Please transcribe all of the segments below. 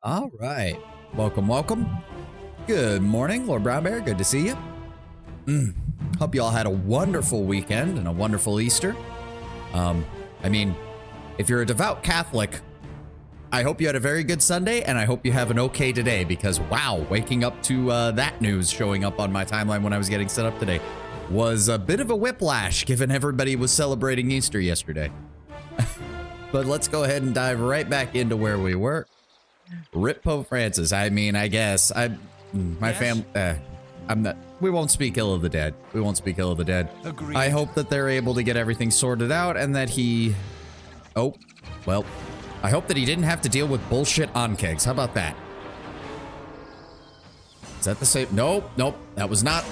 All right. Welcome, welcome. Good morning, Lord Brown Bear. Good to see you. Hope you all had a wonderful weekend and a wonderful Easter. I mean, if you're a devout Catholic, I hope you had a very good Sunday, and I hope you have an okay today, because wow, waking up to that news showing up on my timeline when I was getting set up today was a bit of a whiplash, given everybody was celebrating Easter yesterday. But let's go ahead and dive right back into where we were. Rip Pope Francis. I mean, I guess my family. I'm not. We won't speak ill of the dead. We won't speak ill of the dead. Agreed. I hope that they're able to get everything sorted out, and that he. Oh, well. I hope that he didn't have to deal with bullshit on kegs. How about that? Is that the same? Nope, nope. That was not.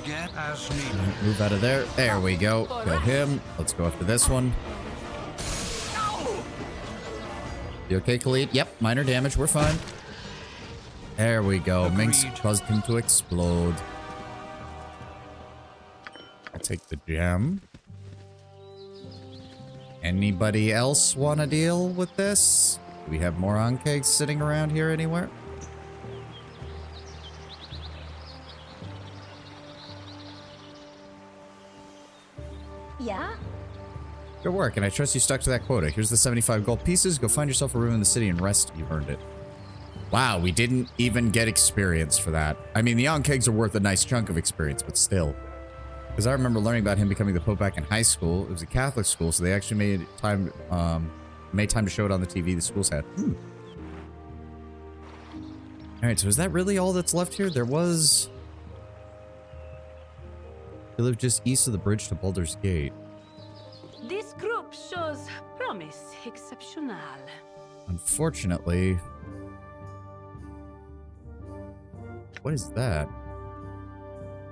Get as needed. Move out of there. There we go. Kill him. Let's go after this one. You okay, Khalid? Yep, minor damage. We're fine. There we go. Agreed. Minx caused him to explode. I'll take the gem. Anybody else want to deal with this? Do we have more on-kegs sitting around here anywhere? Yeah? Good work, and I trust you stuck to that quota. Here's the 75 gold pieces. Go find yourself a room in the city and rest. You earned it. Wow, we didn't even get experience for that. I mean, the on-kegs are worth a nice chunk of experience, but still. Because I remember learning about him becoming the Pope back in high school. It was a Catholic school, so they actually made time to show it on the TV the schools had. Alright, so is that really all that's left here? There was... They live just east of the bridge to Baldur's Gate. This group shows promise exceptional. Unfortunately... What is that?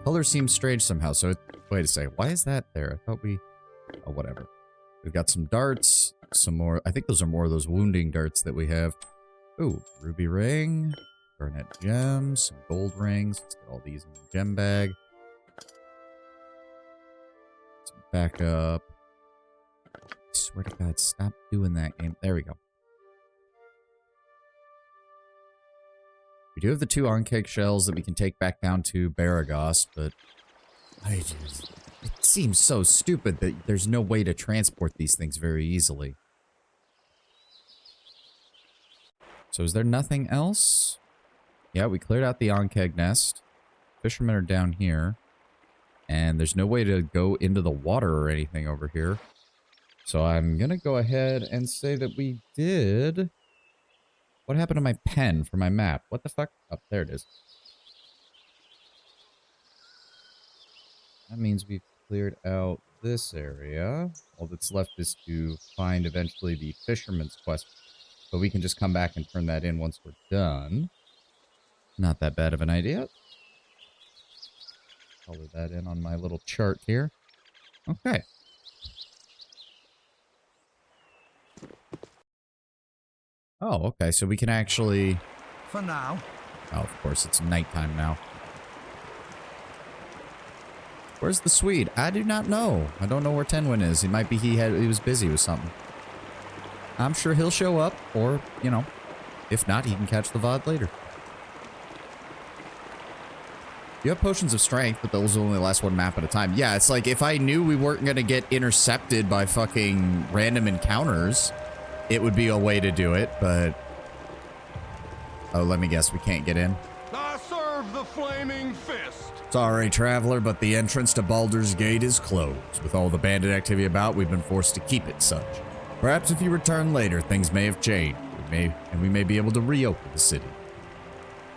Color seems strange somehow, so... Wait a second, why is that there? I thought we... Oh, whatever. We've got some darts, some more... I think those are more of those wounding darts that we have. Ooh, ruby ring, garnet gems, some gold rings. Let's get all these in the gem bag. Some backup. I swear to God, stop doing that game. There we go. We do have the 2 on-keg shells that we can take back down to Baragos, but it seems so stupid that there's no way to transport these things very easily. So is there nothing else? Yeah, we cleared out the on-keg nest. Fishermen are down here. And there's no way to go into the water or anything over here. So I'm going to go ahead and say that we did... What happened to my pen for my map? What the fuck? Oh, there it is. That means we've cleared out this area. All that's left is to find eventually the fisherman's quest. But we can just come back and turn that in once we're done. Not that bad of an idea. Color that in on my little chart here. Okay. Oh, okay, so we can actually... For now. Oh, of course, it's nighttime now. Where's the Swede? I do not know. I don't know where Tenwin is. It might be he was busy with something. I'm sure he'll show up, or, you know, if not, he can catch the VOD later. You have potions of strength, but those will only last 1 map at a time. Yeah, it's like if I knew we weren't going to get intercepted by fucking random encounters... It would be a way to do it, but... Oh, let me guess, we can't get in. I serve the flaming fist. Sorry, traveler, but the entrance to Baldur's Gate is closed. With all the bandit activity about, we've been forced to keep it such. Perhaps if you return later, things may have changed. We may be able to reopen the city.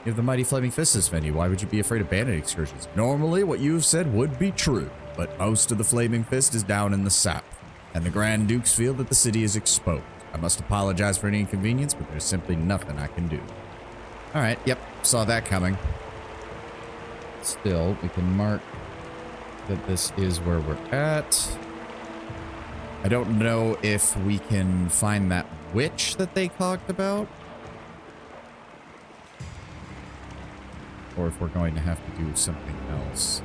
You have the mighty flaming fist this venue. Why would you be afraid of bandit excursions? Normally, what you have said would be true, but most of the flaming fist is down in the south, and the Grand Dukes feel that the city is exposed. I must apologize for any inconvenience, but there's simply nothing I can do. Alright, yep, saw that coming. Still, we can mark that this is where we're at. I don't know if we can find that witch that they talked about. Or if we're going to have to do something else.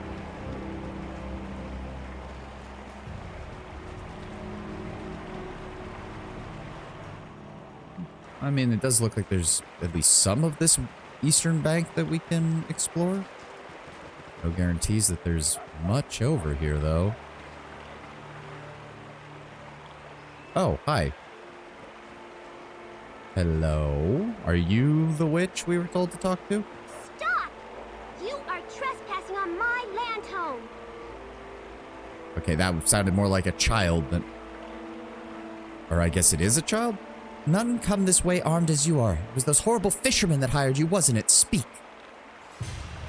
I mean, it does look like there's at least some of this eastern bank that we can explore. No guarantees that there's much over here, though. Oh, hi. Hello? Are you the witch we were told to talk to? Stop! You are trespassing on my land home. Okay, that sounded more like a child than... Or I guess it is a child? None come this way armed as you are. It was those horrible fishermen that hired you, wasn't it? Speak.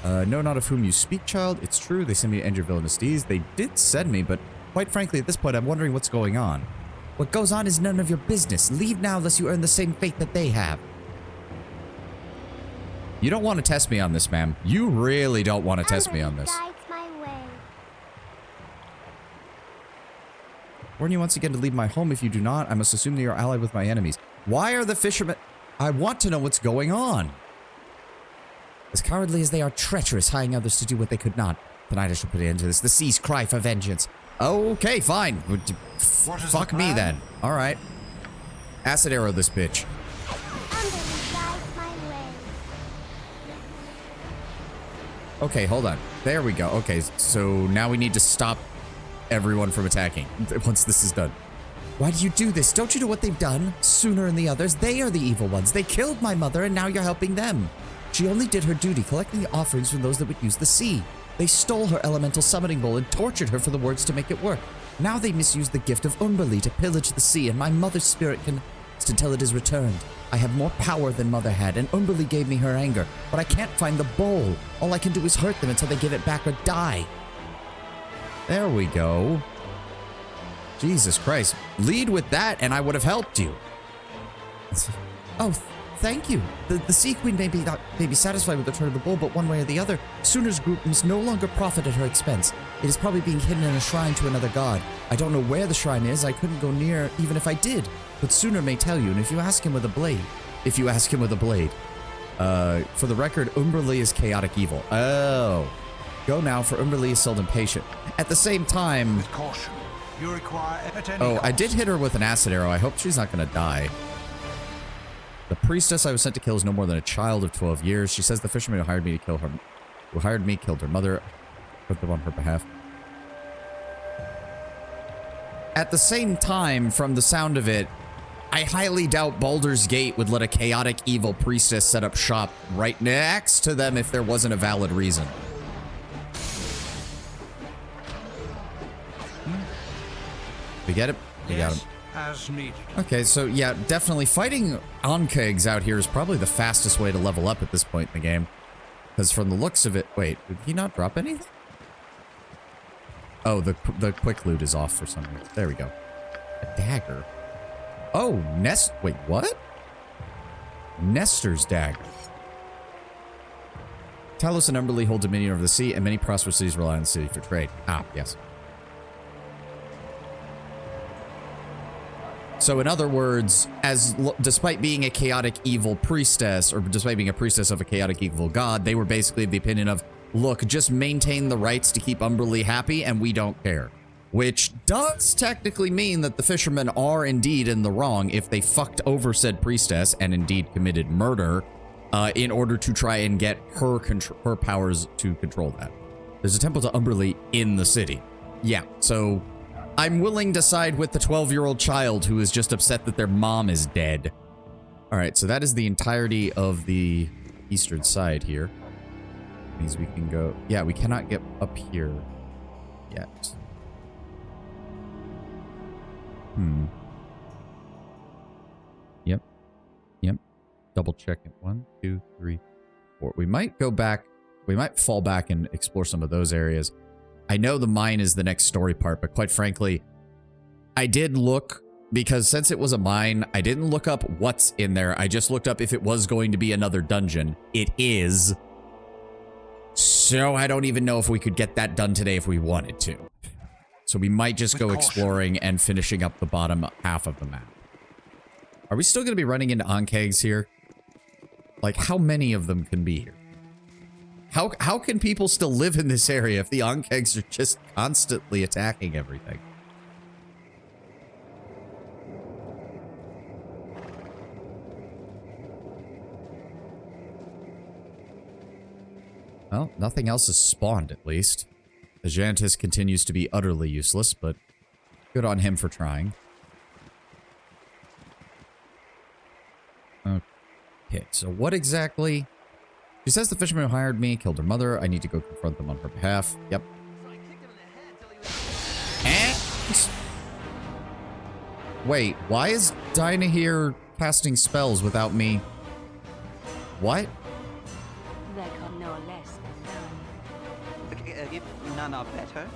No, not of whom you speak, child. It's true, they sent me to end your villainous deeds. They did send me, but quite frankly, at this point, I'm wondering what's going on. What goes on is none of your business. Leave now, lest you earn the same fate that they have. You don't want to test me on this, ma'am. You really don't want to test me on this. Guides my way. Warn you once again to leave my home. If you do not, I must assume that you're allied with my enemies. Why are the fishermen... I want to know what's going on. As cowardly as they are treacherous, hiring others to do what they could not. Tonight I shall put an end to this. The seas cry for vengeance. Okay, fine. Fuck me then. Alright. Acid arrow this bitch. Underly guides my way. Okay, hold on. There we go. Okay, so now we need to stop everyone from attacking once this is done. Why do you do this? Don't you know what they've done? Sooner than the others, they are the evil ones. They killed my mother and now you're helping them. She only did her duty, collecting the offerings from those that would use the sea. They stole her elemental summoning bowl and tortured her for the words to make it work. Now they misuse the gift of Umberlee to pillage the sea, and my mother's spirit can last until it is returned. I have more power than Mother had, and Umberlee gave me her anger, but I can't find the bowl. All I can do is hurt them until they give it back or die. There we go. Jesus Christ. Lead with that, and I would have helped you. Oh, thank you. The Sea Queen may be satisfied with the return of the bowl, but one way or the other, Sooner's group must no longer profit at her expense. It is probably being hidden in a shrine to another god. I don't know where the shrine is. I couldn't go near even if I did. But Sooner may tell you, and if you ask him with a blade... for the record, Umberlee is chaotic evil. Oh. Go now, for Umberlee is seldom patient. At the same time... With caution. You require at any Oh, I cost. did hit her with an acid arrow. I hope she's not gonna die. The priestess I was sent to kill is no more than a child of 12 years. She says the fisherman who hired me killed her mother. Put them on her behalf. At the same time, from the sound of it, I highly doubt Baldur's Gate would let a chaotic evil priestess set up shop right next to them if there wasn't a valid reason. We get it? We got him. As needed. Okay, so yeah, definitely fighting Onkegs out here is probably the fastest way to level up at this point in the game. Because from the looks of it... Wait, did he not drop anything? Oh, the quick loot is off for some reason. There we go. A dagger. Oh, Wait, what? Nestor's dagger. Talos and Umberlee hold dominion over the sea, and many prosperous cities rely on the city for trade. Ah, yes. So in other words, despite being a chaotic evil priestess, or despite being a priestess of a chaotic evil god, they were basically of the opinion of, look, just maintain the rights to keep Umberlee happy, and we don't care. Which does technically mean that the fishermen are indeed in the wrong if they fucked over said priestess and indeed committed murder in order to try and get her powers to control that. There's a temple to Umberlee in the city. Yeah, so... I'm willing to side with the 12-year-old child who is just upset that their mom is dead. All right, so that is the entirety of the eastern side here. Means we can go... Yeah, we cannot get up here yet. Yep. Double check it. 1, 2, 3, 4. We might go back. We might fall back and explore some of those areas. I know the mine is the next story part, but quite frankly, I did look, because since it was a mine, I didn't look up what's in there. I just looked up if it was going to be another dungeon. It is. So I don't even know if we could get that done today if we wanted to. So we might just go exploring and finishing up the bottom half of the map. Are we still going to be running into Onkegs here? Like, how many of them can be here? How can people still live in this area if the Onkegs are just constantly attacking everything? Well, nothing else has spawned, at least. The Jantis continues to be utterly useless, but good on him for trying. Okay, so what exactly... She says the fisherman who hired me killed her mother. I need to go confront them on her behalf. Yep. And... Wait, why is Dinah here casting spells without me? What? None are better.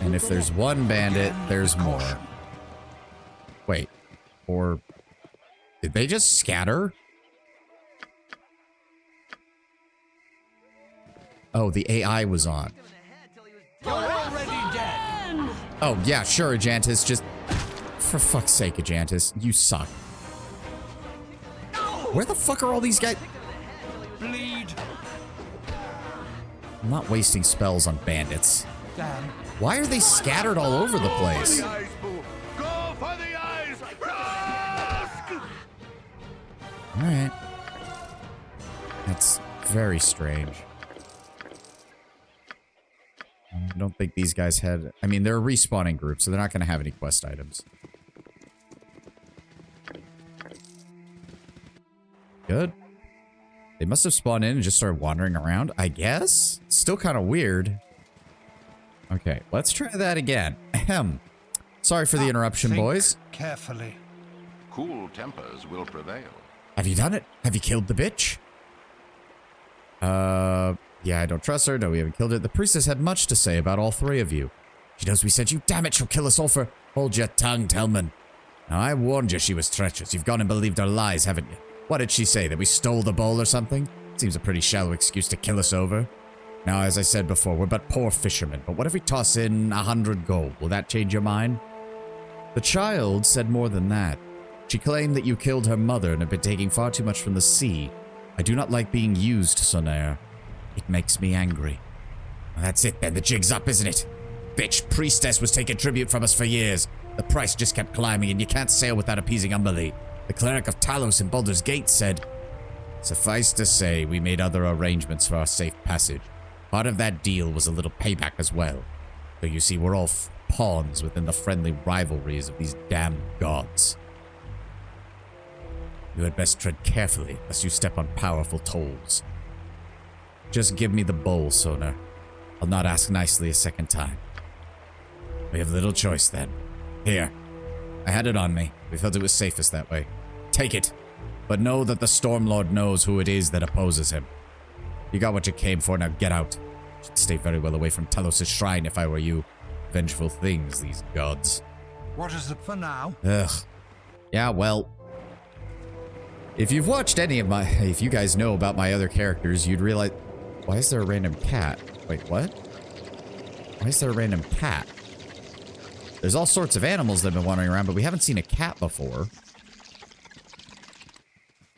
And if there's one bandit, there's more. Wait. Or... Did they just scatter? Oh, the AI was on. You're already dead. Oh, yeah, sure, Ajantis. Just... For fuck's sake, Ajantis. You suck. Where the fuck are all these guys? Bleed. I'm not wasting spells on bandits. Damn. Why are they scattered all over the place? Go for the eyes. Alright. That's very strange. I don't think these guys had... I mean, they're a respawning group, so they're not going to have any quest items. Good. They must have spawned in and just started wandering around, I guess? Still kind of weird. Okay, let's try that again. Ahem. Sorry for the interruption, Think boys. carefully. Cool tempers will prevail. Have you done it? Have you killed the bitch? Yeah, I don't trust her. No, we haven't killed her. The priestess had much to say about all three of you. She knows we sent you. Damn it, she'll kill us all for... Hold your tongue, Telman. Now, I warned you she was treacherous. You've gone and believed her lies, haven't you? What did she say? That we stole the bowl or something? Seems a pretty shallow excuse to kill us over. Now, as I said before, we're but poor fishermen. But what if we toss in 100 gold? Will that change your mind? The child said more than that. She claimed that you killed her mother and had been taking far too much from the sea. I do not like being used, Sonair. It makes me angry. Well, that's it then. The jig's up, isn't it? Bitch, priestess was taking tribute from us for years. The price just kept climbing, and you can't sail without appeasing Umberlee. The cleric of Talos in Baldur's Gate said, suffice to say, we made other arrangements for our safe passage. Part of that deal was a little payback as well. So you see, we're all pawns within the friendly rivalries of these damned gods. You had best tread carefully, lest you step on powerful toes. Just give me the bowl, Sonar. I'll not ask nicely a second time. We have little choice then. Here. I had it on me. We felt it was safest that way. Take it. But know that the Stormlord knows who it is that opposes him. You got what you came for, now get out. Should stay very well away from Talos' shrine if I were you. Vengeful things, these gods. What is it for now? Ugh. Yeah, well... If you've watched any of my... If you guys know about my other characters, you'd realize... Why is there a random cat? Wait, what? Why is there a random cat? There's all sorts of animals that have been wandering around, but we haven't seen a cat before.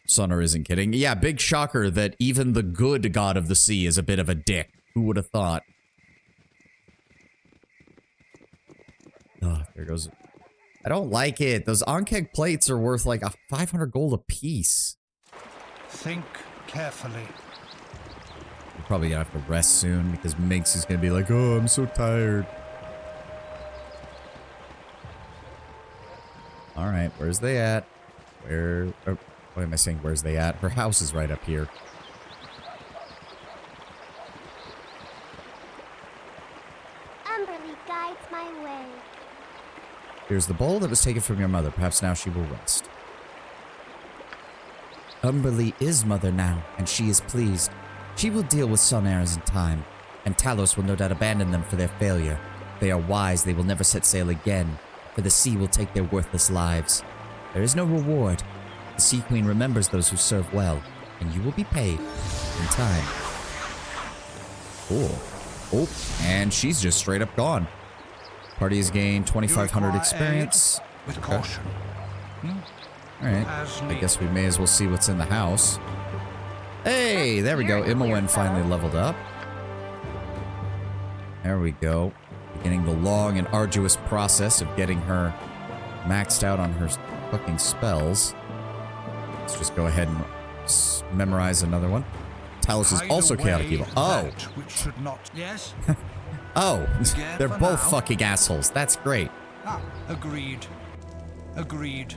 Sonar isn't kidding. Yeah, big shocker that even the good god of the sea is a bit of a dick. Who would have thought? Oh, there goes... I don't like it. Those Ankeg plates are worth like 500 gold a piece. Think carefully. We're probably gonna have to rest soon because Minx is gonna be like, oh, I'm so tired. Alright, where's they at? Where... Oh, what am I saying? Where's they at? Her house is right up here. Umberlee guides my way. Here's the bowl that was taken from your mother. Perhaps now she will rest. Umberlee is mother now, and she is pleased. She will deal with Sonares in time, and Talos will no doubt abandon them for their failure. They are wise, they will never set sail again, for the sea will take their worthless lives. There is no reward. The Sea Queen remembers those who serve well, and you will be paid in time. Cool. Oh, and she's just straight up gone. Party has gained 2,500 experience. With caution. Alright, I guess we may as well see what's in the house. Hey, there we go. Imowen finally leveled up. There we go. Beginning the long and arduous process of getting her maxed out on her fucking spells. Let's just go ahead and memorize another one. Talos is Hide also chaotic away evil. Oh. that which should not. Yes? Oh. Yeah, They're for both now. fucking assholes. That's great. Ah, agreed. Agreed.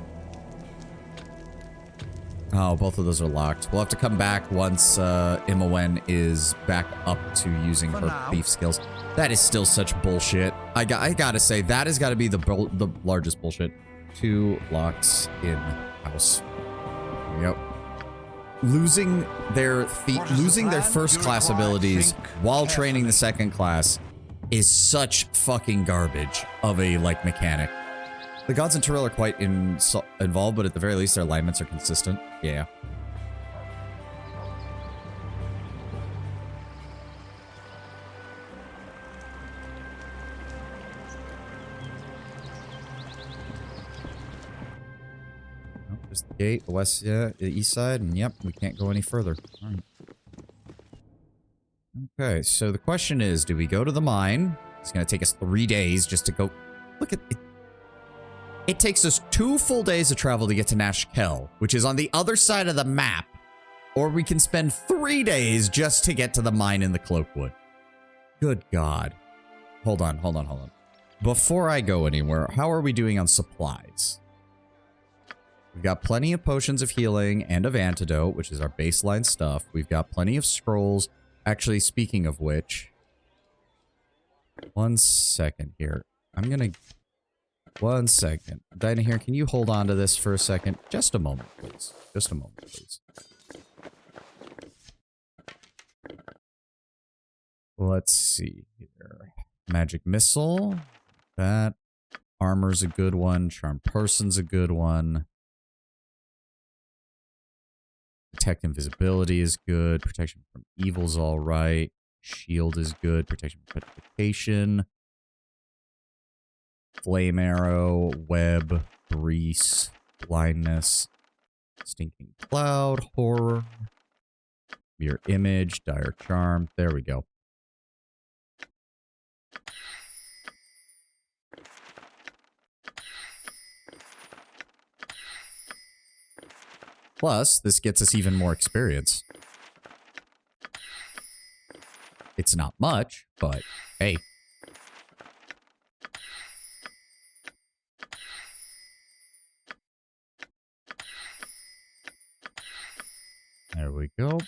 Oh, both of those are locked. We'll have to come back once Imowen is back up to using For her now. thief skills. That is still such bullshit. I gotta say, that has got to be the largest bullshit. 2 locks in house. Yep. Losing their What is the plan? first You class require abilities think while training the carefully. second class is such fucking garbage of a like mechanic. The gods in Tyrell are quite involved, but at the very least their alignments are consistent. Yeah. Nope, there's the gate, the west, yeah, the east side, and yep, we can't go any further. All right. Okay, so the question is, do we go to the mine? It's gonna take us 3 days just to go. Look at it. It takes us 2 full days of travel to get to Nashkel, which is on the other side of the map. Or we can spend 3 days just to get to the mine in the Cloakwood. Good God. Hold on. Before I go anywhere, how are we doing on supplies? We've got plenty of potions of healing and of antidote, which is our baseline stuff. We've got plenty of scrolls. Actually, speaking of which, 1 second here. I'm gonna... 1 second. Dinah here, can you hold on to this for a second? Just a moment, please. Just a moment, please. Let's see here. Magic Missile. That. Armor's a good one. Charmed Person's a good one. Detect Invisibility is good. Protection from Evil's alright. Shield is good. Protection from Petrification. Flame Arrow, Web, Grease, Blindness, Stinking Cloud, Horror, Mirror Image, Dire Charm. There we go. Plus, this gets us even more experience. It's not much, but hey. There we go.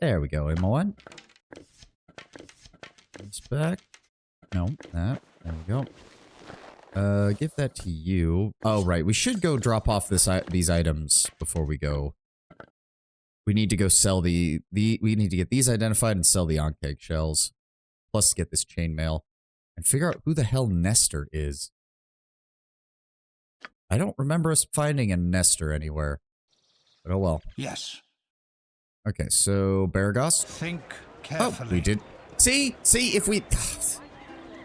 There we go, M1. It's back. No, that. There we go. Give that to you. Oh, right. We should go drop off these items before we go. We need to go sell we need to get these identified and sell the Ankh shells. Plus get this chainmail. And figure out who the hell Nestor is. I don't remember us finding a Nestor anywhere. But oh well. Yes. Okay, so Baragos. Think Oh, carefully. we did. See, if we...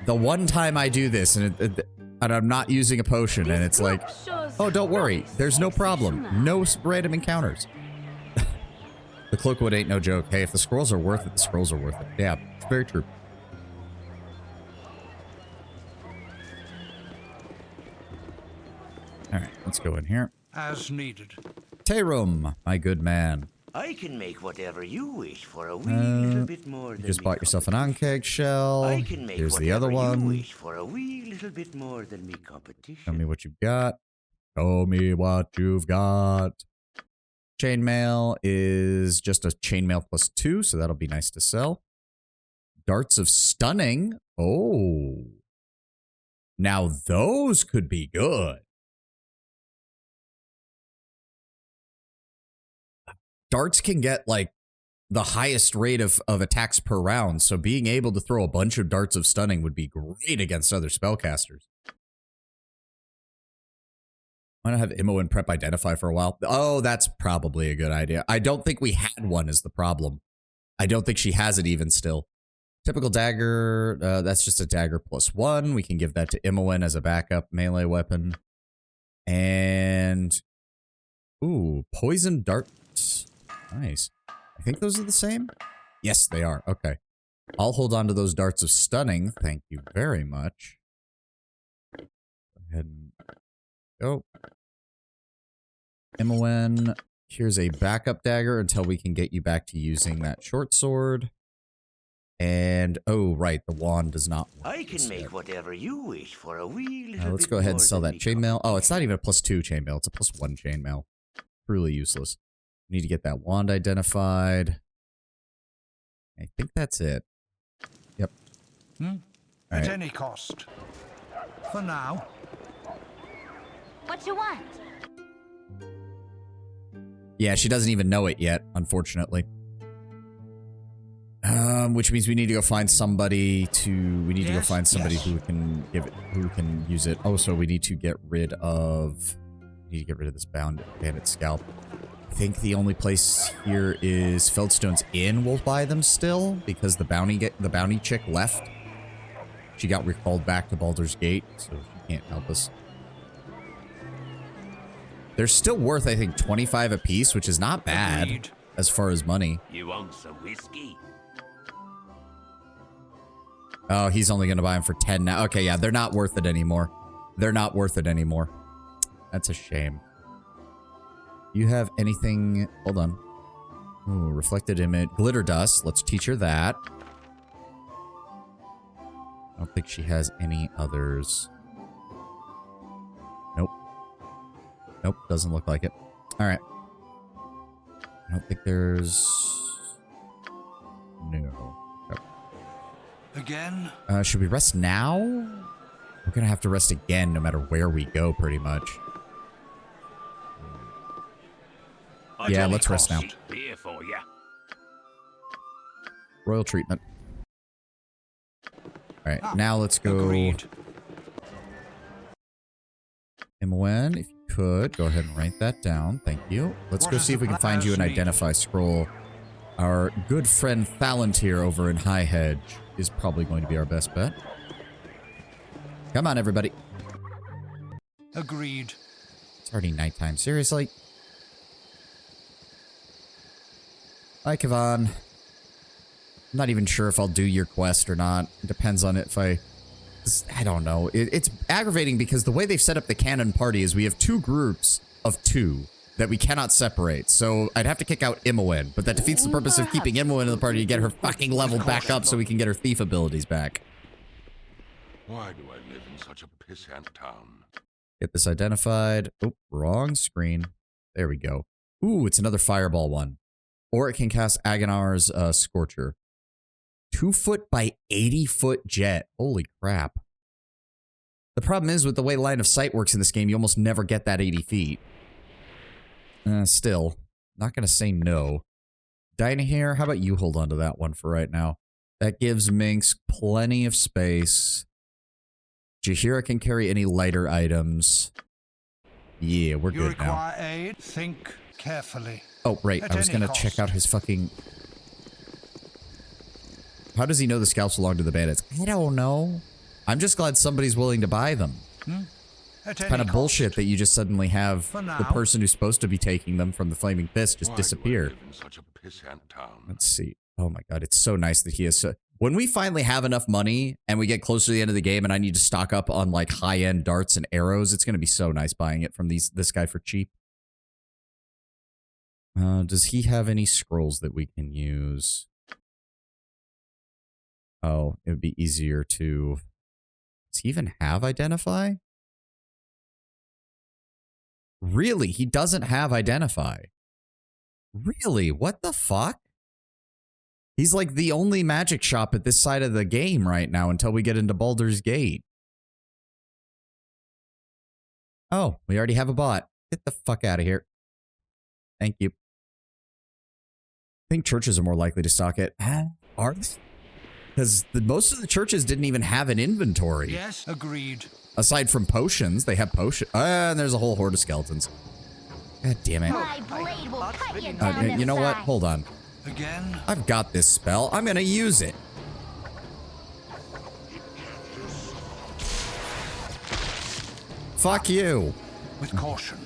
The one time I do this and I'm not using a potion and it's like, oh, don't worry. There's no problem. No random encounters. The Cloakwood ain't no joke. Hey, if the scrolls are worth it, the scrolls are worth it. Yeah, it's very true. Alright, let's go in here. As needed. Tayrum, my good man. I can make whatever you wish for a wee little bit more You than just me bought yourself an competition. Ankh shell. I can make Here's the whatever other you one. wish for a wee little bit more than me competition. Show me what you've got. Show me what you've got. Chainmail is just a chainmail +2, so that'll be nice to sell. Darts of Stunning. Oh. Now those could be good. Darts can get, like, the highest rate of attacks per round, so being able to throw a bunch of Darts of Stunning would be great against other spellcasters. Why not have Imowen prep identify for a while? Oh, that's probably a good idea. I don't think we had one is the problem. I don't think she has it even still. Typical dagger, that's just a dagger +1. We can give that to Imowen as a backup melee weapon. And... ooh, poison darts. Nice. I think those are the same? Yes, they are. Okay. I'll hold on to those darts of stunning. Thank you very much. Go ahead and go. Imowen, here's a backup dagger until we can get you back to using that short sword. And, oh, right, the wand does not work. I can make whatever you wish for a wee little Let's bit go ahead and more sell than that me chainmail. Oh, it's not even a +2 chainmail. It's a +1 chainmail. Truly useless. We need to get that wand identified. I think that's it. Yep. At right. any cost. For now. What you want? Yeah, she doesn't even know it yet, unfortunately. Which means we need to go find somebody to... We need to go find somebody who can give it, who can use it. Oh, so we need to get rid of... We need to get rid of this bandit scalp. I think the only place here is Feldstone's Inn will buy them still, because the bounty chick left. She got recalled back to Baldur's Gate, so she can't help us. They're still worth, I think, 25 apiece, which is not bad. Agreed. As far as money. You want some whiskey? Oh, he's only going to buy them for 10 now. Okay, yeah, they're not worth it anymore. They're not worth it anymore. That's a shame. You have anything... Hold on. Ooh, reflected image. Glitter dust. Let's teach her that. I don't think she has any others. Nope. Nope, doesn't look like it. Alright. I don't think there's... No. Nope. Again? Should we rest now? We're gonna have to rest again no matter where we go, pretty much. Yeah, let's rest now. Here for ya. Royal treatment. Alright, now let's go... Agreed. Imowen, if you could, go ahead and write that down. Thank you. Let's What go is see if the we can find you an plan? identify scroll. Our good friend Thalantir over in High Hedge is probably going to be our best bet. Come on, everybody. Agreed. It's already nighttime. Seriously? Hi, Kavan. I'm not even sure if I'll do your quest or not. It depends on if I don't know. It's aggravating because the way they've set up the canon party is we have two groups of two that we cannot separate. So I'd have to kick out Imowen, but that defeats the purpose of keeping Imowen in the party to get her fucking level back up so we can get her thief abilities back. Why do I live in such a pissant town? Get this identified. Oh, wrong screen. There we go. Ooh, it's another fireball one. Or it can cast Agonar's Scorcher. 2-foot by 80-foot jet. Holy crap. The problem is with the way line of sight works in this game, you almost never get that 80 feet. Still, not going to say no. Dynahir, how about you hold on to that one for right now? That gives Minx plenty of space. Jaheira can carry any lighter items. Yeah, we're You good now. require aid? Think carefully. Oh, right. At I was any going to cost. check out his fucking... How does he know the scalps belong to the bandits? I don't know. I'm just glad somebody's willing to buy them. At Kind of any bullshit cost. that you just suddenly have For the now. person who's supposed to be taking them from the Flaming Fist just Why disappear. do I live in such a pissant town? Let's see. Oh my god, it's so nice that he is so... When we finally have enough money and we get closer to the end of the game and I need to stock up on like high-end darts and arrows, it's going to be so nice buying it from this guy for cheap. Does he have any scrolls that we can use? Oh, it would be easier to... Does he even have Identify? Really? He doesn't have Identify. Really? What the fuck? He's like the only magic shop at this side of the game right now until we get into Baldur's Gate. Oh, we already have a bot. Get the fuck out of here. Thank you. I think churches are more likely to stock it. Are they? Because most of the churches didn't even have an inventory. Yes, agreed. Aside from potions, they have potions. And there's a whole horde of skeletons. God damn it. My blade will cut you down to You know what? size. Hold on. Again? I've got this spell. I'm going to use it. Fuck you. With caution.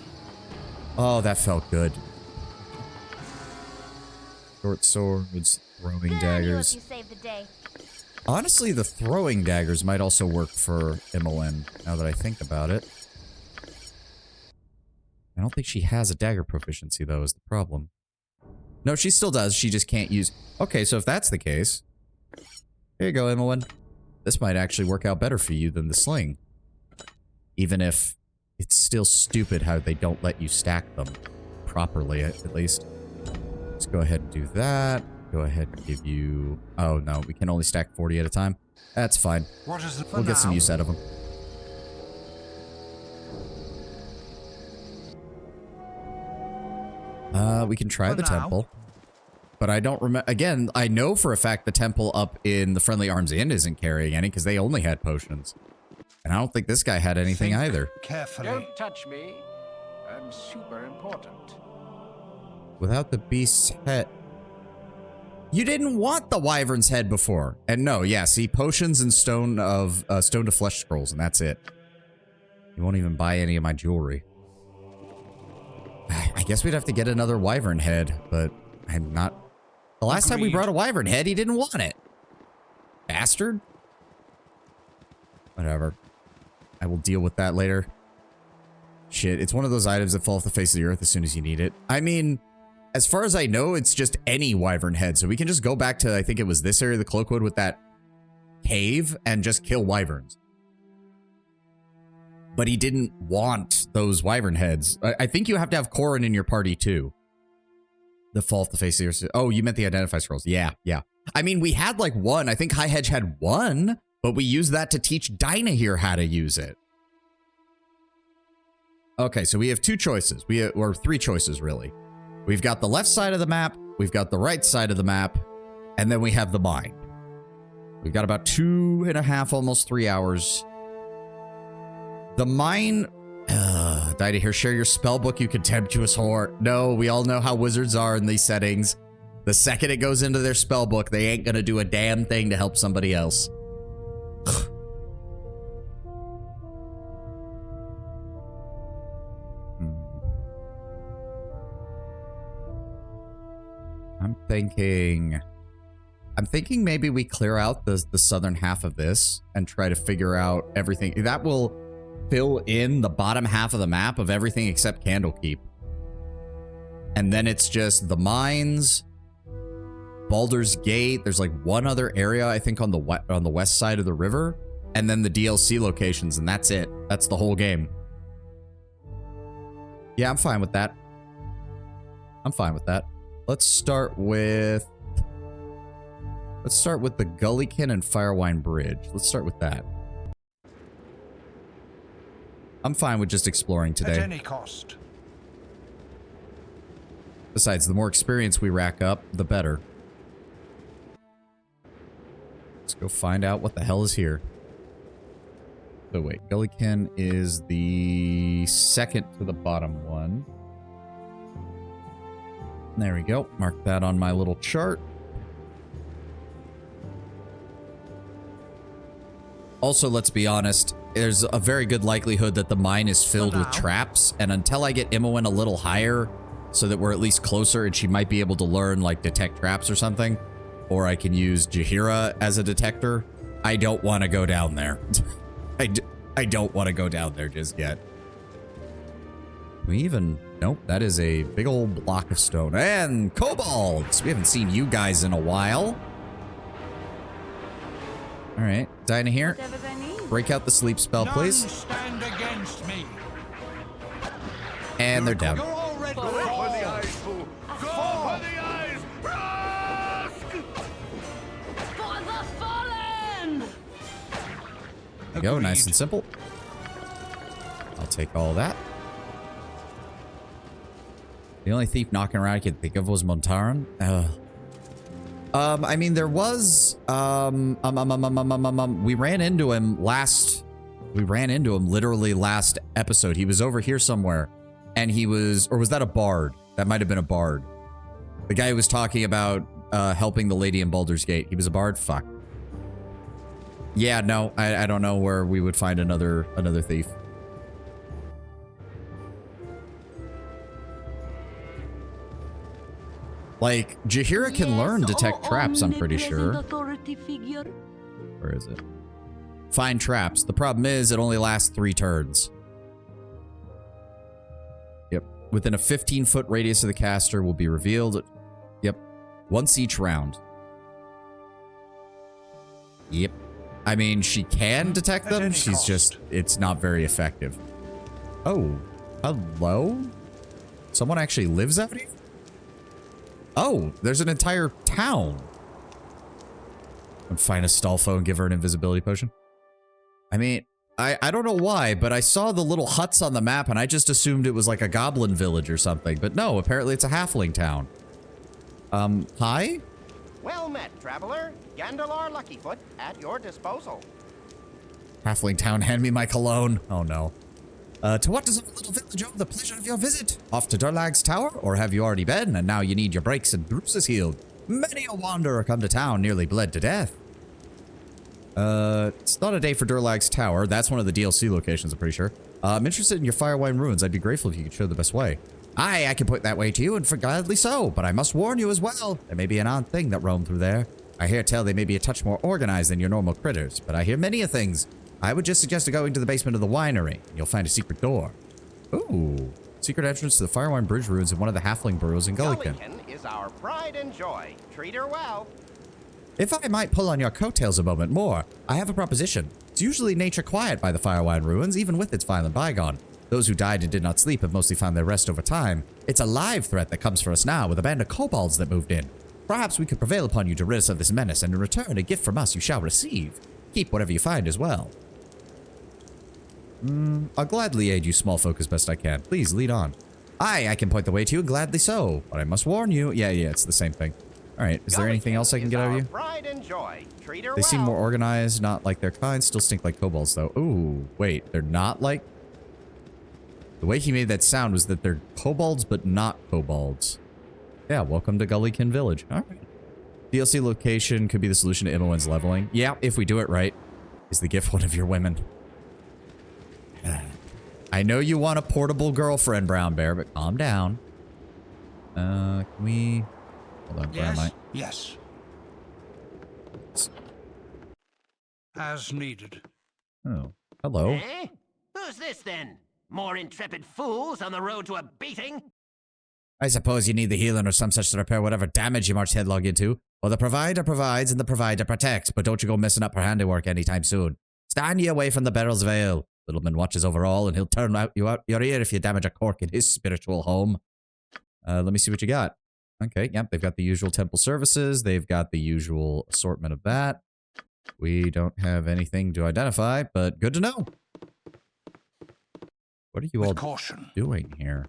Oh, that felt good. Short swords, throwing Good on you if daggers. you saved the day. Honestly, the throwing daggers might also work for Imoen, now that I think about it. I don't think she has a dagger proficiency, though, is the problem. No, she still does. She just can't use... Okay, so if that's the case... Here you go, Imoen. This might actually work out better for you than the sling. Even if it's still stupid how they don't let you stack them properly, at least. Let's go ahead and do that. Go ahead and give you... Oh, no. We can only stack 40 at a time. That's fine. What is the We'll get some use out of them. We can try the temple. But I don't remember... Again, I know for a fact the temple up in the Friendly Arms Inn isn't carrying any because they only had potions. And I don't think this guy had anything Think either. Carefully. Don't touch me. I'm super important. Without the beast's head... You didn't want the wyvern's head before. And no, yeah, see, potions and stone to flesh scrolls, and that's it. You won't even buy any of my jewelry. I guess we'd have to get another wyvern head, but I'm not... The last time we brought a wyvern head, he didn't want it. Bastard. Whatever. I will deal with that later. Shit, it's one of those items that fall off the face of the earth as soon as you need it. I mean... As far as I know, it's just any wyvern head, so we can just go back to, I think it was this area of the Cloakwood with that cave and just kill wyverns. But he didn't want those wyvern heads. I think you have to have Corrin in your party, too. The fall off the face of the earth. Oh, you meant the identify scrolls. Yeah, yeah. I mean, we had like one. I think High Hedge had one, but we used that to teach Dinah here how to use it. Okay, so we have two choices. Or three choices, really. We've got the left side of the map, we've got the right side of the map, and then we have the mine. We've got about 2.5, almost 3 hours. The mine... Dinah here, share your spellbook, you contemptuous whore. No, we all know how wizards are in these settings. The second it goes into their spellbook, they ain't gonna do a damn thing to help somebody else. I'm thinking maybe we clear out the southern half of this and try to figure out everything. That will fill in the bottom half of the map of everything except Candlekeep. And then it's just the mines, Baldur's Gate. There's like one other area, I think, on the west side of the river. And then the DLC locations, and that's it. That's the whole game. Yeah, I'm fine with that. I'm fine with that. Let's start with the Gullykin and Firewine Bridge. Let's start with that. I'm fine with just exploring today. At any cost. Besides, the more experience we rack up, the better. Let's go find out what the hell is here. So wait, Gullykin is the second to the bottom one. There we go. Mark that on my little chart. Also, let's be honest, there's a very good likelihood that the mine is filled with traps, and until I get Imoen a little higher, so that we're at least closer, and she might be able to learn, like, detect traps or something, or I can use Jaheira as a detector, I don't want to go down there. I don't want to go down there just yet. We even... Nope, that is a big old block of stone. And Kobolds! We haven't seen you guys in a while. Alright, Dinah here. Break out the sleep spell, please. None stand against me. And they're down. You're already... Go for the eyes, fool! Go for the eyes! Rusk! For the fallen! There you go, nice Agreed. and simple. I'll take all that. The only thief knocking around I could think of was Montaran. I mean, there was, we ran into him literally last episode. He was over here somewhere, and he was, or was that a bard? That might have been a bard. The guy who was talking about, helping the lady in Baldur's Gate. He was a bard? Fuck. Yeah, no, I don't know where we would find another thief. Like, Jaheira can learn detect traps, I'm pretty sure. Where is it? Find traps. The problem is it only lasts 3 turns. Yep. Within a 15-foot radius of the caster will be revealed. Yep. Once each round. Yep. I mean, she can detect them. She's just, it's not very effective. Oh. Hello? Someone actually lives out here? Oh, there's an entire town. Find a Stolfo and give her an invisibility potion. I mean, I don't know why, but I saw the little huts on the map and I just assumed it was like a goblin village or something. But no, apparently it's a halfling town. Hi? Well met, traveler. Gandalar Luckyfoot at your disposal. Halfling town, hand me my cologne. Oh no. To what does our little village owe the pleasure of your visit? Off to Durlag's tower? Or have you already been and now you need your breaks and bruises healed? Many a wanderer come to town nearly bled to death. It's not a day for Durlag's tower. That's one of the DLC locations, I'm pretty sure. I'm interested in your Firewine ruins. I'd be grateful if you could show the best way. Aye, I can point that way to you, and for gladly so, but I must warn you as well. There may be an odd thing that roam through there. I hear tell they may be a touch more organized than your normal critters, but I hear many a things. I would just suggest going to the basement of the winery, and you'll find a secret door. Ooh. Secret entrance to the Firewine Bridge ruins in one of the halfling burrows in Gullikin. Gullikin is our pride and joy. Treat her well. If I might pull on your coattails a moment more, I have a proposition. It's usually nature quiet by the Firewine ruins, even with its violent bygone. Those who died and did not sleep have mostly found their rest over time. It's a live threat that comes for us now with a band of kobolds that moved in. Perhaps we could prevail upon you to rid us of this menace, and in return, a gift from us you shall receive. Keep whatever you find as well. I'll gladly aid you small folk as best I can. Please, lead on. Aye, I can point the way to you, and gladly so. But I must warn you. Yeah, it's the same thing. Alright, is there anything else I can get out of you? Pride and joy. Treat her They seem well. more organized, not like their kind. Still stink like kobolds, though. Ooh, wait, they're not like... The way he made that sound was that they're kobolds, but not kobolds. Yeah, welcome to Gullikin Village. Alright. DLC location could be the solution to Imoen's leveling. Yeah, if we do it right. Is the gift one of your women? I know you want a portable girlfriend, Brown Bear, but calm down. Can we... Hold on, where am I? Yes. As needed. Oh, hello. Eh? Who's this then? More intrepid fools on the road to a beating? I suppose you need the healing or some such to repair whatever damage you march headlong into. Well, the provider provides and the provider protects, but don't you go messing up her handiwork anytime soon. Stand ye away from the Barrel's Veil. Littleman watches over all, and he'll turn out your ear if you damage a cork in his spiritual home. Let me see what you got. Okay, yep, they've got the usual temple services. They've got the usual assortment of that. We don't have anything to identify, but good to know. What are you all doing here?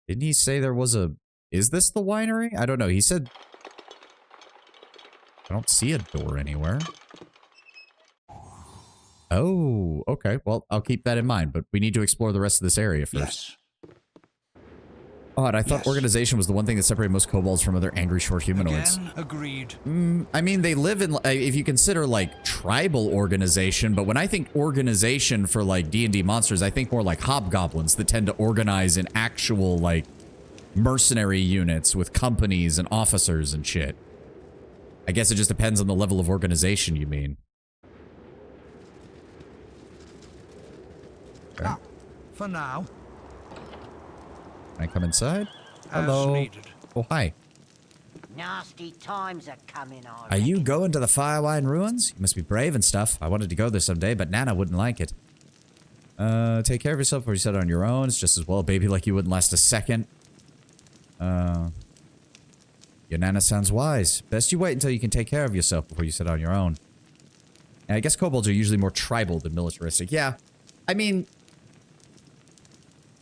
Didn't he say there was a... Is this the winery? I don't know. He said... I don't see a door anywhere. Oh, okay. Well, I'll keep that in mind, but we need to explore the rest of this area first. Yes. Odd, I thought organization was the one thing that separated most kobolds from other angry short humanoids. Again, agreed. I mean, they live in, if you consider, like, tribal organization, but when I think organization for, like, D&D monsters, I think more like hobgoblins that tend to organize in actual, like, mercenary units with companies and officers and shit. I guess it just depends on the level of organization you mean. Okay. Ah, for now. Can I come inside? As Hello. needed. Oh, hi. Nasty times are coming on. Are you going to the Firewine ruins? You must be brave and stuff. I wanted to go there someday, but Nana wouldn't like it. Take care of yourself before you set it on your own. It's just as well, baby, like you wouldn't last a second. Your Nana sounds wise. Best you wait until you can take care of yourself before you set on your own. And I guess kobolds are usually more tribal than militaristic. Yeah. I mean...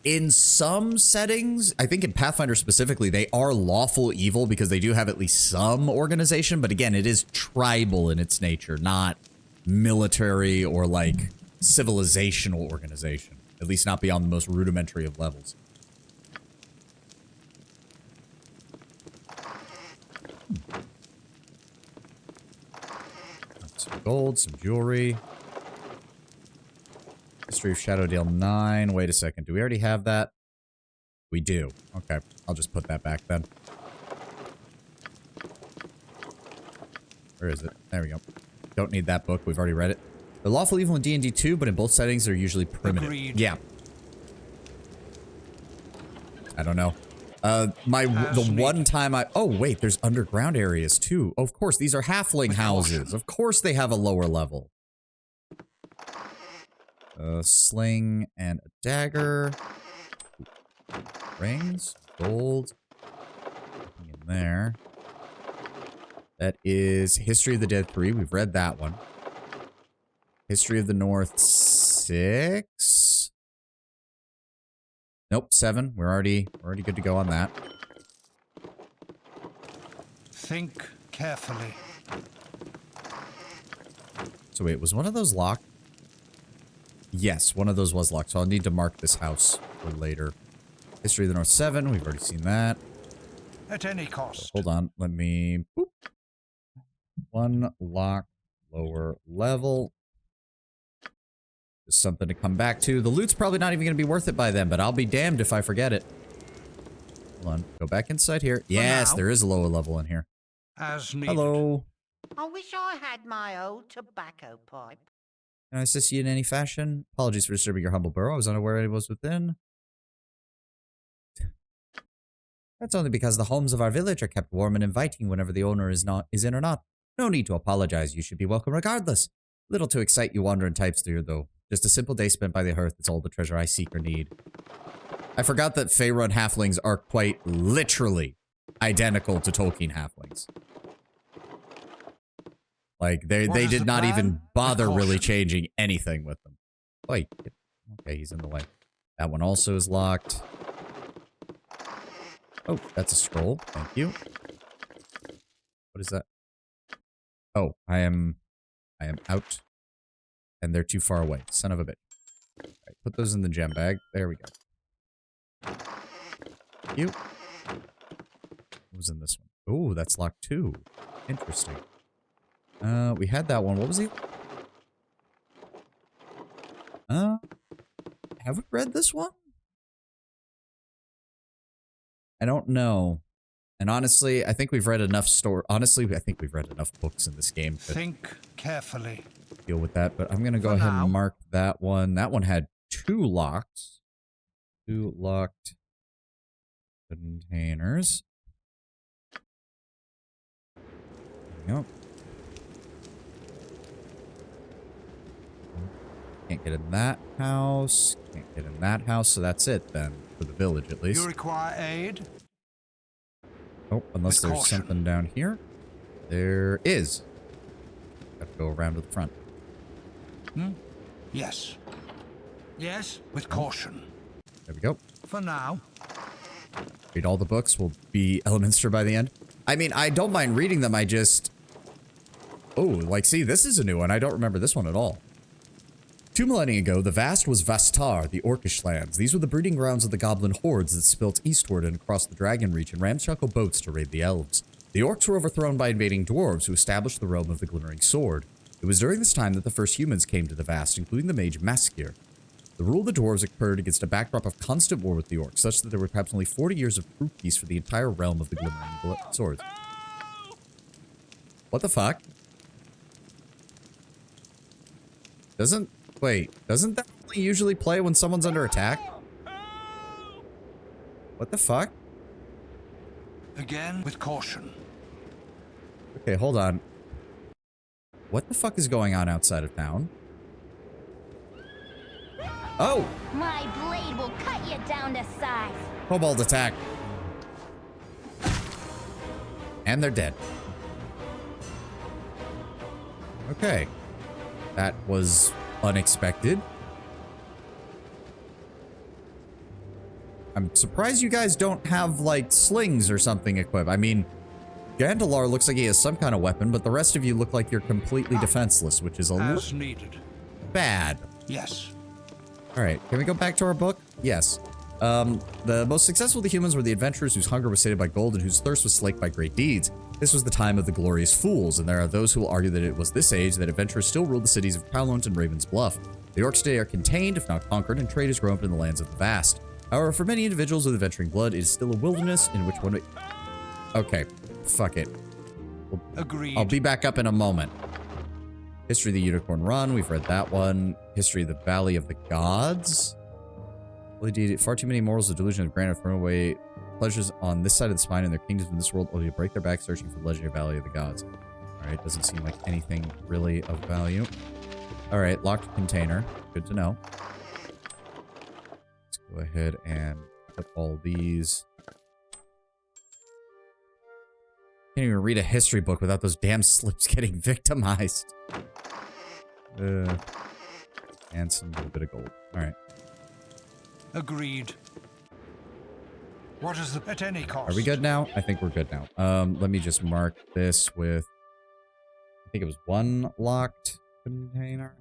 In some settings, I think in Pathfinder specifically, they are lawful evil because they do have at least some organization. But again, it is tribal in its nature, not military or like civilizational organization. At least not beyond the most rudimentary of levels. Some gold, some jewelry. History of Shadowdale 9. Wait a second. Do we already have that? We do. Okay. I'll just put that back then. Where is it? There we go. Don't need that book. We've already read it. They're lawful evil in D&D 2, but in both settings, they're usually primitive. Agreed. Yeah. I don't know. The one time oh, wait, there's underground areas, too. Of course, these are halfling houses. Of course they have a lower level. A sling and a dagger. Rings. Gold. Nothing in there. That is History of the Dead 3. We've read that one. History of the North 6. Nope, 7. We're already good to go on that. Think carefully. So wait, was one of those locked? Yes, one of those was locked, so I'll need to mark this house for later. History of the North 7, we've already seen that. At any cost. Hold on, let me... Boop. One lock, lower level. Just something to come back to. The loot's probably not even going to be worth it by then, but I'll be damned if I forget it. Hold on, go back inside here. Yes, there is a lower level in here. As needed. Hello. I wish I had my old tobacco pipe. Can I assist you in any fashion? Apologies for disturbing your humble burrow. I was unaware it was within. That's only because the homes of our village are kept warm and inviting whenever the owner is in or not. No need to apologize. You should be welcome regardless. Little to excite you wandering types there, though. Just a simple day spent by the hearth. It's all the treasure I seek or need. I forgot that Faerun halflings are quite literally identical to Tolkien halflings. Like, they did not even bother really changing anything with them. Wait. Okay, he's in the way. That one also is locked. Oh, that's a scroll. Thank you. What is that? Oh, I am out. And they're too far away. Son of a bitch. All right, put those in the gem bag. There we go. Thank you. What was in this one? Oh, that's locked too. Interesting. We had that one. What was he? Have we read this one? I don't know. And honestly, I think we've read enough Honestly, I think we've read enough books in this game to think carefully. Deal with that. But I'm gonna go ahead and mark that one. That one had 2 locks. 2 locked containers. There we go. Can't get in that house. Can't get in that house. So that's it then. For the village, at least. You require aid? Oh, unless there's something down here. There is. Have to go around to the front. Yes. Yes, with caution. There we go. For now. Read all the books. We'll be Elemenster by the end. I mean, I don't mind reading them. I just... Oh, like, see, this is a new one. I don't remember this one at all. 2 millennia ago, the Vast was Vastar, the Orcish lands. These were the breeding grounds of the goblin hordes that spilt eastward and across the Dragon Reach in ramshackle boats to raid the elves. The orcs were overthrown by invading dwarves who established the realm of the Glimmering Sword. It was during this time that the first humans came to the Vast, including the mage Maskir. The rule of the dwarves occurred against a backdrop of constant war with the orcs, such that there were perhaps only 40 years of true peace for the entire realm of the Glimmering Swords. What the fuck? Wait, doesn't that only usually play when someone's under attack? What the fuck? Again, with caution. Okay, hold on. What the fuck is going on outside of town? Oh! My blade will cut you down to size. Kobold attack. And they're dead. Okay. That was unexpected. I'm surprised you guys don't have, like, slings or something equipped. I mean, Gandalar looks like he has some kind of weapon, but the rest of you look like you're completely defenseless, which is a little needed. Bad. Yes. Alright, can we go back to our book? Yes. The most successful of the humans were the adventurers whose hunger was sated by gold and whose thirst was slaked by great deeds. This was the time of the glorious fools, and there are those who will argue that it was this age that adventurers still ruled the cities of Kowloon and Raven's Bluff. The orcs today are contained, if not conquered, and trade has grown up in the lands of the Vast. However, for many individuals with adventuring blood, it is still a wilderness in which one... Okay, fuck it. Agreed. I'll be back up in a moment. History of the Unicorn Run. We've read that one. History of the Valley of the Gods. Holy deity. Far too many mortals of delusion have granted thrown away pleasures on this side of the spine and their kingdoms in this world only to break their back searching for the legendary Valley of the Gods. Alright, doesn't seem like anything really of value. Alright, locked container. Good to know. Let's go ahead and put all these. Can't even read a history book without those damn slips getting victimized. And some little bit of gold. Alright. Agreed. What is the at any cost? Are we good now? I think we're good now. Let me just mark this with, I think it was one locked container.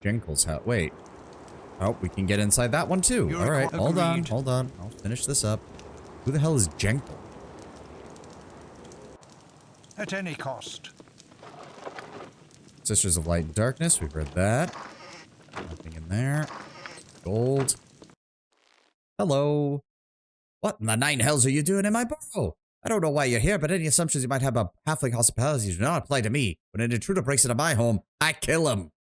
Jenkel's house. Wait. Oh, we can get inside that one too. All right, hold on, hold on. I'll finish this up. Who the hell is Jenkel? At any cost. Sisters of Light and Darkness. We've read that. Nothing in there. Gold. Hello. What in the nine hells are you doing in my burrow? I don't know why you're here, but any assumptions you might have about halfling hospitality do not apply to me. When an intruder breaks into my home, I kill him.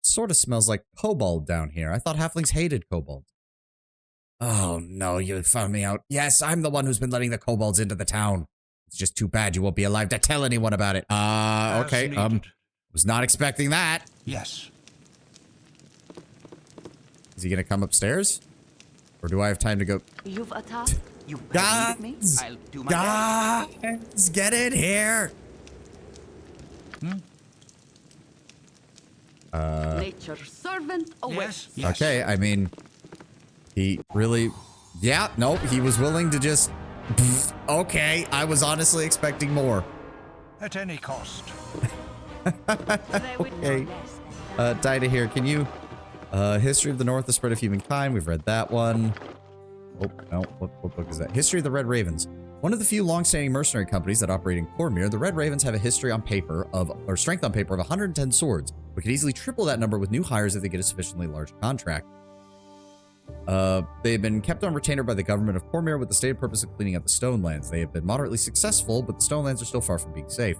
Sort of smells like kobold down here. I thought halflings hated kobolds. Oh no, you found me out. Yes, I'm the one who's been letting the kobolds into the town. It's just too bad you won't be alive to tell anyone about it. Okay, was not expecting that. Yes. Is he gonna come upstairs? Or do I have time to go? You've a task. You Guys! me? I'll do my best. Guys! Get in here! Nature's servant awaits. Yes. Okay, I mean, he really... Yeah, nope, he was willing to just... Okay, I was honestly expecting more. At any cost. Okay. Dida here, can you... History of the North, the Spread of Humankind, we've read that one. Oh, no, what book is that? History of the Red Ravens. One of the few long-standing mercenary companies that operate in Cormyr, the Red Ravens have a history on paper of, or strength on paper of 110 swords. We could easily triple that number with new hires if they get a sufficiently large contract. They've been kept on retainer by the government of Cormyr with the stated purpose of cleaning up the Stonelands. They have been moderately successful, but the Stonelands are still far from being safe.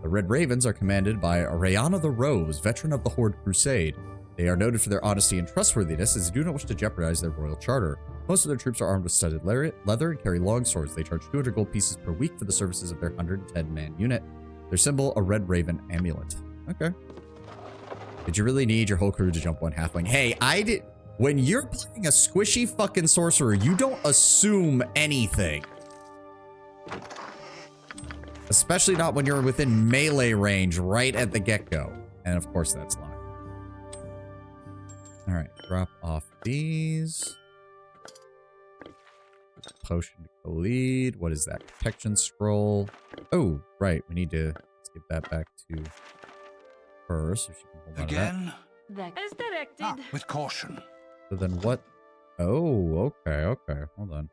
The Red Ravens are commanded by Rayana the Rose, veteran of the Horde Crusade. They are noted for their honesty and trustworthiness, as they do not wish to jeopardize their royal charter. Most of their troops are armed with studded leather and carry long swords. They charge 200 gold pieces per week for the services of their 110-man unit. Their symbol, a red raven amulet. Okay. Did you really need your whole crew to jump one halfling? Hey, I did... When you're playing a squishy fucking sorcerer, you don't assume anything. Especially not when you're within melee range right at the get-go. And of course that's locked. Alright, drop off these. Potion to Khalid. What is that? Protection scroll. Oh, right. We need to... Let's give that back to her so she can hold on to that. Again? As directed. With caution. So then what? Oh, okay. Hold on.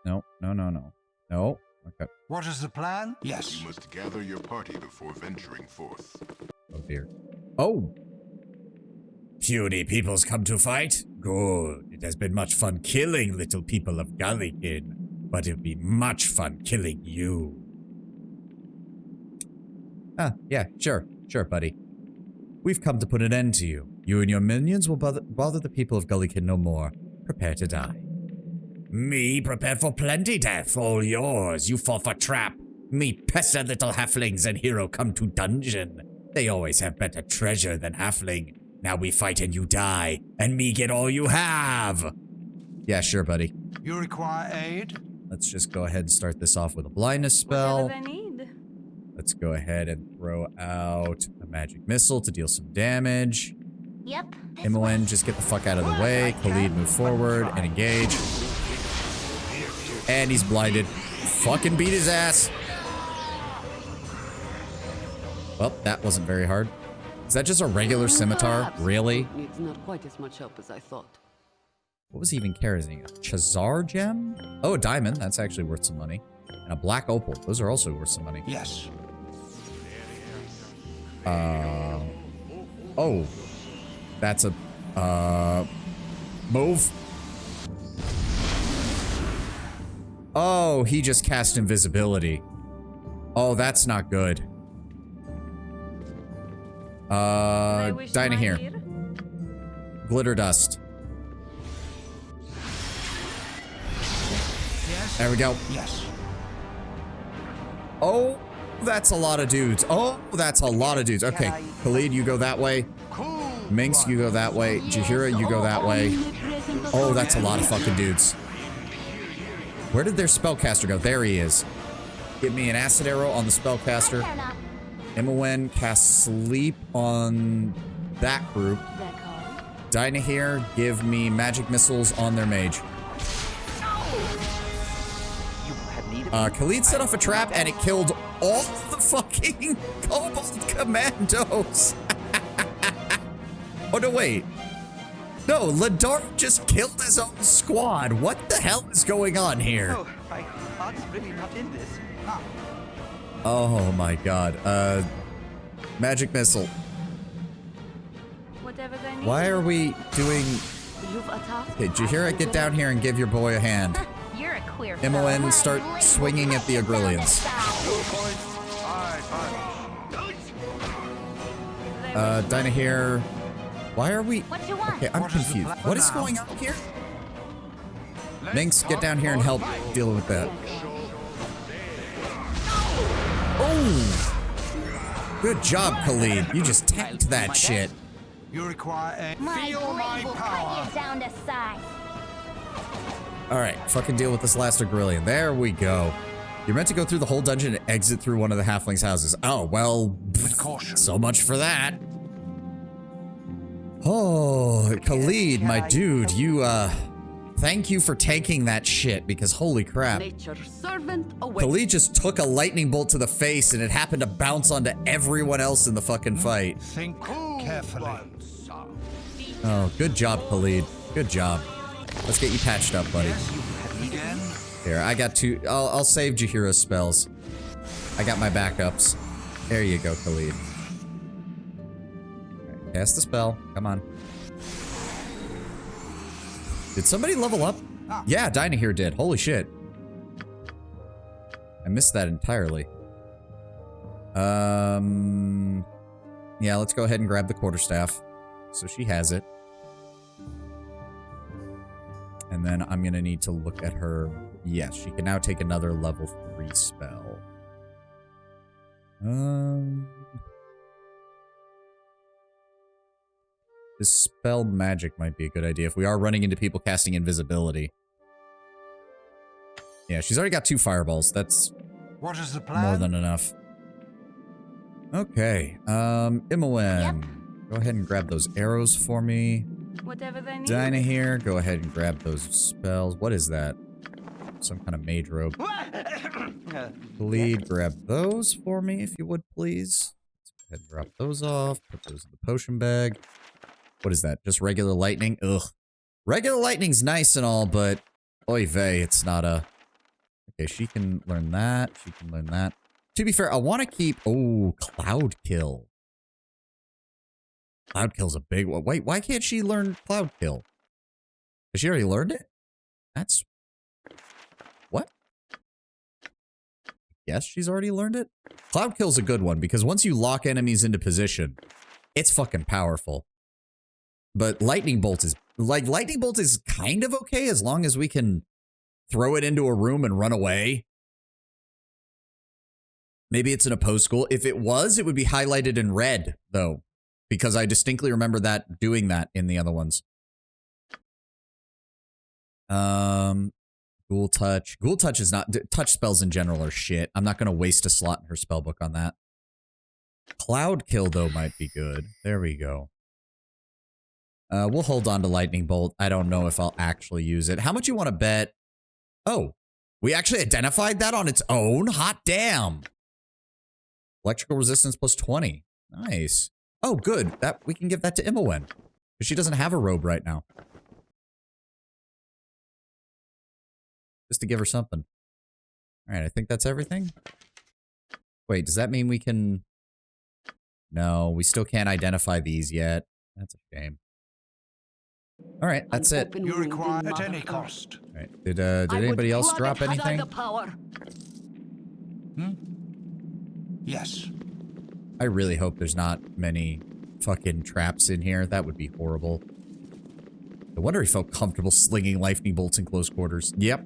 No. No. Okay. What is the plan? Yes. You must gather your party before venturing forth. Oh, dear. Oh! Puny peoples come to fight? Good. It has been much fun killing little people of Gullikin, but it'll be much fun killing you. Yeah, sure, buddy. We've come to put an end to you. You and your minions will bother the people of Gullikin no more. Prepare to die. Me prepared for plenty death, all yours. You fall for trap. Me pester little halflings and hero come to dungeon. They always have better treasure than halfling. Now we fight and you die, and me get all you have. Yeah, sure, buddy. You require aid? Let's just go ahead and start this off with a blindness spell. Whatever they need. Let's go ahead and throw out a magic missile to deal some damage. Yep. Imoen, just get the fuck out of the way. Khalid, move forward and engage. And he's blinded. Fucking beat his ass. Well, that wasn't very hard. Is that just a regular scimitar? Really? Needs not quite as much help as I thought. What was he even carrying? A Chazar gem? Oh, a diamond. That's actually worth some money. And a black opal. Those are also worth some money. Yes. Oh. That's a, move. Oh, he just cast invisibility. Oh, that's not good. Dinah here. Glitter dust. Yes. There we go. Yes. Oh, that's a lot of dudes. Oh, that's a lot of dudes. Okay, Khalid, you go that way. Minx, you go that way. Jahira, you go that way. Oh, that's a lot of fucking dudes. Where did their spellcaster go? There he is. Give me an acid arrow on the spellcaster. Imowen casts sleep on that group. Dinah here, give me magic missiles on their mage. Khalid set off a trap and it killed all the fucking Kobold commandos. Oh, no, wait. No, Ladar just killed his own squad. What the hell is going on here? Oh, my heart's really not in this. Oh my god. Magic missile. Whatever they need. Why are we doing... You've attacked. Okay, Jahira, get down here and give your boy a hand. You're a queer Imowen, start swinging at the Agrillians. Dinah here. Why are we... What you want? Okay, I'm What is the confused. plan What is now? going on here? Minx, get down here and help deal with that. Oh! Good job, Khalid. You just tanked that shit. You require a... My Feel blade my will power. cut you down to size. Alright, fucking deal with this last Agrillian. There we go. You're meant to go through the whole dungeon and exit through one of the halflings' houses. Oh, well... With caution. So much for that. Oh, Khalid, my dude, you, thank you for taking that shit, because holy crap. Nature's servant awaits. Khalid just took a lightning bolt to the face, and it happened to bounce onto everyone else in the fucking fight. Think carefully. Oh, good job, Khalid. Good job. Let's get you patched up, buddy. Again. Here, I got two. I'll save Jahira's spells. I got my backups. There you go, Khalid. Alright, cast the spell. Come on. Did somebody level up? Yeah, Dinah here did. Holy shit. I missed that entirely. Yeah, let's go ahead and grab the quarterstaff. So she has it. And then I'm gonna need to look at her. Yes, she can now take another level 3 spell. Dispel magic might be a good idea if we are running into people casting invisibility. Yeah, she's already got 2 fireballs. That's What is the plan? more than enough. Okay, Imowen. Go ahead and grab those arrows for me. Whatever they need. Dinah here, go ahead and grab those spells. What is that? Some kind of mage robe. Khalid, grab those for me, if you would, please. Let's go ahead and drop those off. Put those in the potion bag. What is that? Just regular lightning? Ugh. Regular lightning's nice and all, but... Oy vey, it's not a... Okay, she can learn that. She can learn that. To be fair, I want to keep... Oh, Cloud Kill. Cloud Kill's a big one. Wait, why can't she learn Cloud Kill? Has she already learned it? That's... What? Yes, she's already learned it? Cloud Kill's a good one, because once you lock enemies into position, it's fucking powerful. But Lightning Bolt is... Like, Lightning Bolt is kind of okay as long as we can throw it into a room and run away. Maybe it's an opposed school. If it was, it would be highlighted in red, though. Because I distinctly remember that doing that in the other ones. Ghoul Touch. Ghoul Touch is not... Touch spells in general are shit. I'm not going to waste a slot in her spellbook on that. Cloud Kill, though, might be good. There we go. We'll hold on to Lightning Bolt. I don't know if I'll actually use it. How much you want to bet? Oh, we actually identified that on its own? Hot damn. Electrical resistance plus 20. Nice. Oh, good. That we can give that to Imowen. Because she doesn't have a robe right now. Just to give her something. Alright, I think that's everything. Wait, does that mean we can... No, we still can't identify these yet. That's a shame. All right, that's it. You require at any cost. All right. Did anybody else drop anything? The power. Yes. I really hope there's not many fucking traps in here. That would be horrible. I wonder if he felt comfortable slinging lightning bolts in close quarters. Yep.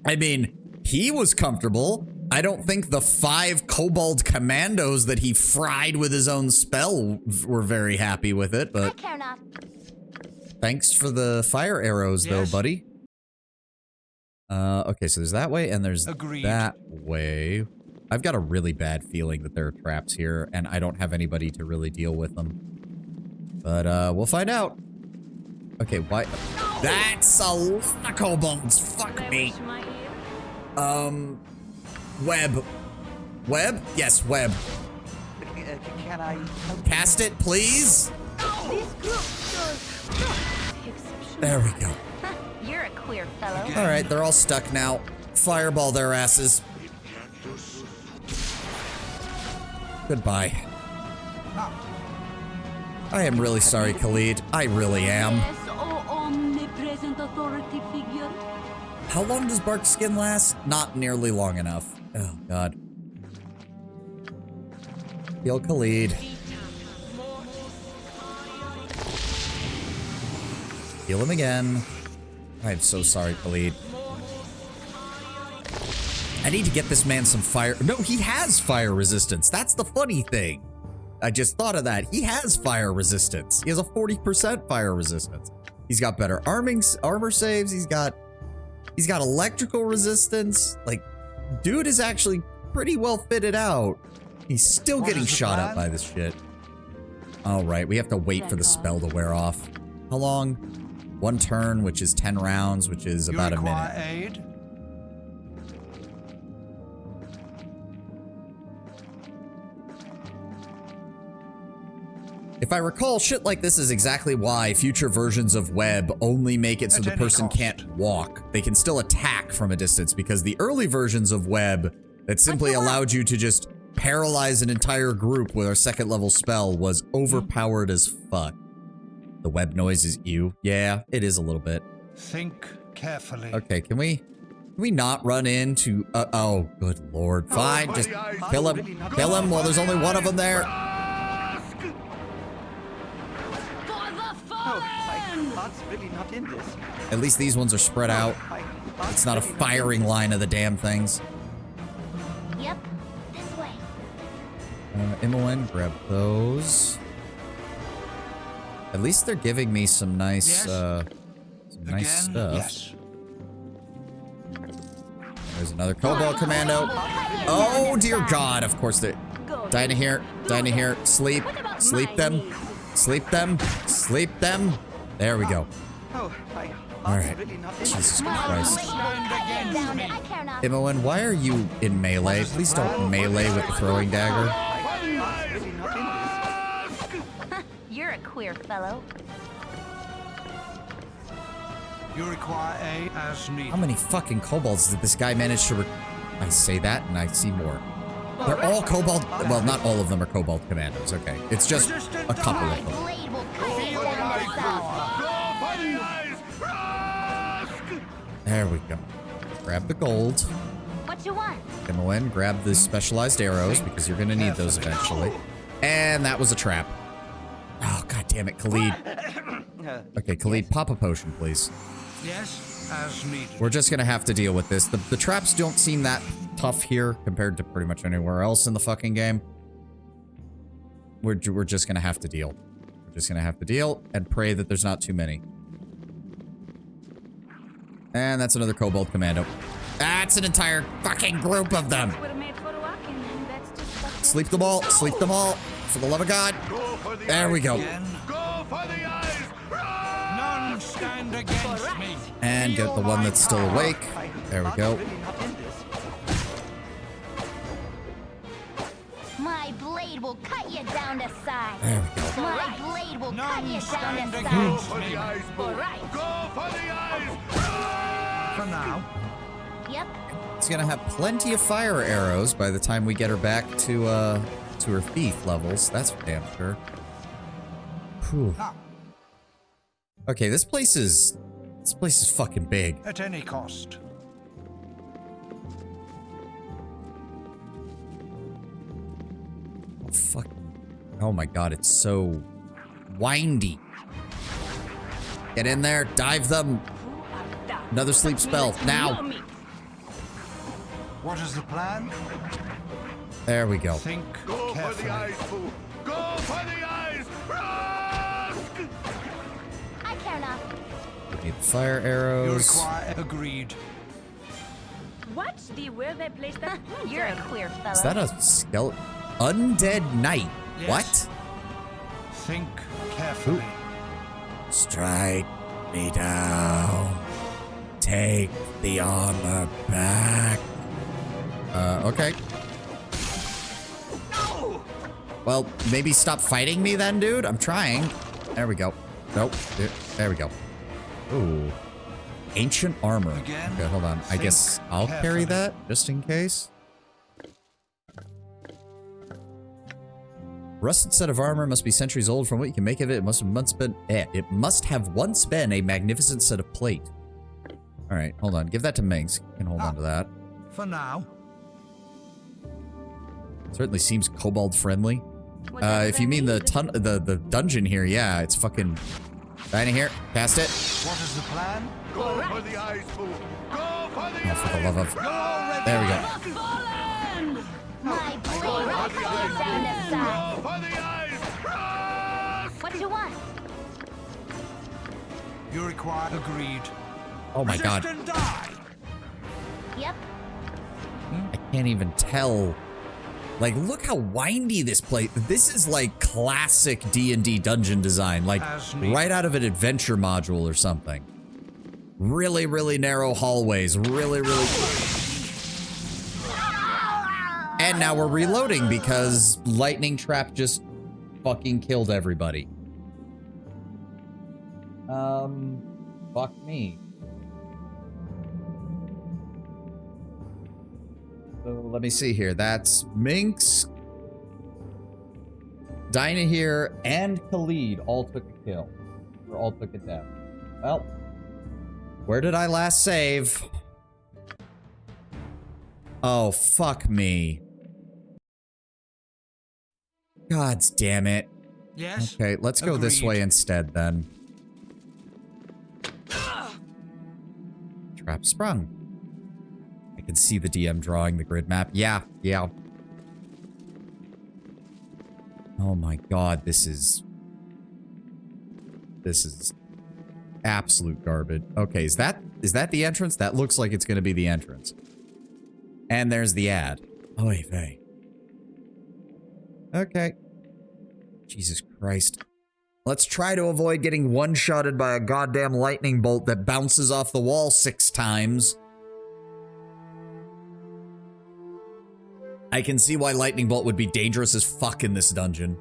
I mean, he was comfortable. I don't think the 5 Kobold commandos that he fried with his own spell were very happy with it, I but care not. thanks for the fire arrows, though, Yes. buddy. Okay, so there's that way, and there's Agreed. that way. I've got a really bad feeling that there are traps here, and I don't have anybody to really deal with them. But, we'll find out. Okay, why? That's a lot of kobolds. Fuck me. Web. Web? Yes, web. Can I help? Cast it, please. This group shows exceptional. There we go. You're a queer fellow. All right, they're all stuck now. Fireball their asses. Goodbye. I am really sorry, Khalid. I really am. Yes, oh omnipresent authority figure. How long does Bark Skin last? Not nearly long enough. Oh, God. Heal Khalid. Heal him again. I'm so sorry, Khalid. I need to get this man some fire. No, he has fire resistance. That's the funny thing. I just thought of that. He has fire resistance. He has a 40% fire resistance. He's got better armor saves. He's got electrical resistance. Like, dude is actually pretty well fitted out. He's still What getting is the shot up plan? by this shit. All right, we have to wait for the spell to wear off. How long? 1 turn, which is 10 rounds, which is You about a require minute. aid? If I recall, shit like this is exactly why future versions of Web only make it so At the any person cost. can't walk. They can still attack from a distance, because the early versions of Web that simply allowed you to just paralyze an entire group with our 2nd level spell was overpowered as fuck. The web noise is you. Yeah, it is a little bit. Think carefully. Okay, can we not run into oh, good lord. Fine, just kill him. Kill him while there's only one of them there. Heart's really not in this. At least these ones are spread out. It's not a firing line of the damn things. Yep, this way. Imoen, grab those. At least they're giving me some nice, Yes. some nice stuff. Yes. There's another Kobold Commando. Oh, dear God. Of course they're... Dinah here. Dinah here. Sleep. Sleep them. Sleep them. Sleep them. There we go. Oh, All right. Jesus Christ. I care not. Imoen, why are you in melee? Please don't melee with the throwing dagger. You're a queer fellow. You require aid as needed. How many fucking kobolds did this guy manage to I say that and I see more. They're all kobold. Well, not all of them are kobold commandos. Okay. It's just a couple of them. Blade will cut you down to size. There we go. Grab the gold. What you want? Imoen, grab the specialized arrows because you're going to need those eventually. And that was a trap. Oh, god damn it, Khalid. Okay, Khalid, pop a potion, please. Yes, as needed. We're just going to have to deal with this. The traps don't seem that tough here compared to pretty much anywhere else in the fucking game. We're just going to have to deal. We're just going to have to deal and pray that there's not too many. And that's another Kobold Commando. That's an entire fucking group of them. We're made for walking, and that's just fucking Sleep them all. Sleep them all. For the love of God. There we go. Again. Go for the eyes! None stand against me. And get the one that's still awake. There we go. My blade will cut you down to size. There we go. My blade will cut you None down stand to against size. me. All right. Go for the eyes! For now. Yep. It's gonna have plenty of fire arrows by the time we get her back to her thief levels. That's for damn sure. Whew. Okay, this place is fucking big. At any cost. Fuck. Oh my god, it's so windy. Get in there, dive them. Another sleep spell, now. What is the plan? There we go. Think Go for carefully. the eyes, fool! Go for the eyes! Rusk! I care not. Need the fire You arrows. require agreed. Watch the where they place that. You're a queer fellow. Is that a skeleton? Undead Knight. Yes. What? Think carefully. Strike me down. Take the armor back. Okay. Well, maybe stop fighting me then, dude. I'm trying. There we go. Nope. There we go. Ooh. Ancient armor. Again, Okay, hold on. I think guess I'll carry carefully. that just in case. Rusted set of armor must be centuries old. From what you can make of it, it must have once been a magnificent set of plate. All right, hold on. Give that to Minx. You can hold on to that. For now. Certainly seems kobold friendly. What does If that you mean mean? the dungeon here, yeah, it's fucking right in here. Cast it. What is the plan? Go for the eyes, fool! Go for the Oh, for the eyes! love of. You're already There we go. Fallen! My blade Go will for cut the you eyes, down to fool! size. Go for the eyes! Rusk! What you want? You require agreed. Oh my Resist god. and die. Yep. I can't even tell. Like, look how windy this place. This is like classic D&D dungeon design, like As neat. right out of an adventure module or something. Really, really narrow hallways. Really, really. And now we're reloading because lightning trap just fucking killed everybody. Fuck me. So let me see here. That's Minx, Dinah here, and Khalid all took a kill. Or all took a death. Well, where did I last save? Oh, fuck me. God damn it. Yes. Okay, let's go this Agreed. way instead then. Trap sprung. I can see the DM drawing the grid map. Yeah. Oh my god, this is absolute garbage. Okay, is that the entrance? That looks like it's gonna be the entrance. And there's the ad. Oy vey. Okay. Jesus Christ. Let's try to avoid getting one-shotted by a goddamn lightning bolt that bounces off the wall 6 times. I can see why lightning bolt would be dangerous as fuck in this dungeon.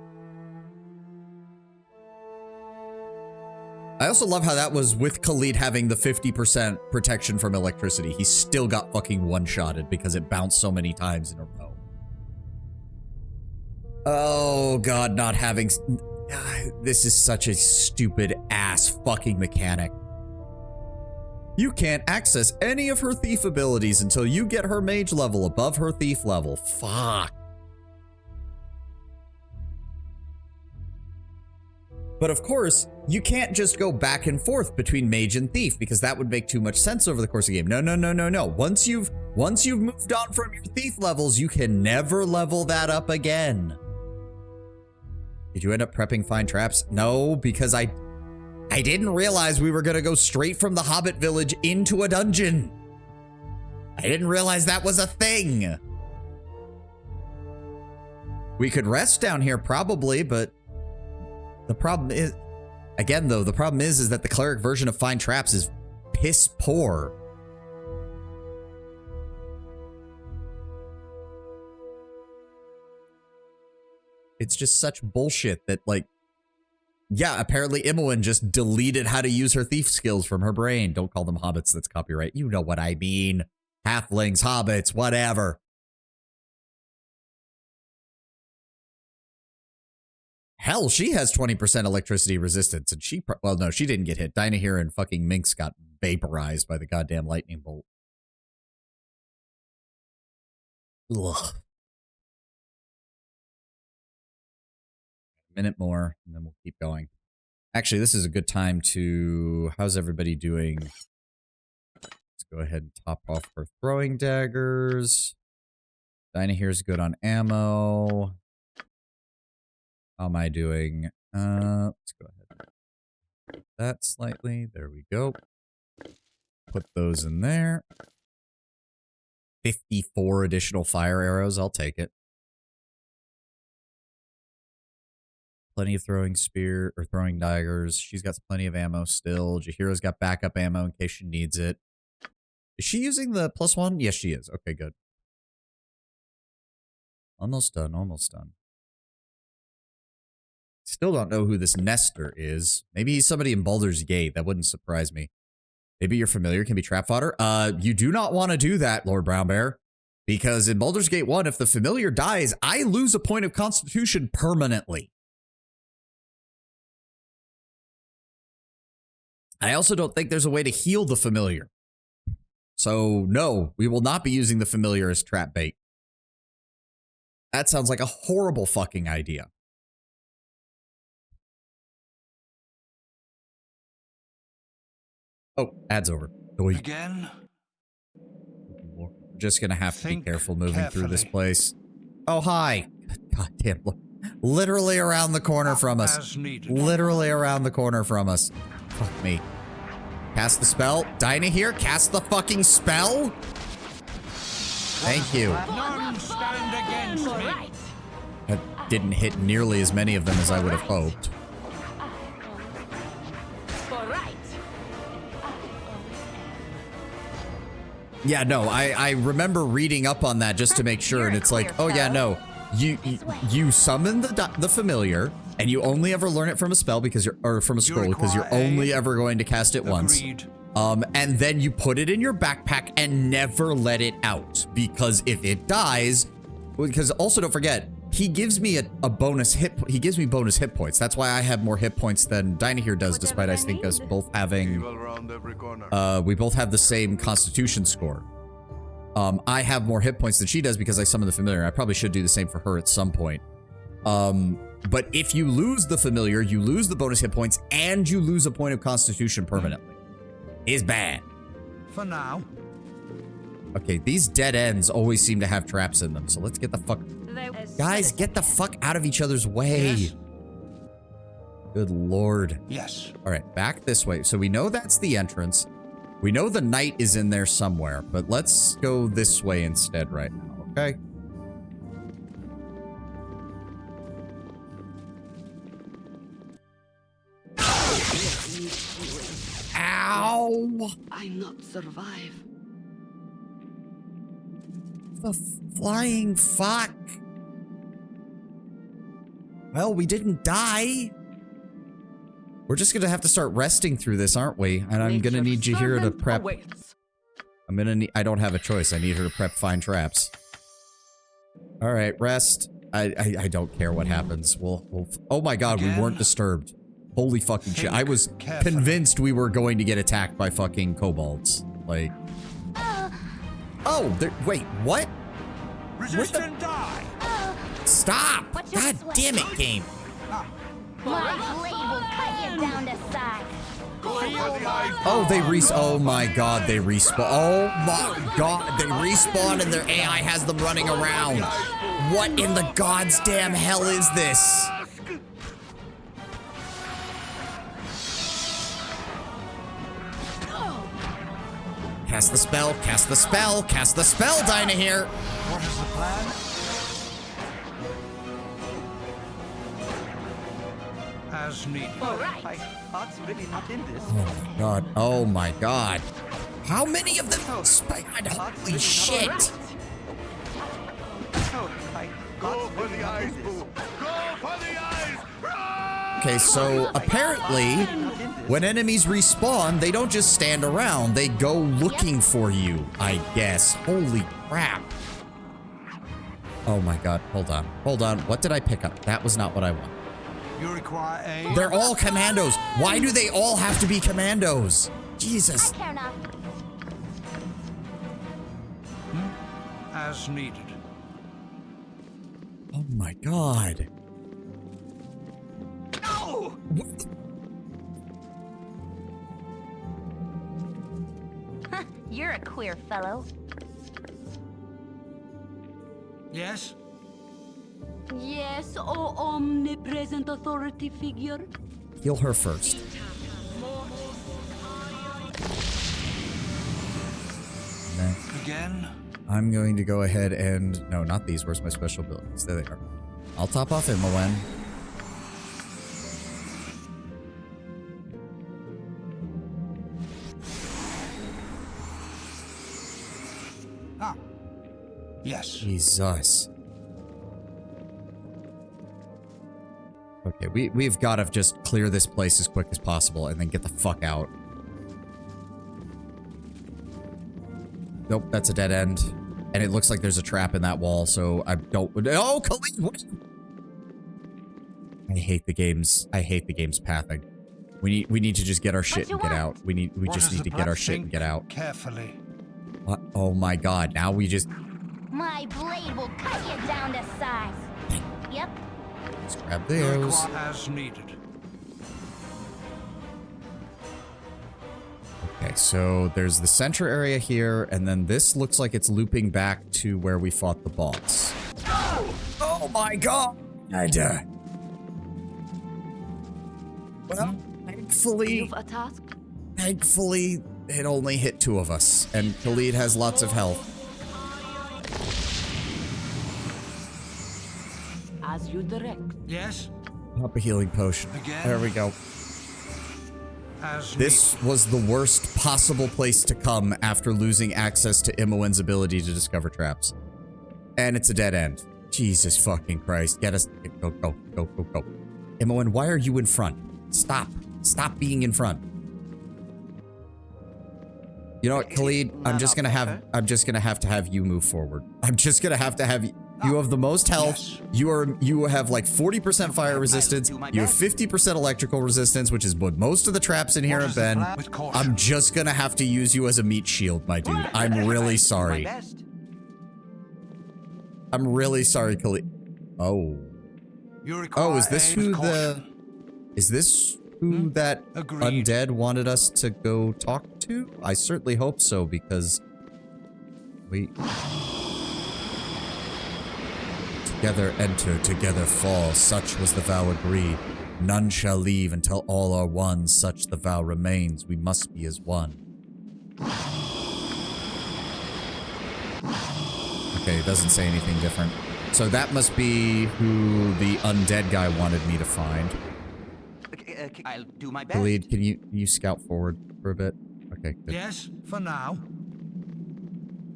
I also love how that was with Khalid having the 50% protection from electricity. He still got fucking one-shotted because it bounced so many times in a row. Oh god, not having... This is such a stupid ass fucking mechanic. You can't access any of her thief abilities until you get her mage level above her thief level. Fuck. But of course, you can't just go back and forth between mage and thief because that would make too much sense over the course of the game. No. Once you've moved on from your thief levels, you can never level that up again. Did you end up prepping find traps? No, because I didn't realize we were gonna go straight from the Hobbit village into a dungeon. I didn't realize that was a thing. We could rest down here probably, but the problem is, again though, the problem is that the cleric version of find traps is piss poor. It's just such bullshit that, like, yeah, apparently Imoen just deleted how to use her thief skills from her brain. Don't call them hobbits, that's copyright. You know what I mean. Halflings, hobbits, whatever. Hell, she has 20% electricity resistance, and well, no, she didn't get hit. Dinah here and fucking Minx got vaporized by the goddamn lightning bolt. Ugh. A minute more, and then we'll keep going. Actually, this is a good time to... How's everybody doing? Let's go ahead and top off her throwing daggers. Dinah here's good on ammo. How am I doing? Let's go ahead. That slightly. There we go. Put those in there. 54 additional fire arrows. I'll take it. Plenty of throwing spear or throwing daggers. She's got plenty of ammo still. Jahira's got backup ammo in case she needs it. Is she using the +1? Yes, she is. Okay, good. Almost done. Almost done. Still don't know who this Nestor is. Maybe he's somebody in Baldur's Gate. That wouldn't surprise me. Maybe your familiar can be trap fodder. You do not want to do that, Lord Brown Bear. Because in Baldur's Gate 1, if the familiar dies, I lose a point of constitution permanently. I also don't think there's a way to heal the familiar. So, no, we will not be using the familiar as trap bait. That sounds like a horrible fucking idea. Oh, ad's over. Again? We're just gonna have to be careful moving through this carefully. place. Oh, hi. God damn. Literally around the corner from us. As needed. Literally around the corner from us. Fuck me. Cast the spell. Dinah here. Cast the fucking spell. Thank you. None stand against me. Right. That didn't hit nearly as many of them as I would have hoped. All right. Yeah, no, I remember reading up on that just to make sure, and it's like, oh yeah, no, you summon the familiar, and you only ever learn it from a spell because or from a scroll because you're only ever going to cast it once. Agreed. And then you put it in your backpack and never let it out, because if it dies, because also don't forget, he gives me a bonus hit. He gives me bonus hit points. That's why I have more hit points than Dinah here does, despite I think us both having. Evil round every corner. We both have the same Constitution score. I have more hit points than she does because I summon the familiar. I probably should do the same for her at some point. But if you lose the familiar, you lose the bonus hit points and you lose a point of Constitution permanently. Is bad. For now. Okay, these dead ends always seem to have traps in them, so let's get the fuck... Guys, get the fuck out of each other's way. Yes. Good lord. Yes. All right, back this way. So we know that's the entrance. We know the knight is in there somewhere, but let's go this way instead right now, okay? Ow! I not survive. The flying fuck. Well, we didn't die. We're just gonna have to start resting through this, aren't we? And I'm gonna need Jahira to prep. I'm gonna need. I don't have a choice. I need her to prep fine traps. All right, rest. I don't care what happens. We'll. Oh my God, we weren't disturbed. Holy fucking shit! I was convinced we were going to get attacked by fucking kobolds. Like. Oh, wait, what? Resist and die. Stop! What's your God sweat? damn it, game. My blade will cut you down to size. Oh, they oh my God, they respawn. Oh my God, they respawn and their AI has them running around. What in the God's damn hell is this? Cast the spell, cast the spell, cast the spell, Dinah here. What is the plan? As needed. All right. My heart's really not in this. Oh my God, oh my God. How many of them? Holy shit. Oh, my Go heart's for really the not eyes, in this. boo. Go for the eyes. Run! Okay, so apparently, when enemies respawn, they don't just stand around, they go looking for you, I guess. Holy crap. Oh my God, hold on. Hold on, what did I pick up? That was not what I want. You require aid? They're all commandos. Why do they all have to be commandos? Jesus. I care not. As needed. Oh my god. No! What? You're a queer fellow. Yes? Yes, oh omnipresent authority figure. Heal her first. Then Again? I'm going to go ahead and... No, not these. Where's my special abilities? There they are. I'll top off Imowen. Ah. Yes. Jesus. Okay, we've got to just clear this place as quick as possible and then get the fuck out. Nope, that's a dead end. And it looks like there's a trap in that wall, so I don't... Oh, Khalid! What? I hate the game's pathing. We need to just get our shit and get out. We just need to get our shit and get out. Carefully. What? Oh my god, now we just... My blade will cut you down to size. Yep. Let's grab You those. require as needed. Okay, so there's the center area here, and then this looks like it's looping back to where we fought the boss. Oh my god! Well, thankfully... You've a task? Thankfully, it only hit 2 of us, and Khalid has lots of health. As you direct. Yes? Pop a healing potion. Again? There we go. As This was the worst possible place to come after losing access to Imowen's ability to discover traps. And it's a dead end. Jesus fucking Christ. Get us... Go, go, go, go, go. Imowen, why are you in front? Stop. Stop being in front. You know what, Khalid? I'm just gonna have to have you move forward. I'm just gonna have to have you... You have the most health. Yes. You have like 40% fire resistance. You have 50% electrical resistance, which is what most of the traps in here have been. With caution. I'm just gonna have to use you as a meat shield, my dude. I'm really sorry. I'm really sorry, Khalid. Oh. You require Oh, is this aid who with caution. Is this who that Agreed. undead wanted us to go talk to? I certainly hope so, because we... Together enter, together fall, such was the vow agreed. None shall leave until all are one, such the vow remains, we must be as one. Okay, it doesn't say anything different. So that must be who the undead guy wanted me to find. I'll do my best. Khalid, can you scout forward for a bit? Okay, good. Yes, for now.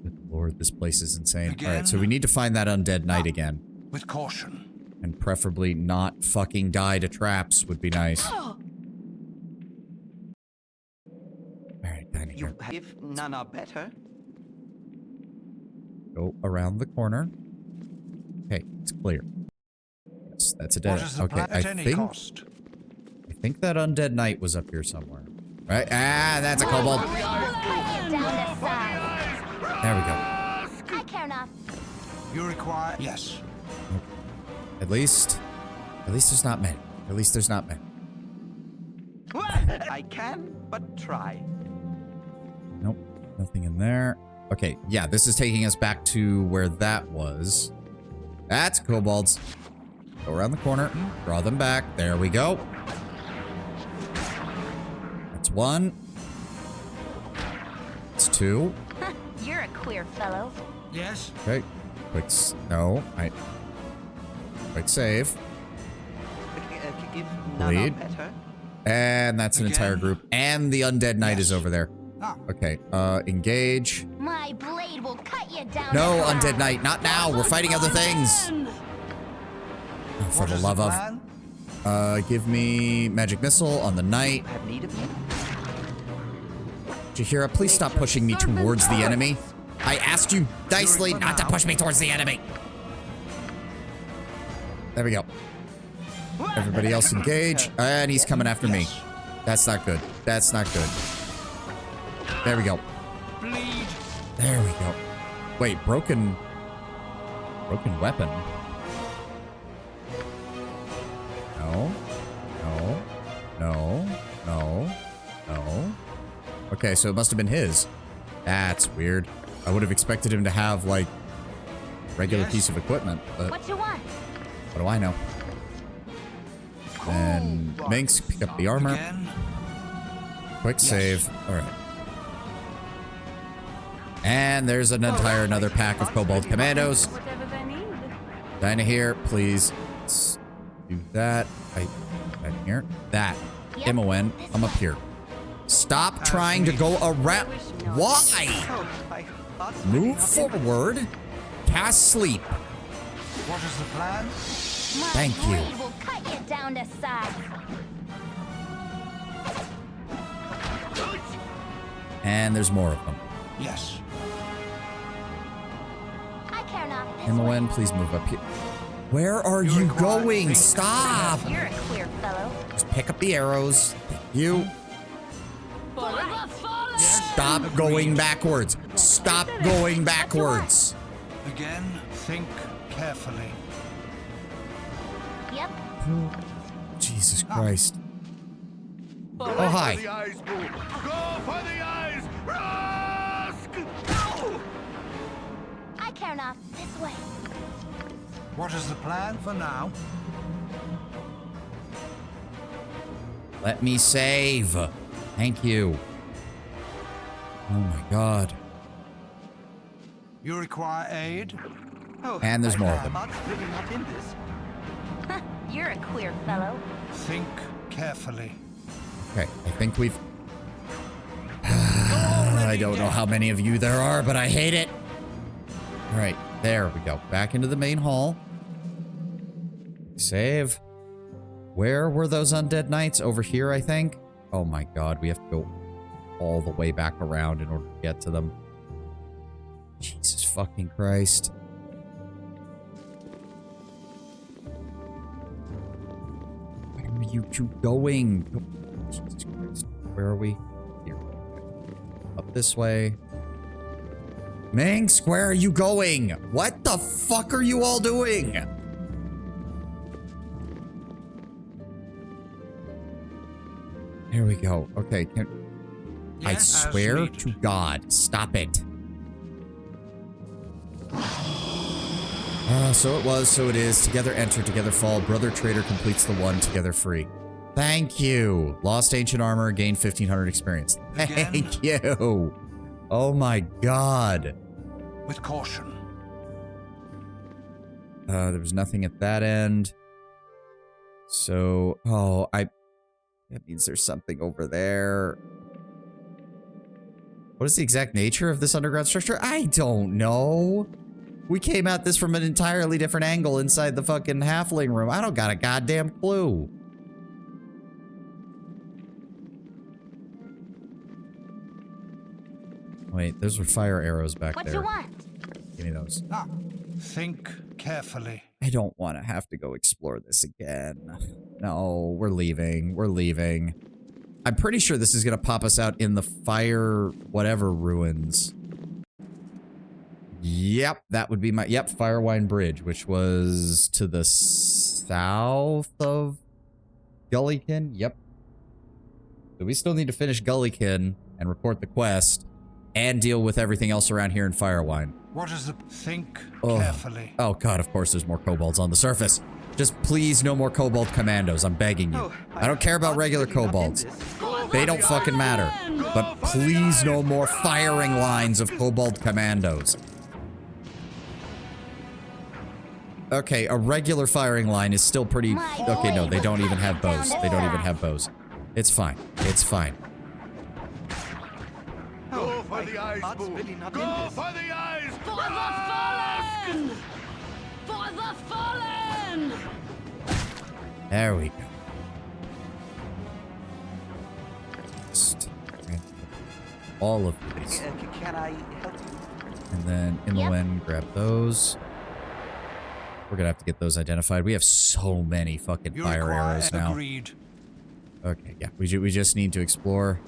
Good lord, this place is insane. Again? Alright, so we need to find that undead knight again. With caution. And preferably not fucking die to traps would be nice. Alright, down here. If none are better. Go around the corner. Okay, it's clear. Yes, that's a dead What end. is the Okay, plan I at any cost? think that undead knight was up here somewhere. Right? Ah, that's a kobold. Cut you down to size. There we go. I care not. You require... Yes. At least there's not men. At least there's not men. I can but try. Nope, nothing in there. Okay, yeah, this is taking us back to where that was. That's kobolds. Go around the corner, draw them back. There we go. That's 1. That's 2. You're a queer fellow. Yes? Okay, quick. No, quick save. If none are Bleed. better. And that's an entire Again? group. And the undead knight is Yes. over there. Ah. Okay, engage. My blade will cut you down No, to size. undead knight, not now. We're fighting other things. Oh, for What the is love the of. plan? Give me magic missile on the knight. Have need of me? Jahira, please stop pushing me towards the enemy. I asked you nicely not to push me towards the enemy. There we go. Everybody else engage. And he's coming after me. That's not good. That's not good. There we go. Bleed. There we go. Wait, broken weapon. No. No. No. No. No. Okay, so it must have been his. That's weird. I would have expected him to have, like, a regular piece of equipment, but What you want? what do I know? And Minx, pick up the armor. Again. Quick save. All right. And there's another pack of Kobold Commandos. Whatever they need. Dinah here, please. Let's do that. I'm here. That. Yep. Imoen, I'm up here. Stop trying to go around. Why? Move forward. Cast sleep. What is the plan? My Thank you. blade will cut you down to size. And there's more of them. Yes. I care not. This Imoen, please move up here. Where are you going? Stop! way. You're a queer fellow. Just pick up the arrows. You. For the fallen. Stop going backwards. Stop going backwards. Again, think carefully. Yep. Jesus Christ. Oh, hi. The eyes, bull. Go for the eyes. Rusk! I care not. This way. What is the plan for now? Let me save. Thank you. Oh my God. You require aid? And there's more of them. You're a queer fellow. Think carefully. Okay, I think we've... I don't know how many of you there are, but I hate it. All right, there we go. Back into the main hall. Save. Where were those undead knights? Over here, I think. Oh my God, we have to go all the way back around in order to get to them. Jesus fucking Christ. Where are you two going? Oh, Jesus Christ. Where are we? Here. Up this way. Minx, where are you going? What the fuck are you all doing? There we go. Okay, I Yes, as swear needed. to God, stop it. So it was, so it is. Together enter, together fall. Brother Trader completes the one, together free. Thank you. Lost ancient armor, gained 1500 experience. Again? Thank you. Oh my God. With caution. There was nothing at that end. So, that means there's something over there. What is the exact nature of this underground structure? I don't know. We came at this from an entirely different angle inside the fucking halfling room. I don't got a goddamn clue. Wait, those were fire arrows back What there. you want? Give me those. Think carefully. I don't want to have to go explore this again. No, we're leaving. We're leaving. I'm pretty sure this is going to pop us out in the fire whatever ruins. Yep, that would be my... Yep, Firewine Bridge, which was to the south of Gullykin. Yep. So we still need to finish Gullykin and report the quest and deal with everything else around here in Firewine. What is the... Think carefully. Oh God, of course there's more kobolds on the surface. Just please no more kobold commandos, I'm begging you. I don't care about regular kobolds. They don't fucking matter. But please no more firing lines of kobold commandos. Okay, a regular firing line is still pretty... Okay, no, they don't even have bows. They don't even have bows. It's fine. It's fine. Go for the eyes, bull. Go for the eyes. For the fallen! For the fallen! There we go. Just all of these. Can I help you? And then Imoen, grab those. We're gonna have to get those identified. We have so many fucking You fire require arrows now. Agreed. Okay, yeah. We just need to explore.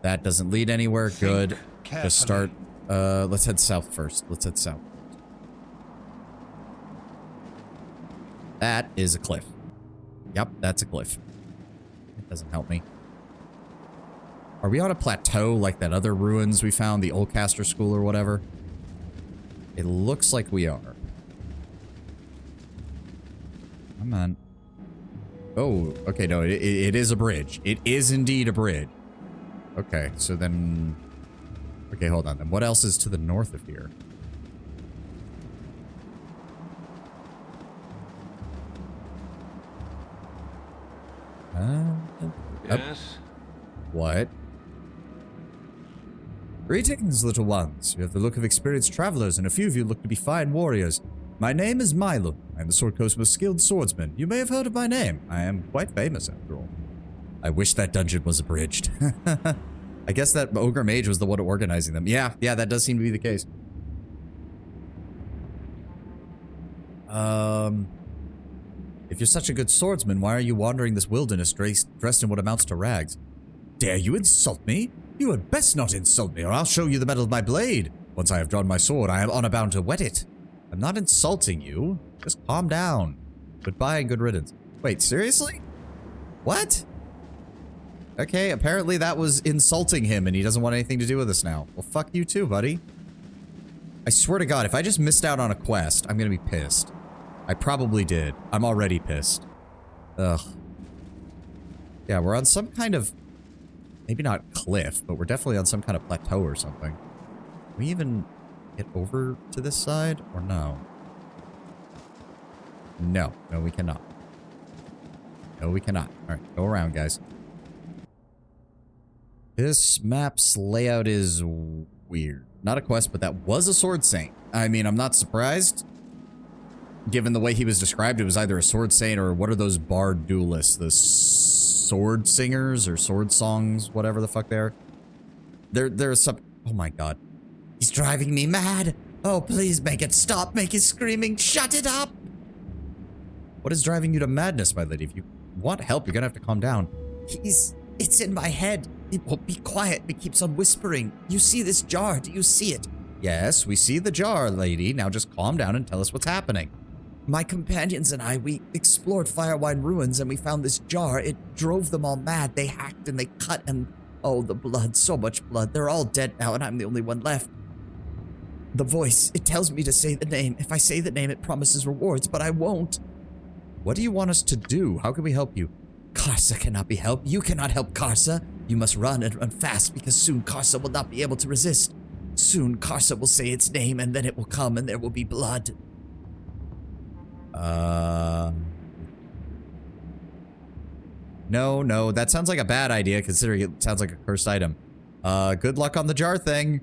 That doesn't lead anywhere. Think Good. carefully. Just start. Let's head south first. Let's head south. That is a cliff. Yep, that's a cliff. It doesn't help me. Are we on a plateau like that other ruins we found, the Oldcaster School or whatever? It looks like we are. Come on. Oh, okay, no, it is a bridge. It is indeed a bridge. Okay, so then... Okay, hold on then. What else is to the north of here? Yes? What? Greetings, little ones. You have the look of experienced travelers, and a few of you look to be fine warriors. My name is Milo. I am the Sword Coast's most skilled swordsman. You may have heard of my name. I am quite famous, after all. I wish that dungeon was abridged. I guess that ogre mage was the one organizing them. Yeah, that does seem to be the case. If you're such a good swordsman, why are you wandering this wilderness dressed in what amounts to rags? Dare you insult me? You had best not insult me, or I'll show you the metal of my blade. Once I have drawn my sword, I am honor bound to whet it. I'm not insulting you. Just calm down. Goodbye and good riddance. Wait, seriously? What? Okay, apparently that was insulting him and he doesn't want anything to do with us now. Well, fuck you too, buddy. I swear to God, if I just missed out on a quest, I'm gonna be pissed. I probably did. I'm already pissed. Ugh. Yeah, we're on some kind of... Maybe not cliff, but we're definitely on some kind of plateau or something. Can we even get over to this side or no? No, we cannot. No, we cannot. All right, go around, guys. This map's layout is weird. Not a quest, but that was a sword saint. I mean, I'm not surprised. Given the way he was described, it was either a sword saint or what are those bard duelists? The sword singers or sword songs, whatever the fuck they're. There's some... Oh my god. He's driving me mad. Oh, please make it stop. Make his screaming. Shut it up. What is driving you to madness, my lady? If you want help, you're gonna have to calm down. It's in my head. It won't be quiet. It keeps on whispering. You see this jar? Do you see it? Yes, we see the jar, lady. Now just calm down and tell us what's happening. My companions and I, we explored Firewine Ruins and we found this jar. It drove them all mad. They hacked and they cut and... Oh, the blood. So much blood. They're all dead now and I'm the only one left. The voice, it tells me to say the name. If I say the name, it promises rewards, but I won't. What do you want us to do? How can we help you? Karsa cannot be helped. You cannot help Karsa. You must run and run fast because soon Karsa will not be able to resist. Soon Karsa will say its name and then it will come and there will be blood. No, that sounds like a bad idea considering it sounds like a cursed item. Good luck on the jar thing.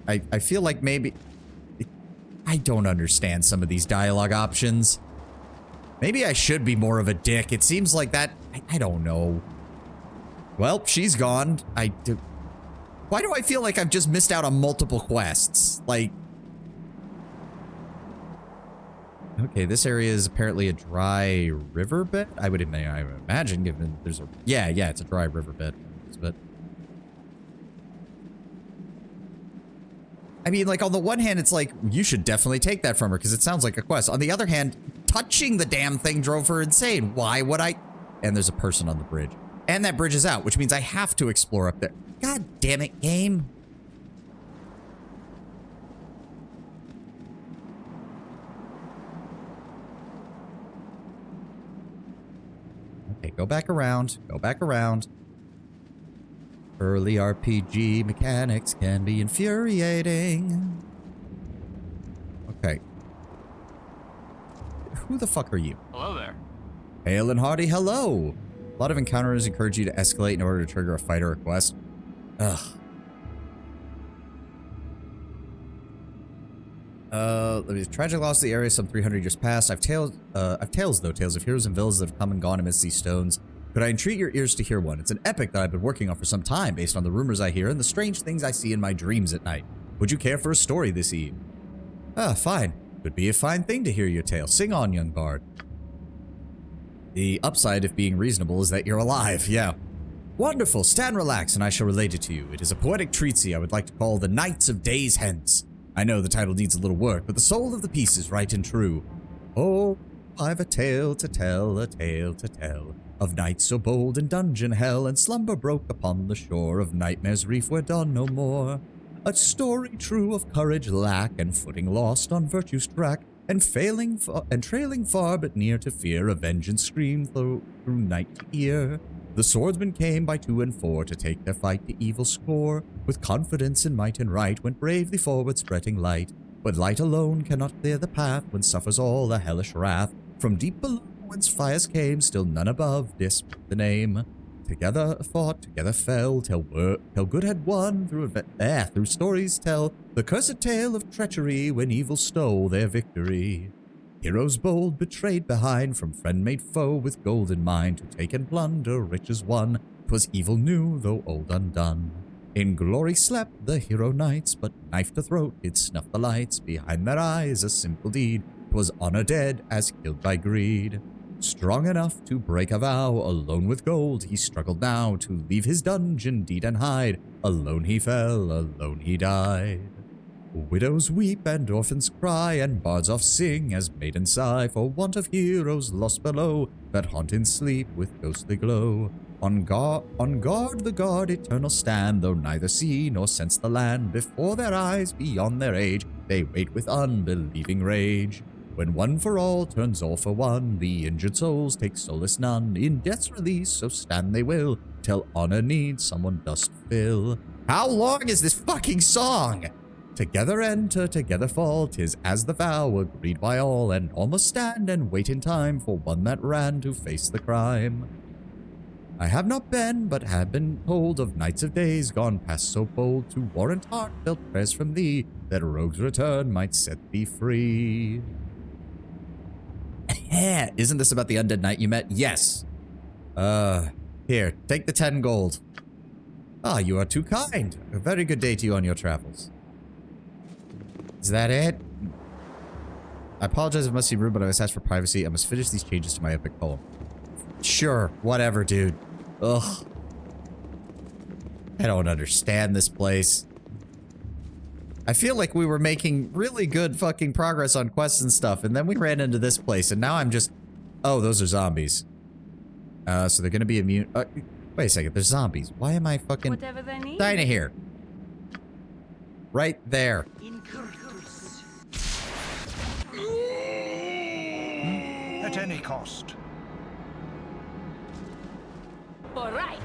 I feel like maybe... I don't understand some of these dialogue options. Maybe I should be more of a dick. It seems like that... I don't know. Well, she's gone. Why do I feel like I've just missed out on multiple quests? Like... Okay, this area is apparently a dry riverbed. I would imagine, given there's a... Yeah, it's a dry riverbed. But... I mean, like, on the one hand, it's like, you should definitely take that from her, because it sounds like a quest. On the other hand, touching the damn thing drove her insane. Why would I... And there's a person on the bridge. And that bridge is out, which means I have to explore up there. God damn it, game. Okay, go back around. Go back around. Early RPG mechanics can be infuriating. Okay. Who the fuck are you? Hello there. Hail and hearty hello. A lot of encounters encourage you to escalate in order to trigger a fight or a quest. Ugh. Let me tragic loss of the area some 300 years past. I've tales though, tales of heroes and villains that have come and gone amidst these stones. Could I entreat your ears to hear one? It's an epic that I've been working on for some time based on the rumors I hear and the strange things I see in my dreams at night. Would you care for a story this eve? Ah, fine. Would be a fine thing to hear your tale. Sing on, young bard. The upside of being reasonable is that you're alive, yeah. Wonderful. Stand relax, and I shall relate it to you. It is a poetic treatise I would like to call The Knights of Days Hence. I know the title needs a little work, but the soul of the piece is right and true. Oh, I've a tale to tell, a tale to tell, of knights so bold in dungeon hell, and slumber broke upon the shore of Nightmare's Reef where dawn no more. A story true of courage lack, and footing lost on virtue's track, and trailing far but near to fear, a vengeance scream through night to ear. The swordsmen came by 2 and 4 to take their fight to evil score. With confidence in might and right, went bravely forward, spreading light. But light alone cannot clear the path when suffers all the hellish wrath. From deep below whence fires came, still none above dare speak the name. Together fought, together fell, till good had won. Through stories tell the cursed tale of treachery when evil stole their victory. Heroes bold, betrayed behind, from friend made foe with gold in mind, to take and plunder riches won. 'Twas evil new, though old undone. In glory slept the hero knights, but knife to throat did snuff the lights. Behind their eyes a simple deed, 'twas honor dead as killed by greed. Strong enough to break a vow, alone with gold he struggled now, to leave his dungeon deed and hide. Alone he fell, alone he died. Widows weep and orphans cry, and bards oft sing as maidens sigh, for want of heroes lost below, that haunt in sleep with ghostly glow. On guard the guard eternal stand, though neither see nor sense the land. Before their eyes, beyond their age, they wait with unbelieving rage. When one for all turns all for one, the injured souls take solace none. In death's release, so stand they will, till honor needs someone dust fill. How long is this fucking song? Together enter, together fall, 'tis as the vow agreed by all, and all must stand and wait in time for one that ran to face the crime. I have not been, but have been told of knights of days gone past so bold, to warrant heartfelt prayers from thee, that rogue's return might set thee free. Isn't this about the undead knight you met? Yes. Here, take the 10 gold. Ah, you are too kind. A very good day to you on your travels. Is that it? I apologize if it must seem rude, but I was asked for privacy. I must finish these changes to my epic poem. Sure, whatever, dude. Ugh. I don't understand this place. I feel like we were making really good fucking progress on quests and stuff, and then we ran into this place, and now I'm just... Oh, those are zombies. So they're gonna be immune... wait a second, there's zombies. Why am I fucking... Whatever they need. Dinah here. Right there. At any cost. All right.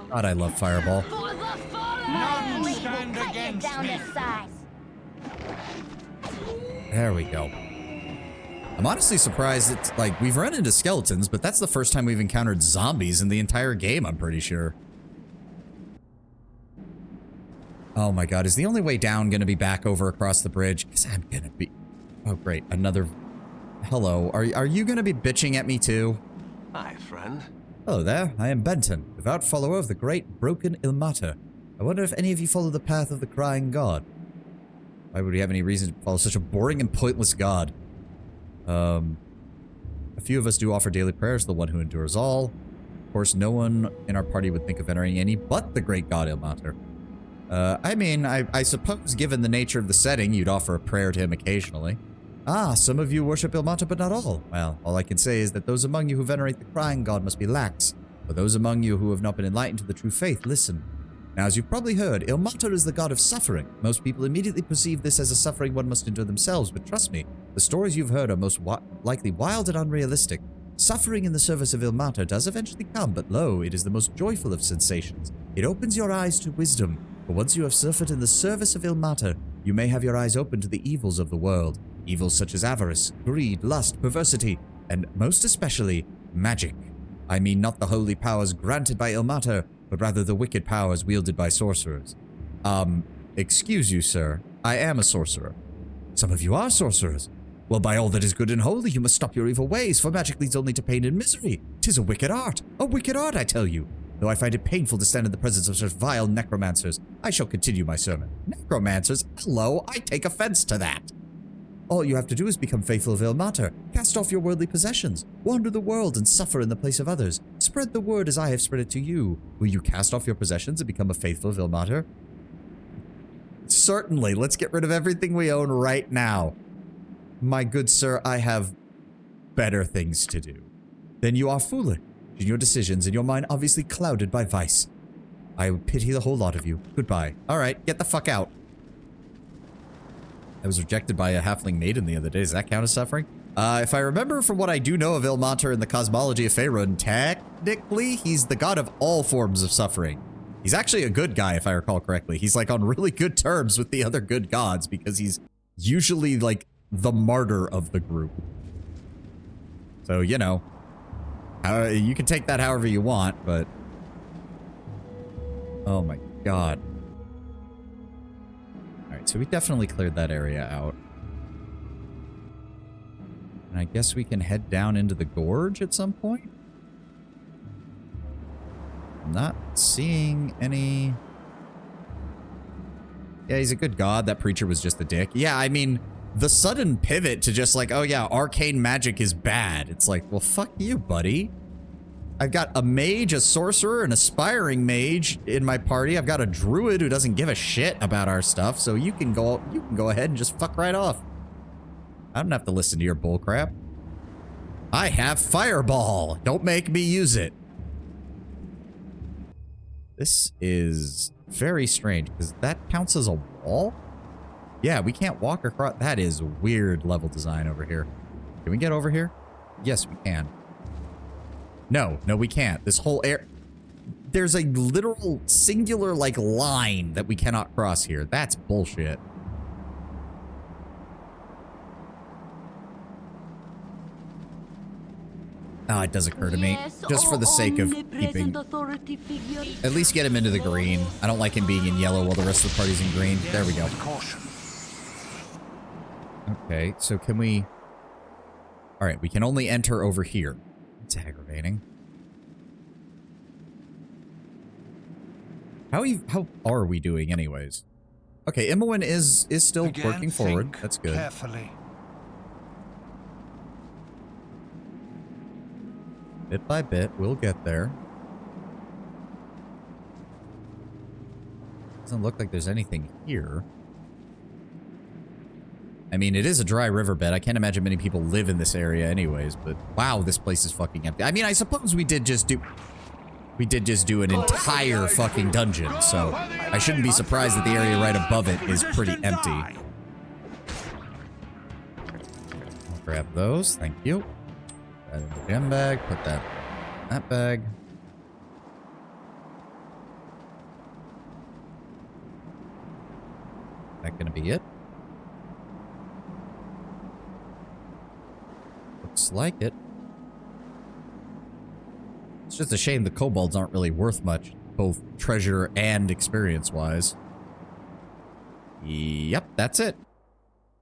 God, I love Fireball. For the fallen! None We will stand cut you against down me. to size. There we go. I'm honestly surprised it's like we've run into skeletons, but that's the first time we've encountered zombies in the entire game, I'm pretty sure. Oh my god, is the only way down gonna be back over across the bridge? Because I'm gonna be... Oh great, another... Hello, are you gonna be bitching at me too? Hi, friend. Hello there, I am Benton, devout follower of the great broken Ilmater. I wonder if any of you follow the path of the crying god. Why would we have any reason to follow such a boring and pointless god? A few of us do offer daily prayers to the one who endures all. Of course, no one in our party would think of venerating any but the great god Ilmater. I mean, I suppose given the nature of the setting, you'd offer a prayer to him occasionally. Ah, some of you worship Ilmater, but not all. Well, all I can say is that those among you who venerate the crying god must be lax. For those among you who have not been enlightened to the true faith, listen. Now, as you've probably heard, Ilmater is the god of suffering. Most people immediately perceive this as a suffering one must endure themselves, but trust me, the stories you've heard are most likely wild and unrealistic. Suffering in the service of Ilmater does eventually come, but lo, it is the most joyful of sensations. It opens your eyes to wisdom, for once you have suffered in the service of Ilmater, you may have your eyes open to the evils of the world. Evils such as avarice, greed, lust, perversity, and most especially, magic. I mean not the holy powers granted by Ilmater, but rather the wicked powers wielded by sorcerers. Excuse you, sir. I am a sorcerer. Some of you are sorcerers. Well, by all that is good and holy, you must stop your evil ways, for magic leads only to pain and misery. 'Tis a wicked art, I tell you. Though I find it painful to stand in the presence of such vile necromancers, I shall continue my sermon. Necromancers? Hello, I take offense to that. All you have to do is become faithful of Ilmater. Cast off your worldly possessions. Wander the world and suffer in the place of others. Spread the word as I have spread it to you. Will you cast off your possessions and become a faithful of Ilmater? Certainly. Let's get rid of everything we own right now. My good sir, I have better things to do. Then you are foolish in your decisions and your mind obviously clouded by vice. I pity the whole lot of you. Goodbye. Alright, get the fuck out. I was rejected by a halfling maiden the other day. Does that count as suffering? If I remember from what I do know of Ilmater and the cosmology of Faerun, technically, he's the god of all forms of suffering. He's actually a good guy, if I recall correctly. He's, like, on really good terms with the other good gods, because he's usually, like, the martyr of the group. So, you know. You can take that however you want, but... Oh my god. Alright, so we definitely cleared that area out. And I guess we can head down into the gorge at some point? I'm not seeing any... Yeah, he's a good god. That preacher was just a dick. Yeah, I mean, the sudden pivot to just like, oh yeah, arcane magic is bad. It's like, well, fuck you, buddy. I've got a mage, a sorcerer, an aspiring mage in my party. I've got a druid who doesn't give a shit about our stuff, so you can go ahead and just fuck right off. I don't have to listen to your bullcrap. I have fireball. Don't make me use it. This is very strange, because that counts as a wall? Yeah, we can't walk across. That is weird level design over here. Can we get over here? Yes, we can. No, we can't. This whole air... There's a literal singular, like, line that we cannot cross here. That's bullshit. Oh, it does occur to me. Just for the sake of keeping... At least get him into the green. I don't like him being in yellow while the rest of the party's in green. There we go. Okay, so can we... Alright, we can only enter over here. It's aggravating. How are we doing anyways? Okay, Imoen is still working forward. That's good. Carefully. Bit by bit, we'll get there. Doesn't look like there's anything here. I mean, it is a dry riverbed. I can't imagine many people live in this area anyways, but wow, this place is fucking empty. I mean, I suppose we did just do an entire fucking dungeon, so I shouldn't be surprised that the area right above it is pretty empty. I'll grab those, thank you. Put that in the gem bag, put that in that bag. Is that gonna be it? Looks like it. It's just a shame the kobolds aren't really worth much, both treasure and experience-wise. Yep, that's it.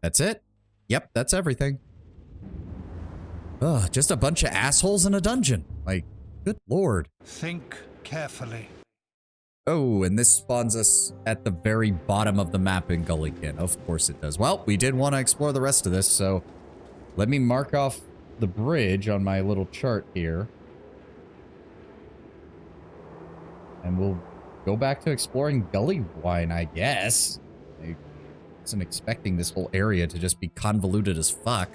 That's it. Yep, that's everything. Ugh, just a bunch of assholes in a dungeon. Like, good lord. Think carefully. Oh, and this spawns us at the very bottom of the map in Gullykin. Of course it does. Well, we did want to explore the rest of this, so let me mark off the bridge on my little chart here. And we'll go back to exploring Gullywine, I guess. I wasn't expecting this whole area to just be convoluted as fuck.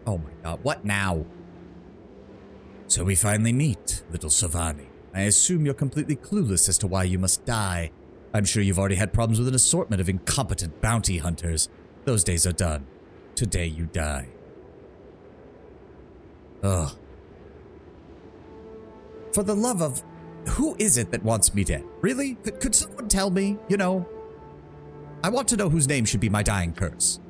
Oh my god, what now? So we finally meet, little Sovahni. I assume you're completely clueless as to why you must die. I'm sure you've already had problems with an assortment of incompetent bounty hunters. Those days are done. Today you die. Ugh. For the love of... Who is it that wants me dead? Really? Could someone tell me? You know? I want to know whose name should be my dying curse.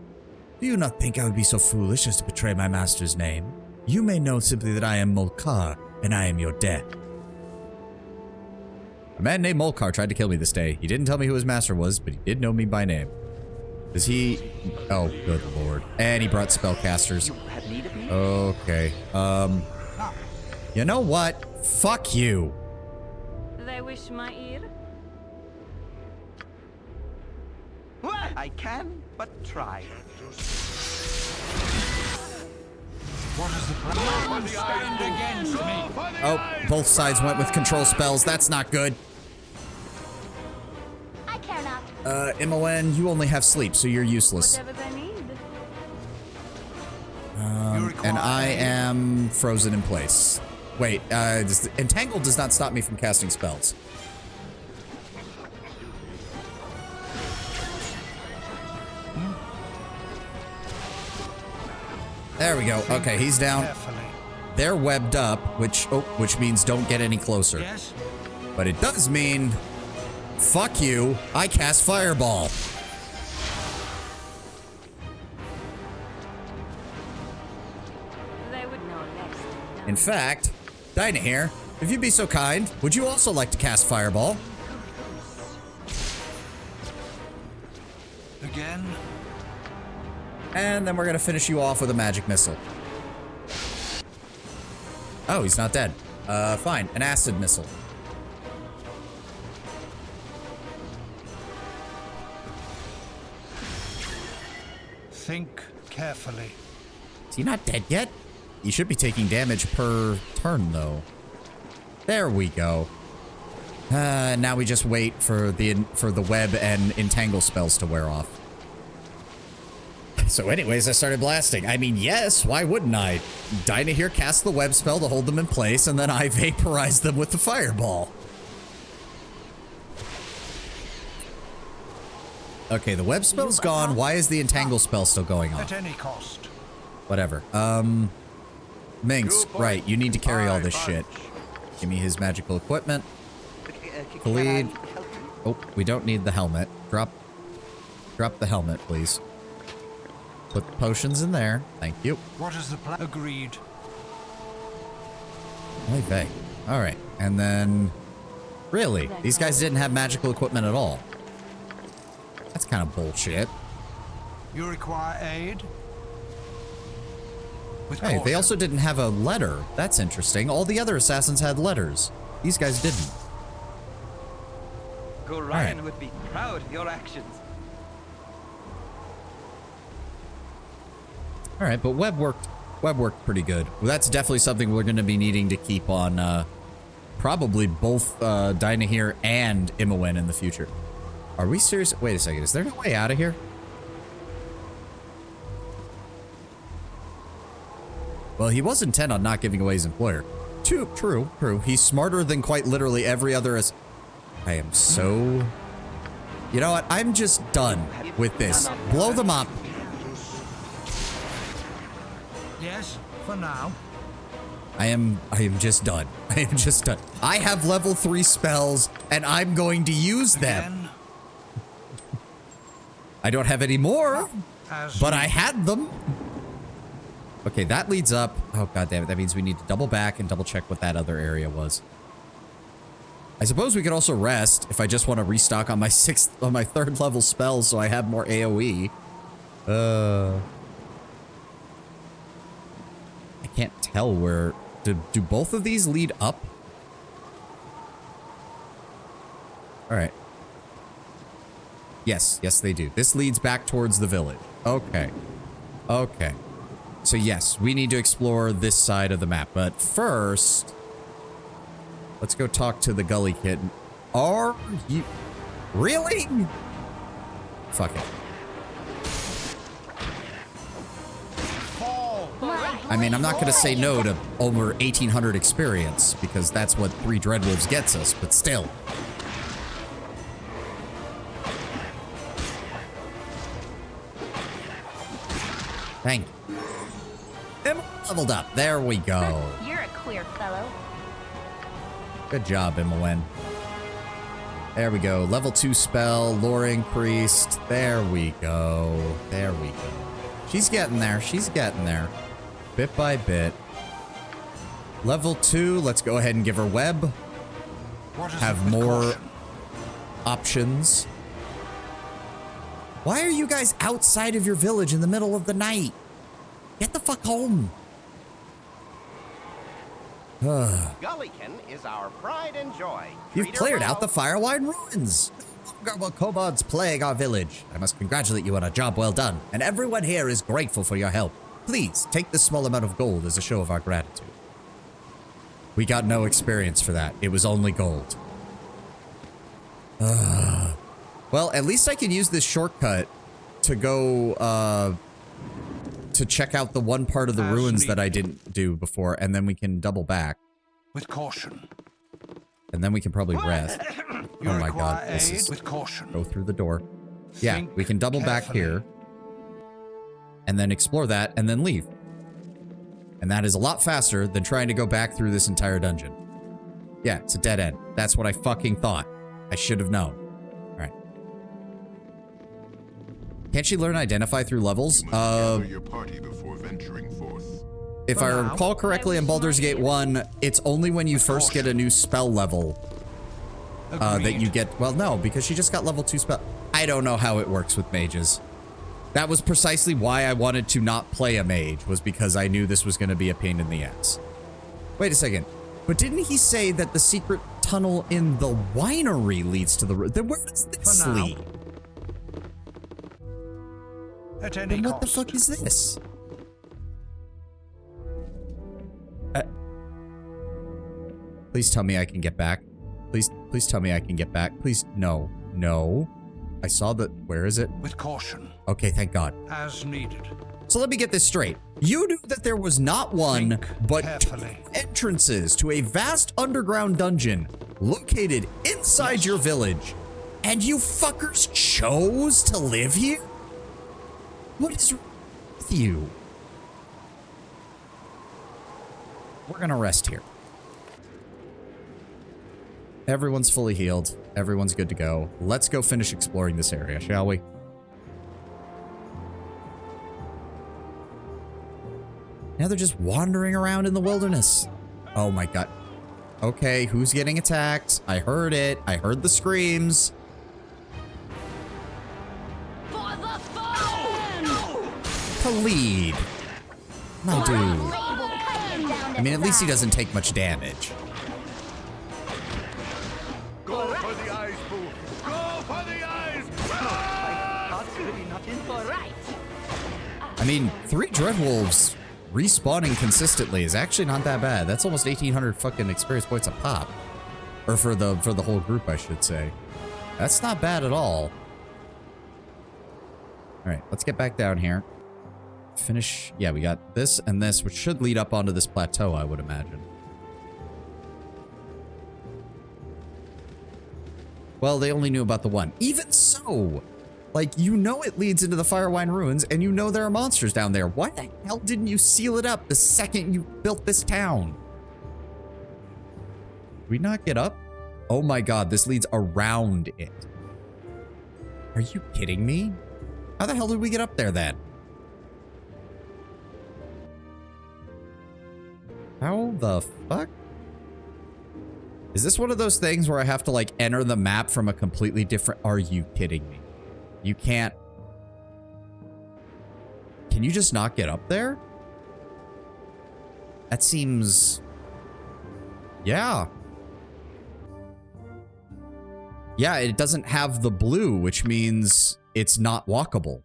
Do you not think I would be so foolish as to betray my master's name? You may know simply that I am Molkar, and I am your death. A man named Molkar tried to kill me this day. He didn't tell me who his master was, but he did know me by name. Does he... Oh, good lord. And he brought spellcasters. Okay. You know what? Fuck you. They wish my ear. I can but try. What is the plan? Stand against me. Oh, both sides went with control spells. That's not good. I care not. Imoen, you only have sleep, so you're useless. Whatever they need. And I am frozen in place. Wait, Entangle does not stop me from casting spells. There we go. Okay, he's down. Carefully. They're webbed up, which means don't get any closer. Yes? But it does mean, fuck you, I cast Fireball. They would know less. In fact, Dinah here, if you'd be so kind, would you also like to cast Fireball? Again? And then we're gonna finish you off with a magic missile. Oh, he's not dead. Fine, an acid missile. Think carefully. Is he not dead yet? He should be taking damage per turn, though. There we go. Now we just wait for the web and entangle spells to wear off. So anyways, I started blasting. I mean, yes, why wouldn't I? Dinah here casts the web spell to hold them in place, and then I vaporize them with the fireball. Okay, the web spell's gone. Why is the entangle spell still going on? At any cost. Whatever. Minx, right, you need to carry all this shit. Give me his magical equipment. Khalid. Oh, we don't need the helmet. Drop the helmet, please. Put the potions in there. Thank you. What is the plan? Agreed. Oy vey. All right, and then... Really? These guys didn't have magical equipment at all. That's kind of bullshit. You require aid? With Hey, they caution. also didn't have a letter. That's interesting. All the other assassins had letters. These guys didn't. Gorion would be proud of your actions. All right, but web worked pretty good. Well, that's definitely something we're going to be needing to keep on probably both Dinah here and Imoen in the future. Are we serious? Wait a second. Is there no way out of here? Well, he was intent on not giving away his employer. True. He's smarter than quite literally every other I am so... You know what? I'm just done with this. Blow them up. Yes, for now. I am just done. I am just done. I have level 3 spells, and I'm going to use them. Again, I don't have any more, as but I had them. Okay, that leads up. Oh, god damn it. That means we need to double back and double check what that other area was. I suppose we could also rest if I just want to restock on my 3rd level spells so I have more AoE. I can't tell where... Do both of these lead up? Alright. Yes, they do. This leads back towards the village. Okay. So yes, we need to explore this side of the map. But first... Let's go talk to the gully kid. Are you... Really? Fuck it. I mean, I'm not going to say no to over 1,800 experience, because that's what 3 Dreadwolves gets us, but still. Thank you. Emma leveled up. There we go. You're a queer fellow. Good job, Imoen. There we go. Level 2 spell, lore increased. There we go. She's getting there. Bit by bit. Level 2, let's go ahead and give her web. Have more options. Why are you guys outside of your village in the middle of the night? Get the fuck home. Gullikin is our pride and joy. You've Treat her cleared well. out the Firewine ruins. No longer will kobolds plague our village. I must congratulate you on a job well done, and everyone here is grateful for your help. Please take this small amount of gold as a show of our gratitude. We got no experience for that. It was only gold. Well, at least I can use this shortcut to go, to check out the one part of the ruins that I didn't do before, and then we can double back. With caution. And then we can probably rest. You Oh my require god, this aid is... with caution. Go through the door. Yeah, Think we can double back carefully. here. And then explore that, and then leave. And that is a lot faster than trying to go back through this entire dungeon. Yeah, it's a dead end. That's what I fucking thought. I should have known. Alright. Can't she learn identify through levels? Gather your party before venturing forth. If I recall correctly in Baldur's Gate 1, it's only when you first get a new spell level that you get... Well, no, because she just got level 2 spell... I don't know how it works with mages. That was precisely why I wanted to not play a mage, was because I knew this was going to be a pain in the ass. Wait a second. But didn't he say that the secret tunnel in the winery leads to the... Then where does this For now. lead? At any Then what the cost. fuck is this? Please tell me I can get back. Please tell me I can get back. Please, no. No. I saw the... Where is it? With caution. Okay, thank God. As needed. So let me get this straight. You knew that there was not one, Think but carefully. 2 entrances to a vast underground dungeon located inside your village, and you fuckers chose to live here? What is wrong with you? We're gonna rest here. Everyone's fully healed. Everyone's good to go. Let's go finish exploring this area, shall we? Now they're just wandering around in the wilderness. Oh my god. Okay, who's getting attacked? I heard it. I heard the screams. For the fallen! Khalid. My dude. I I mean, at least he doesn't take much damage. Go for the eyes, Boo! Go for the eyes! That's really not in for right. I mean, 3 Dreadwolves respawning consistently is actually not that bad. That's almost 1,800 fucking experience points a pop. Or for the whole group, I should say. That's not bad at all. Alright, let's get back down here. Finish... Yeah, we got this and this, which should lead up onto this plateau, I would imagine. Well, they only knew about the one. Even so, like, you know it leads into the Firewine Ruins, and you know there are monsters down there. Why the hell didn't you seal it up the second you built this town? Did we not get up? Oh my god, this leads around it. Are you kidding me? How the hell did we get up there then? How the fuck? Is this one of those things where I have to, like, enter the map from a completely different... Are you kidding me? You can't... Can you just not get up there? That seems... Yeah. Yeah, it doesn't have the blue, which means it's not walkable.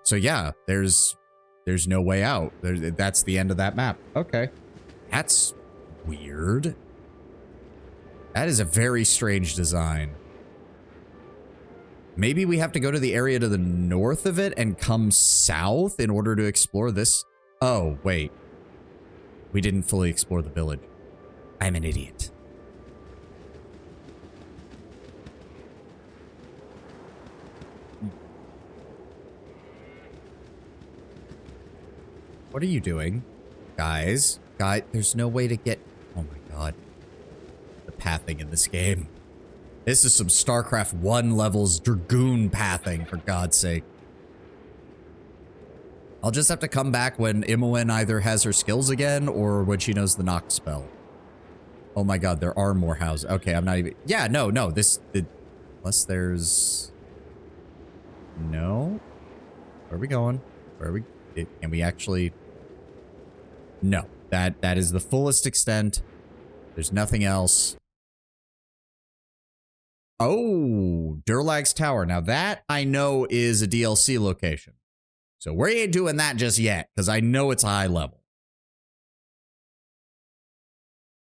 So yeah, there's no way out. That's the end of that map. Okay. That's weird. That is a very strange design. Maybe we have to go to the area to the north of it and come south in order to explore this. Oh, wait. We didn't fully explore the village. I'm an idiot. What are you doing? Guys, there's no way to get... Oh my god. The pathing in this game. This is some StarCraft 1 levels Dragoon pathing, for God's sake. I'll just have to come back when Imoen either has her skills again or when she knows the knock spell. Oh my god, there are more houses. Okay, I'm not even... Yeah, no, unless there's... No? Where are we going? Where are we... Can we actually... No. That is the fullest extent There's nothing else. Oh, Durlag's Tower. Now that I know is a DLC location. So we ain't doing that just yet, because I know it's a high level.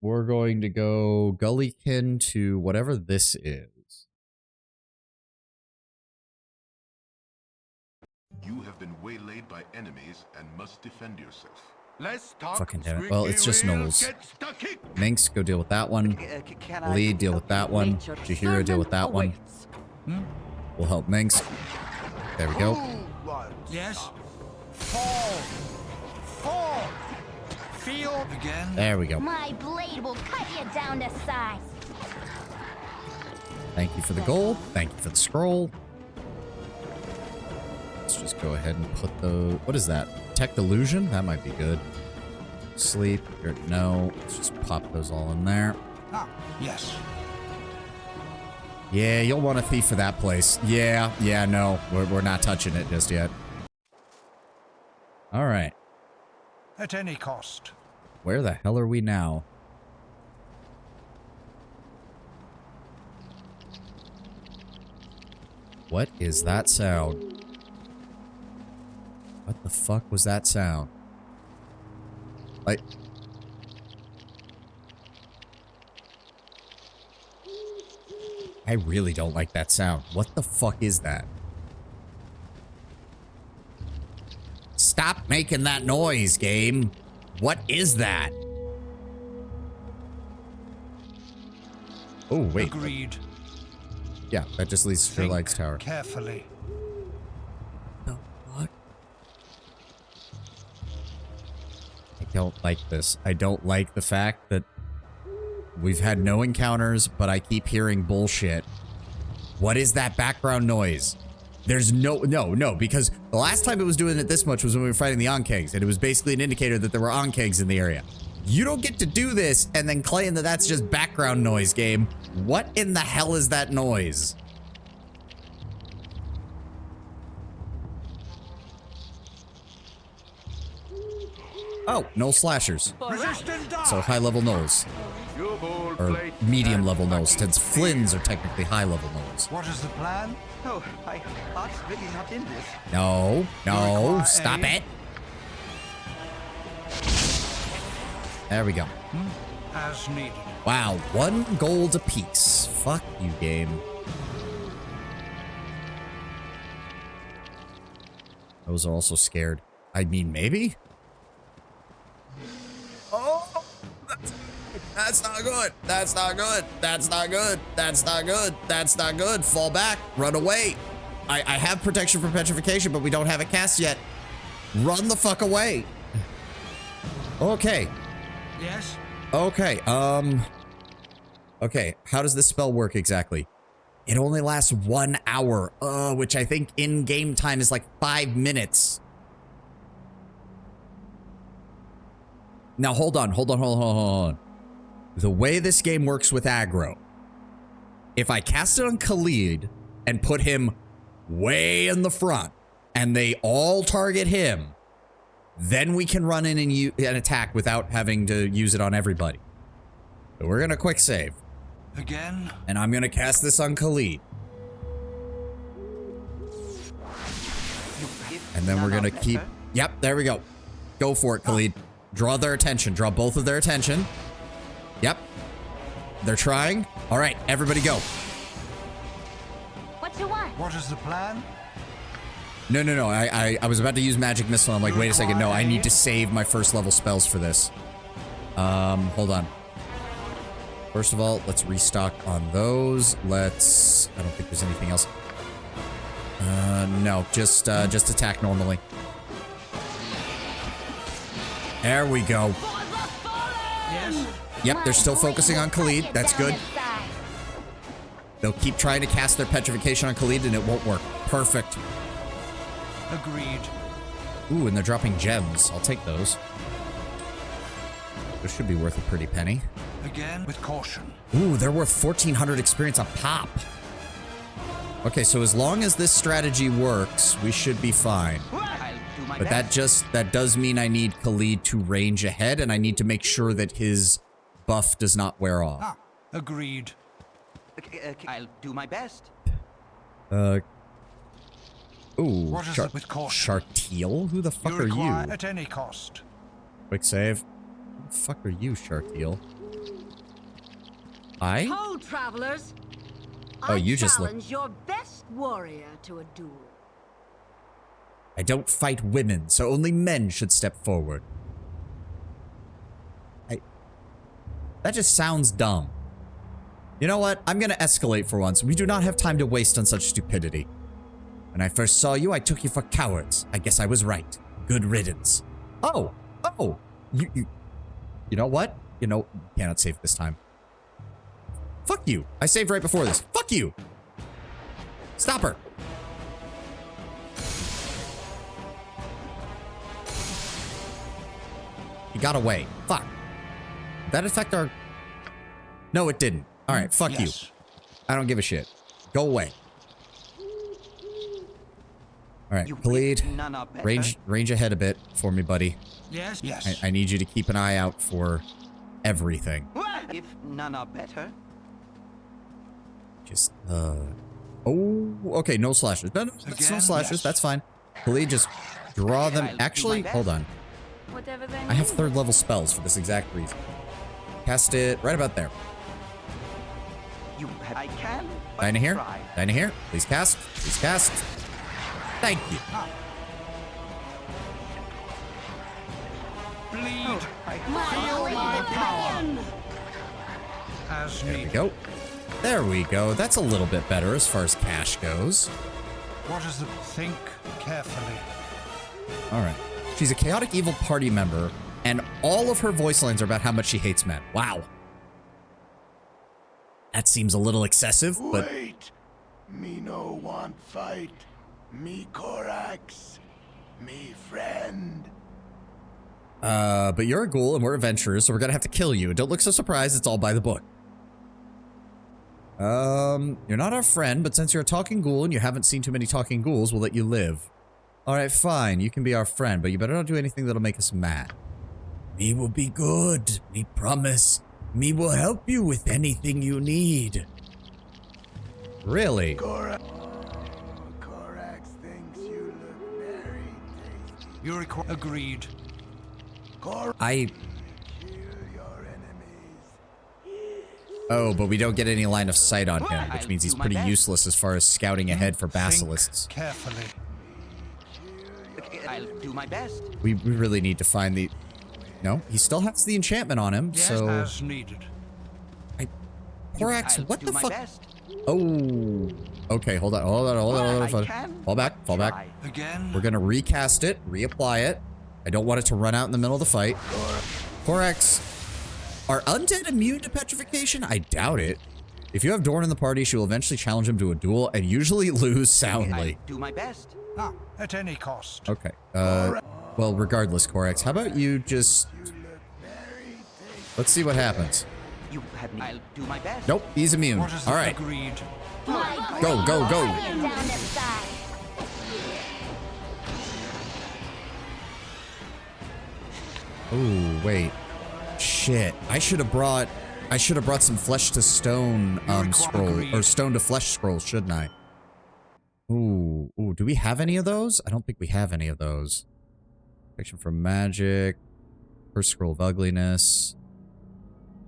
We're going to go Gullykin to whatever this is. You have been waylaid by enemies and must defend yourself. Let's talk. Fucking damn it. Well, it's just squeaky wheel Knowles. gets the kick. Minx, go deal with that one. Can I Lee, deal help with that you? one. Nature Jahira, deal with that one. awaits. We'll help Minx. There we go. Yes. Fall. Fall. Feel again. There we go. My blade will cut you down to size. Thank you for the gold. Thank you for the scroll. Let's just go ahead and put the... What is that? Detect illusion? That might be good. Sleep. No. Let's just pop those all in there. Ah, yes. Yeah, you'll want a thief for that place. Yeah, no. We're not touching it just yet. All right. At any cost. Where the hell are we now? What is that sound? What the fuck was that sound? Like... I really don't like that sound. What the fuck is that? Stop making that noise, game. What is that? Oh, wait. Agreed. Yeah, that just leads to Durlag's Tower. Carefully. The fuck? I don't like this. I don't like the fact that we've had no encounters, but I keep hearing bullshit. What is that background noise? There's no, because the last time it was doing it this much was when we were fighting the Onkegs, and it was basically an indicator that there were Onkegs in the area. You don't get to do this and then claim that that's just background noise, game. What in the hell is that noise? Oh, Knoll slashers. So high level Knolls. Your bold Or blade medium level and Knolls, since Flynn's are technically high level Knolls. What is the plan? No, my heart's really not in this. No, require stop aid? it. There we go. As needed. Wow, 1 gold apiece. Fuck you, game. Those are also scared. I mean, maybe? Oh, that's not good. That's not good. That's not good. That's not good. That's not good. Fall back. Run away. I have protection from petrification, but we don't have it cast yet. Run the fuck away. Okay. Yes. Okay, okay, how does this spell work exactly? It only lasts 1 hour, which I think in game time is like 5 minutes. Now, hold on. The way this game works with aggro, if I cast it on Khalid and put him way in the front, and they all target him, then we can run in and attack without having to use it on everybody. So we're gonna quick save. Again. And I'm gonna cast this on Khalid. And then we're gonna keep... Yep, there we go. Go for it, Khalid. Draw their attention. Draw both of their attention. Yep. They're trying. All right, everybody go. What you want? What is the plan? No. I was about to use Magic Missile. I'm like, wait a second. No, I need to save my first level spells for this. Hold on. First of all, let's restock on those. Let's... I don't think there's anything else. No, just attack normally. There we go. Yes. Yep, they're still focusing on Khalid. That's good. They'll keep trying to cast their petrification on Khalid and it won't work. Perfect. Agreed. Ooh, and they're dropping gems. I'll take those. Those should be worth a pretty penny. Again with caution. Ooh, they're worth 1,400 experience a pop. Okay, so as long as this strategy works, we should be fine. I'll do my But best. that does mean I need Khalid to range ahead, and I need to make sure that his buff does not wear off. Ah, agreed. I'll do my best. Ooh, What is it with caution? Sharteal? Who the fuck You are require you? at any cost. Quick save. Who the fuck are you, Sharteal? Hi? Hold, travelers. Oh, you just look. challenge your best warrior to a duel. I don't fight women, so only men should step forward. That just sounds dumb. You know what? I'm gonna escalate for once. We do not have time to waste on such stupidity. When I first saw you, I took you for cowards. I guess I was right. Good riddance. Oh! You know what? You cannot save this time. Fuck you. I saved right before this. Fuck you! Stop her! He got away. Fuck. Did that affect our... No, it didn't. Alright, fuck you. I don't give a shit. Go away. Alright, Khalid, None are better. range ahead a bit for me, buddy. Yes. Yes. I need you to keep an eye out for everything. If none are better. Just, Oh, okay, no slashers. No, no slashers, Yes. that's fine. Khalid, just draw them. I'll do Actually, my hold on. Whatever they I have need. 3rd level spells for this exact reason. Cast it right about there. You have, I can. but Dinah here. try. Dinah here. Please cast. Please cast. Thank you. Bleed Feel my power. as There we needed. go. There we go. That's a little bit better as far as cash goes. What is the... Think carefully. All right. She's a chaotic evil party member, and all of her voice lines are about how much she hates men. Wow. That seems a little excessive, but Wait! Me no want fight. Me Korax. Me friend. but you're a ghoul and we're adventurers, so we're gonna have to kill you. Don't look so surprised, it's all by the book. You're not our friend, but since you're a talking ghoul and you haven't seen too many talking ghouls, we'll let you live. Alright, fine, you can be our friend, but you better not do anything that'll make us mad. Me will be good, me promise. Me will help you with anything you need. Really? Korax thinks you look very tasty. You require... Agreed. I... Kill your enemies. Oh, but we don't get any line of sight on him, which I'll means he's do my pretty best. useless as far as scouting ahead for basilisks. Think carefully. I'll do my best. We really need to find the... No, he still has the enchantment on him, Yes, so... as needed. Korax, I'll what do the my fuck? best. Oh. Okay, hold on. I can, Fall back, but fall back. try. Again. We're gonna recast it, reapply it. I don't want it to run out in the middle of the fight. Korax, are undead immune to petrification? I doubt it. If you have Dorn in the party, she will eventually challenge him to a duel and usually lose soundly. I'll do my best. Ah, at any cost. Okay. Well, regardless, Korax, how about you just... Let's see what happens. You have me. I'll do my best. Nope, he's immune. What is All it? right. Agreed. Go, go, go. Down this side. Oh, wait. Shit. I should have brought some flesh to stone scroll or stone to flesh scrolls, shouldn't I? Ooh, do we have any of those? I don't think we have any of those. Protection from magic, first scroll of ugliness,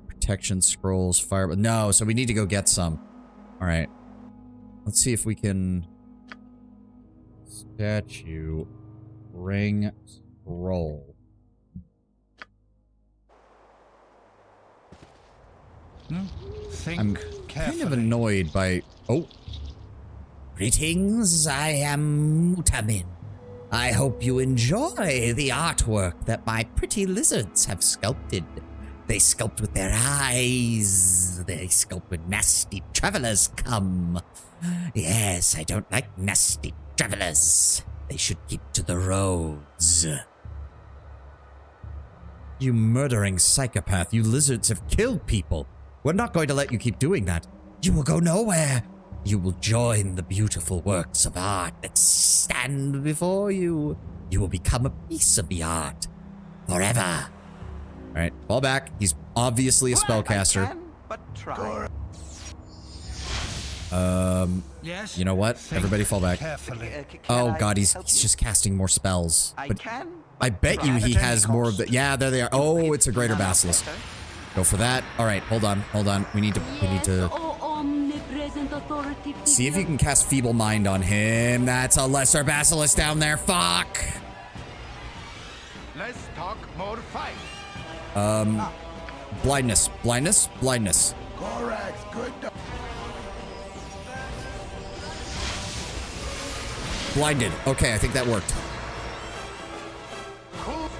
protection scrolls, fire. No, so we need to go get some. All right. Let's see if we can statue ring scroll. Think I'm carefully. kind of annoyed by... Oh. Greetings, I am Mutamin. I hope you enjoy the artwork that my pretty lizards have sculpted. They sculpt with their eyes. They sculpt when nasty travelers come. Yes, I don't like nasty travelers. They should keep to the roads. You murdering psychopath, you lizards have killed people. We're not going to let you keep doing that. You will go nowhere. You will join the beautiful works of art that stand before you. You will become a piece of the art forever. right, fall back. He's obviously a I spellcaster. can but try. Yes. You know what? Think Everybody fall back. carefully. Can Oh I god, he's help you? just casting more spells. I But can. I bet you At he any has more of the. cost. Yeah, there they are. Oh, it's a greater None of basilisk. better. Go for that. All right, hold on. We need to Oh, omnipresent authority. see if you can cast Feeble Mind on him. That's a lesser basilisk down there. Fuck. Let's talk more fight. Blindness. Korax, good. Blinded. Okay, I think that worked.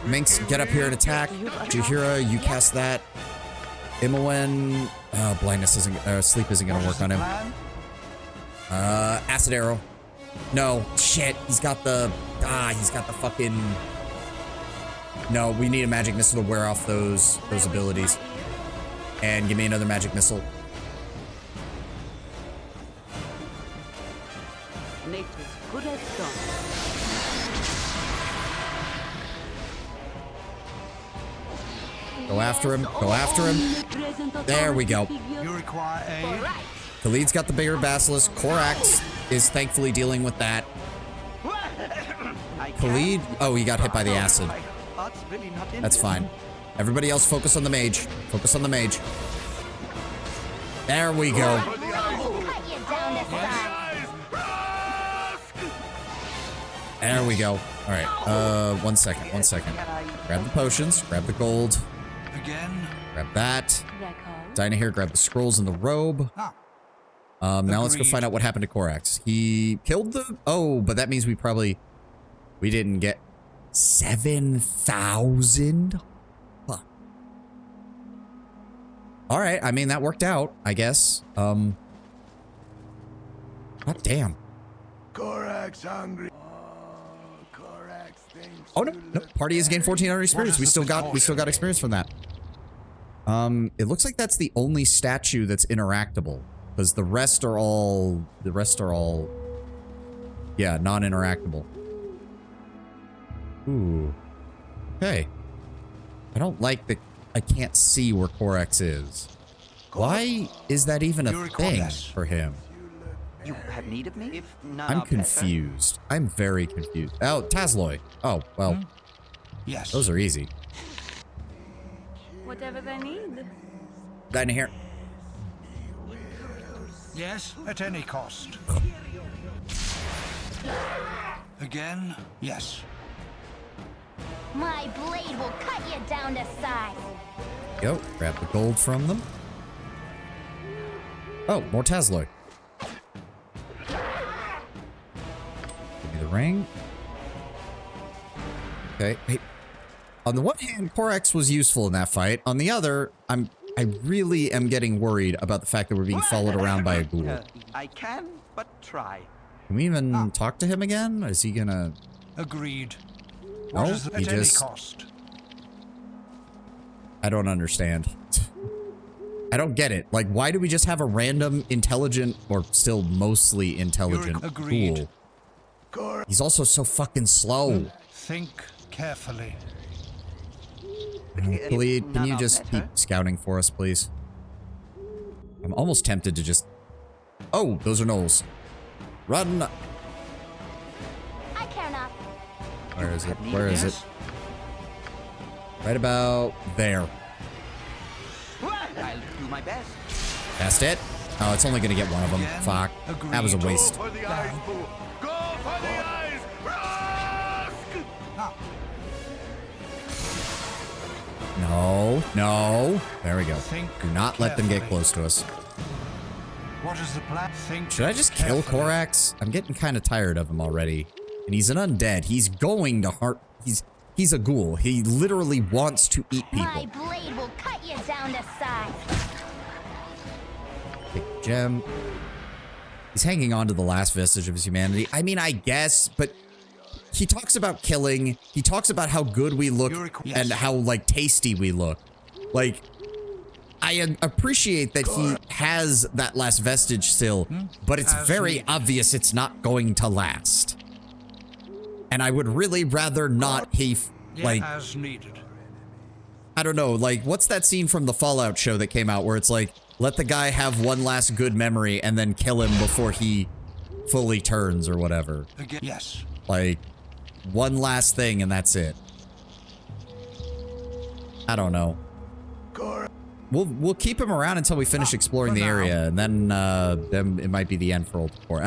Minx, get up here and attack. Jahira, you cast that. Imoen, blindness isn't, sleep isn't gonna work on him. Acid arrow. No, shit. He's got the fucking. No, we need a magic missile to wear off those abilities. And give me another magic missile. Nature's good as done. Go after him. Go after him. There we go. You require aid? Khalid's got the bigger basilisk. Korax is thankfully dealing with that. I can, Khalid. Oh, he got hit by the acid. My heart's really not in That's this. fine. Everybody else focus on the mage. Focus on the mage. There we go. Cut you down to size. There we go. All right. 1 second. 1 second. Can I Grab the potions. Grab the gold. Again? Grab that. Record. Dinah here. Grab the scrolls and the robe. Ah. Now let's go Agreed. find out what happened to Korax. He killed the... Oh, but that means we didn't get 7,000? Huh. All right. I mean, that worked out, I guess. God damn. Korax hungry. Oh, Korax thinks. Oh, no. No. Party has gained 1,400 experience. is We the still got precaution? experience from that. It looks like that's the only statue that's interactable. Because the rest are all... Yeah, non-interactable. Ooh. Okay. I don't like the... I can't see where Korax is. Why is that even You a require thing less. for him? You have need of me? If none I'm are better. confused. I'm very confused. Oh, Tazloy. Oh, well, Yes. those are easy. Whatever they need. Right in here. Yes, at any cost. Again? Yes. My blade will cut you down to size. Go. Grab the gold from them. Oh, more Tazloy. Give me the ring. Okay. Hey. On the one hand, Korax was useful in that fight. On the other, I really am getting worried about the fact that we're being followed around by a ghoul. I can but try. Can we even talk to him again? Is he gonna... Agreed. No, What is he at any just... cost? I don't understand. I don't get it. Like, why do we just have a random intelligent, or still mostly intelligent Agreed. ghoul? He's also so fucking slow. Think carefully. Khalid, can None you are just keep better. scouting for us, please? I'm almost tempted to just... Oh, those are gnolls. Run! I care not. Where is it? have need Where of is it? Yes? Right about there. I'll do my best. That's it? Oh, it's only gonna get one of them. Again? Fuck. That was a Agreed. waste. Go for the eyes, fool. Go for the eyes. Rusk! Ah. No. No. There we go. Think Do not let them get carefully. close to us. What is the plan? Think Should I just kill carefully. Korax? I'm getting kind of tired of him already. And he's an undead. He's going to heart... He's a ghoul. He literally wants to eat My people. blade will cut you down to size. Take the gem. He's hanging on to the last vestige of his humanity. I mean, I guess, but he talks about killing. He talks about how good we look Yes. and how, like, tasty we look. Like, I appreciate that he has that last vestige still, but it's As very needed. obvious it's not going to last. And I would really rather not he, Yeah, like, as needed. I don't know, like, what's that scene from the Fallout show that came out where it's like, let the guy have one last good memory and then kill him before he fully turns or whatever. Again. Yes. Like, one last thing and that's it. I don't know. We'll keep him around until we finish exploring the area, and then it might be the end for Old Core.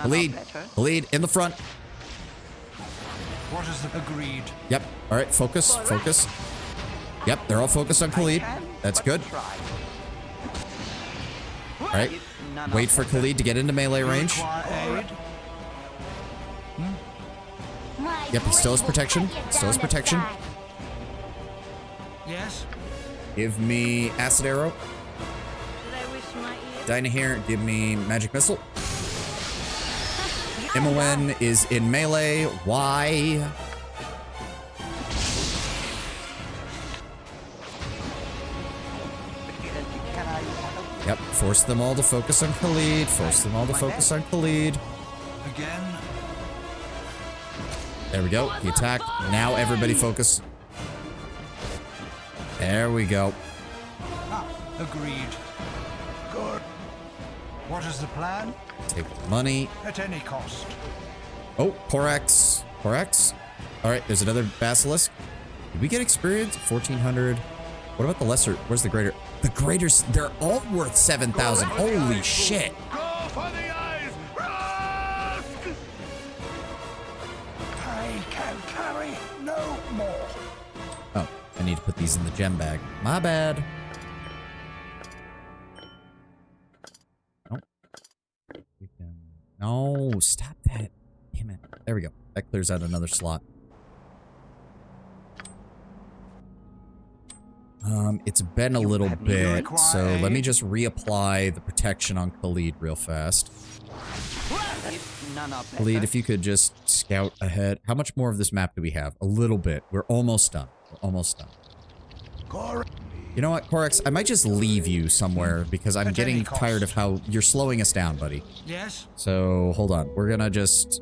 Lead in the front. What is the agreed? Yep. All right, focus. Yep, they're all focused on Khalid. That's good. All right, wait for Khalid to get into melee range. Require aid? Yep, he still has protection. Yes. Give me Acid Arrow. Did I wish my ear? Dinah here, give me Magic Missile. Imoen is in melee. Why? Yep, force them all to focus on Khalid. Again. There we go. He attacked. Now everybody focus. There we go. Agreed. Good. What is the plan? Take the money. At any cost. Oh, Korax. All right, there's another Basilisk. Did we get experience? 1,400. What about the lesser? Where's the greater? The greaters, they're all worth 7,000. Holy shit. Go for the eyes! Rusk! I can carry no more. Oh, I need to put these in the gem bag. My bad. Nope. No, stop that. Damn it. There we go. That clears out another slot. It's been a little bit, so let me just reapply the protection on Khalid real fast. Khalid, if you could just scout ahead. How much more of this map do we have? A little bit. We're almost done. You know what, Korax? I might just leave you somewhere because I'm getting tired of how you're slowing us down, buddy. Yes. So, hold on. We're gonna just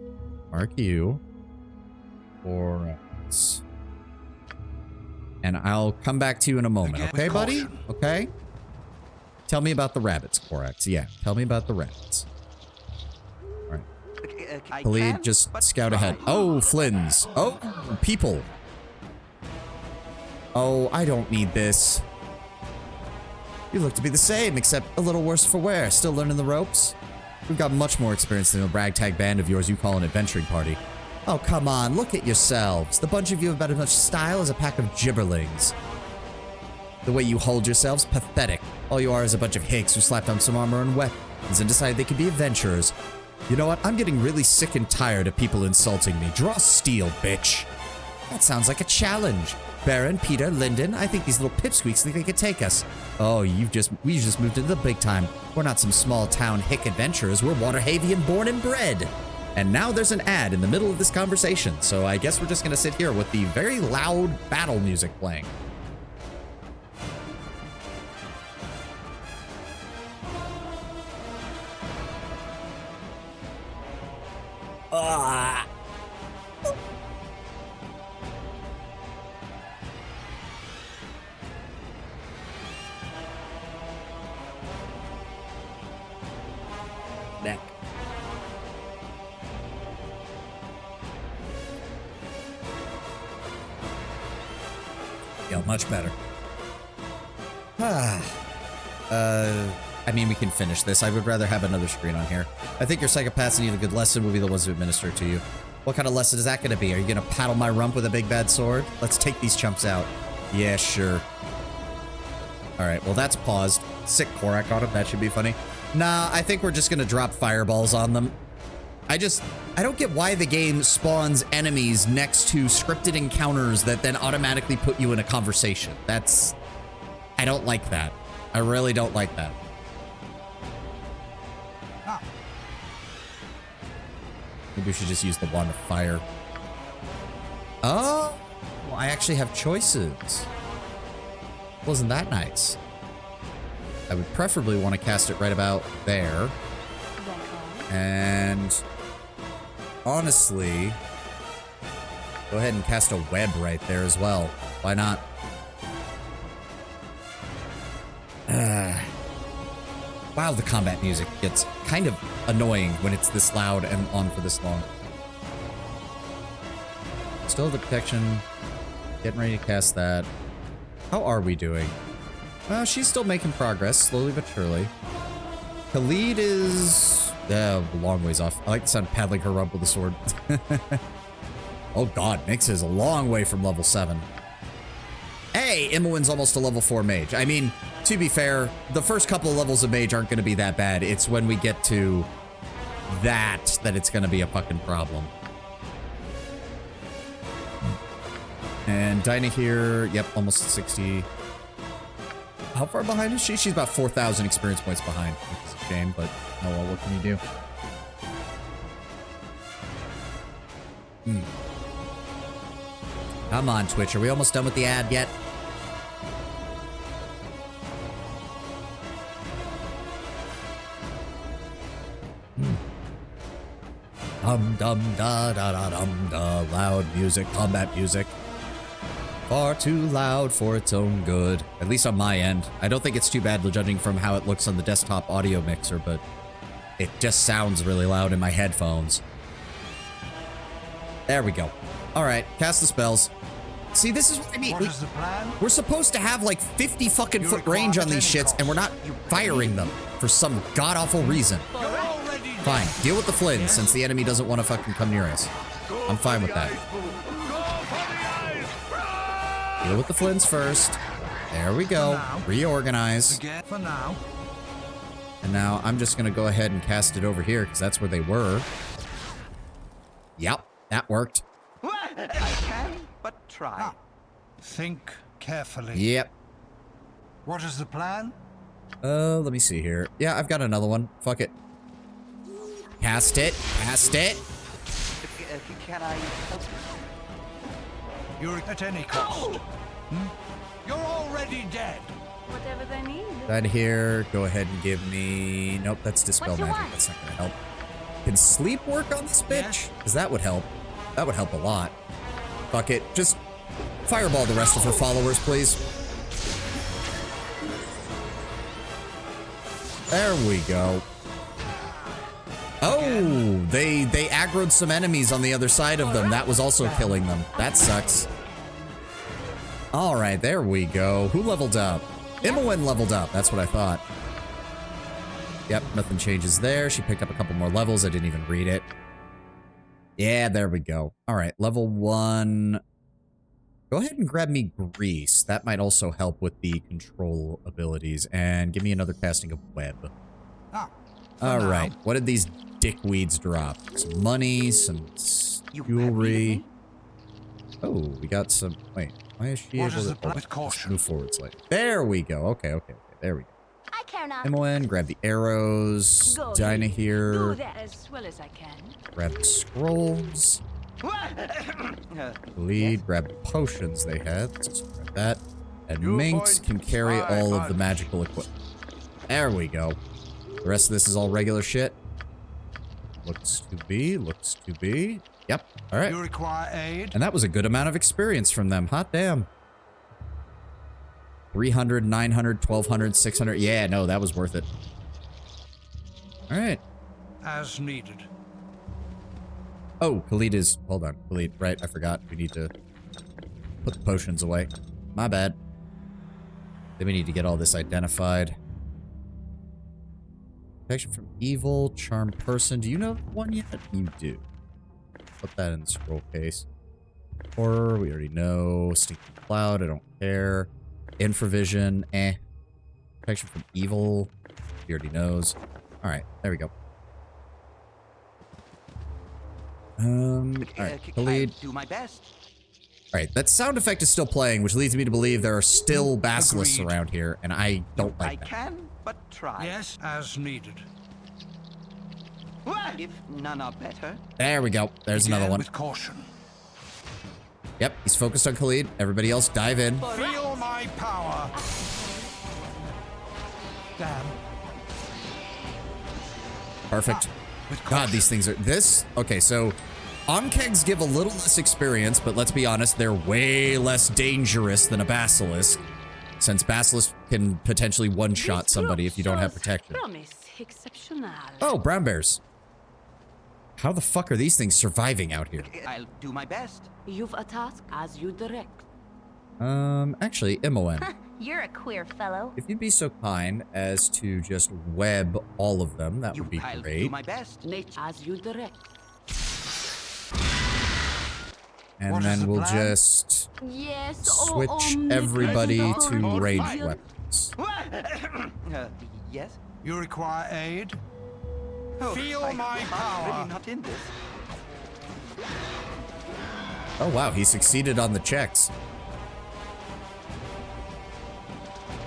mark you. Korax. And I'll come back to you in a moment. Okay, buddy? Okay? Tell me about the rabbits, Korax. Yeah, tell me about the rabbits. Alright. Khalid, just scout ahead. Oh, Flynn's. Oh, people. Oh, I don't need this. You look to be the same, except a little worse for wear. Still learning the ropes? We've got much more experience than the ragtag band of yours you call an adventuring party. Oh, come on, look at yourselves. The bunch of you have about as much style as a pack of gibberlings. The way you hold yourselves, pathetic. All you are is a bunch of hicks who slapped on some armor and weapons and decided they could be adventurers. You know what? I'm getting really sick and tired of people insulting me. Draw steel, bitch. That sounds like a challenge. Baron, Peter, Lyndon, I think these little pipsqueaks think they could take us. Oh, we just moved into the big time. We're not some small town hick adventurers. We're Waterhavian born and bred. And now there's an ad in the middle of this conversation, so I guess we're just gonna sit here with the very loud battle music playing. Neck. Yeah, much better. I mean, we can finish this. I would rather have another screen on here. I think your psychopaths need a good lesson will be the ones who administer it to you. What kind of lesson is that going to be? Are you going to paddle my rump with a big bad sword? Let's take these chumps out. Yeah, sure. Alright, well that's paused. Sick Korak on him, that should be funny. Nah, I think we're just going to drop fireballs on them. I don't get why the game spawns enemies next to scripted encounters that then automatically put you in a conversation. I don't like that. I really don't like that. Maybe we should just use the wand of fire. Oh, well, I actually have choices. Wasn't that nice? I would preferably want to cast it right about there. And honestly, go ahead and cast a web right there as well. Why not? Wow, the combat music gets kind of annoying when it's this loud and on for this long. Still the protection. Getting ready to cast that. How are we doing? Well, she's still making progress, slowly but surely. Khalid is a long ways off. I like the sound of paddling her up with a sword. Oh god, Nyx is a long way from level 7. Hey, Imoen's almost a level 4 mage. I mean, to be fair, the first couple of levels of mage aren't going to be that bad. It's when we get to that it's going to be a fucking problem. And Dinah here, yep, almost 60. How far behind is she? She's about 4,000 experience points behind. It's a shame, but oh well, what can you do? Come on, Twitch. Are we almost done with the ad yet? Dum dum da da da dum da. Loud music, combat music. Far too loud for its own good. At least on my end. I don't think it's too bad judging from how it looks on the desktop audio mixer, but it just sounds really loud in my headphones. There we go. Alright, cast the spells. See, this is what I mean. What is the plan? We're supposed to have like 50 fucking foot range on these shits, and we're not firing them for some god-awful reason. Fine, deal with the Flynn, since the enemy doesn't want to fucking come near us. I'm fine with that. Deal with the Flynns first. There we go. Reorganize. For now. And now I'm just going to go ahead and cast it over here, because that's where they were. Yep, that worked. I can but try. Think carefully. Yep. What is the plan? Let me see here. Yeah, I've got another one. Fuck it. Cast it. Cast it. Can I help you? You're at any cost. You're already dead. Whatever they need. That here. Go ahead and give me... Nope, that's Dispel What you Magic. want? That's not going to help. Can sleep work on this bitch? Because that would help. That would help a lot. Fuck it. Just fireball the rest of her followers, please. There we go. Oh, they aggroed some enemies on the other side of them. That was also killing them. That sucks. All right, there we go. Who leveled up? Imoen leveled up. That's what I thought. Yep, nothing changes there. She picked up a couple more levels. I didn't even read it. Yeah, there we go. All right, level 1. Go ahead and grab me Grease. That might also help with the control abilities. And give me another casting of Web. All right, what did these dickweeds drop? Some money, some jewelry. Oh, we got some... Wait, why is she able to... With caution. Move forward slightly. There we go. Okay, there we go. I care not. Imoen, grab the arrows. Go Dinah ahead. Do here. that as well as I can. Grab the scrolls. Lead, grab the potions they had. Let's just grab that. And Minx can carry all of the magical equipment. There we go. The rest of this is all regular shit. Looks to be. Yep. All right. You require aid? And that was a good amount of experience from them. Hot damn. 300, 900, 1200, 600. Yeah, no, that was worth it. All right. As needed. Oh, Khalid is... Hold on. Khalid, right. I forgot. We need to put the potions away. My bad. Then we need to get all this identified. Protection from evil, charm person. Do you know one yet? You do. Put that in the scroll case. Horror, we already know. Stinking cloud, I don't care. Infravision, eh. Protection from evil, he already knows. Alright, there we go. Alright, Khalid. Do my best. Alright, that sound effect is still playing, which leads me to believe there are still basilisks around here, and I don't like I that. can but try. Yes, as needed. If none are better. There we go. There's Begin another one. with caution. Yep, he's focused on Khalid. Everybody else, dive in. Feel my power. Damn. Perfect. With God, caution. these things are... This... Okay, so... Onkegs give a little less experience, but let's be honest, they're way less dangerous than a basilisk, since basilisk can potentially one-shot somebody if you don't have protection. Promise exceptional. Oh, brown bears. How the fuck are these things surviving out here? I'll do my best. You've a task as you direct. Actually, Imoen, You're a queer fellow. if you'd be so kind as to just web all of them, that would be I'll do great. my best. Nature as you direct. And What is then the we'll plan? just Yes. switch everybody to ranged weapons. Yes? You require aid? Oh, Feel I'm my power. really not in this. Oh wow, he succeeded on the checks.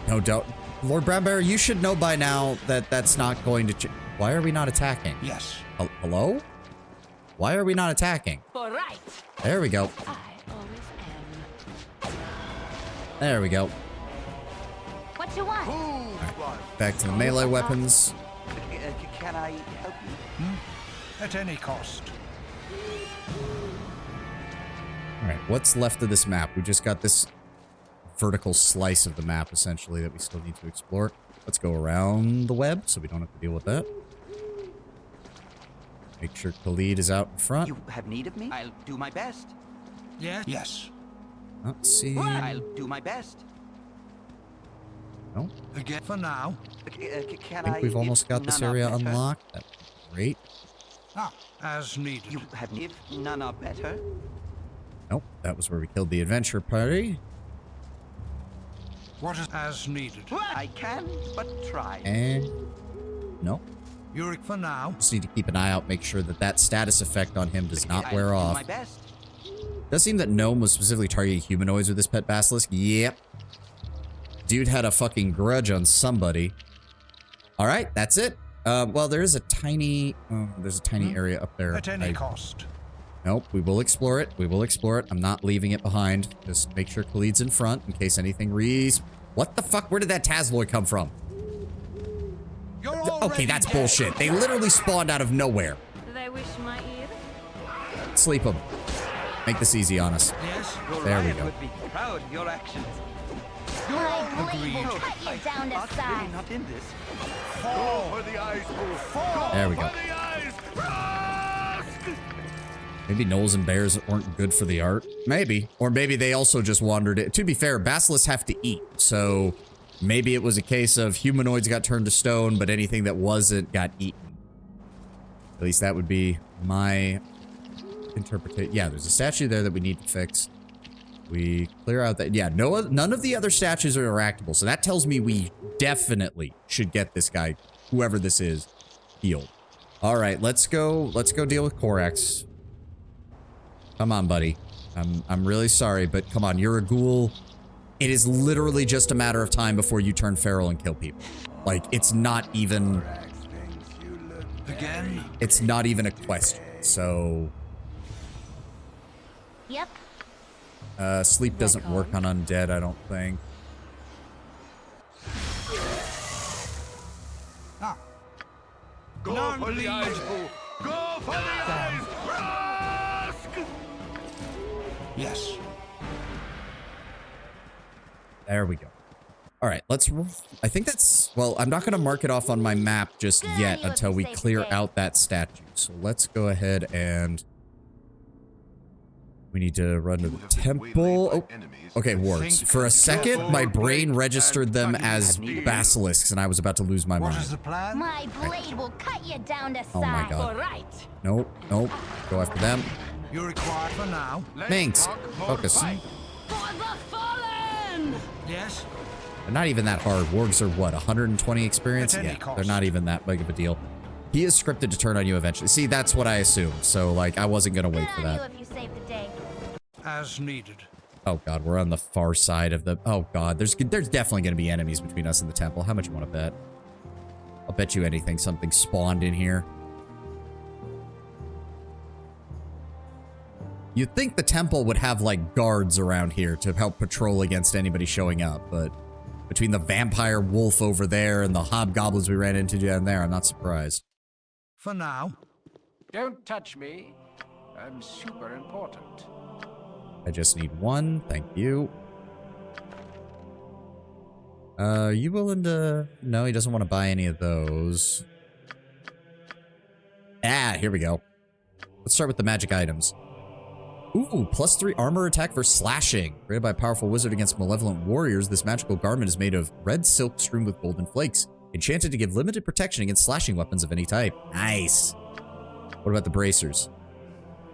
No doubt. Lord Brownbear, you should know by now that that's not going to why are we not attacking? Yes. Hello? Why are we not attacking? For right. There we go. I always am. There we go. What you want? Back to the melee weapons. Can I help you? At any cost. Alright, what's left of this map? We just got this vertical slice of the map, essentially, that we still need to explore. Let's go around the web, so we don't have to deal with that. Make sure Khalid is out in front. You have need of me? I'll do my best. Yes. Yes. Let's see. I'll do my best. No, Again for now. Can I think we've almost got this area unlocked. That's great. Ah, as needed. You have need. None are better. Nope, that was where we killed the adventure party. What is as needed? I can, but try. And no, You for now. just need to keep an eye out, make sure that that status effect on him does not wear I'll off. do my best. Does seem that Gnome was specifically targeting humanoids with this pet basilisk. Yep. Dude had a fucking grudge on somebody. All right, that's it. Well, there is a tiny, there's a tiny area up there. At any cost. Nope, we will explore it. We will explore it. I'm not leaving it behind. Just make sure Khalid's in front in case anything What the fuck? Where did that Tazloid come from? You're Okay, already that's dead. bullshit. They literally spawned out of nowhere. They wish my ear. Sleep them. Make this easy on us. Yes. Your There we Ryan go. would be proud of your actions. My blade will Agreed. cut you down to Not really size. not in this. Go for the ice pool. Go There we go. for the ice. Rusk! Maybe gnolls and bears weren't good for the art. Maybe. Or maybe they also just wandered it. To be fair, basilisks have to eat. So maybe it was a case of humanoids got turned to stone, but anything that wasn't got eaten. At least that would be my interpretation. Yeah, there's a statue there that we need to fix. We clear out that. Yeah, none of the other statues are interactable. So that tells me we definitely should get this guy, whoever this is, healed. All right, let's go deal with Korax. Come on, buddy. I'm really sorry, but come on, you're a ghoul. It is literally just a matter of time before you turn feral and kill people. Like, it's not even... Again. It's not even a question. So... Yep. Sleep doesn't work on undead, I don't think. Ah. Go for the ice pool. Go for the ice. Rusk! Yes. There we go. All right, let's... I think that's... Well, I'm not going to mark it off on my map just yet until we clear out that statue. So let's go ahead and... We need to run to the temple. Oh, okay, wards. For a second, my brain registered them as basilisks, and I was about to lose my What is mind. the plan? My blade will cut you down to size. Oh my god. For right. Nope, nope. Go after them. You require for now. Minx, focus. For the fallen! Yes. They're not even that hard. Wargs are what, 120 experience? At any Yeah, cost. they're not even that big of a deal. He is scripted to turn on you eventually. See, that's what I assumed. So, like, I wasn't going to wait for Good on you that. if you save the day. As needed. Oh god, we're on the far side of the... Oh god, there's definitely going to be enemies between us and the temple. How much you want to bet? I'll bet you anything something spawned in here. You'd think the temple would have, like, guards around here to help patrol against anybody showing up, but between the vampire wolf over there and the hobgoblins we ran into down there, I'm not surprised. For now. Don't touch me. I'm super important. I just need one. Thank you. You willing to... No, he doesn't want to buy any of those. Ah, here we go. Let's start with the magic items. Ooh, +3 armor attack for slashing. Created by a powerful wizard against malevolent warriors, this magical garment is made of red silk strewn with golden flakes. Enchanted to give limited protection against slashing weapons of any type. Nice. What about the bracers?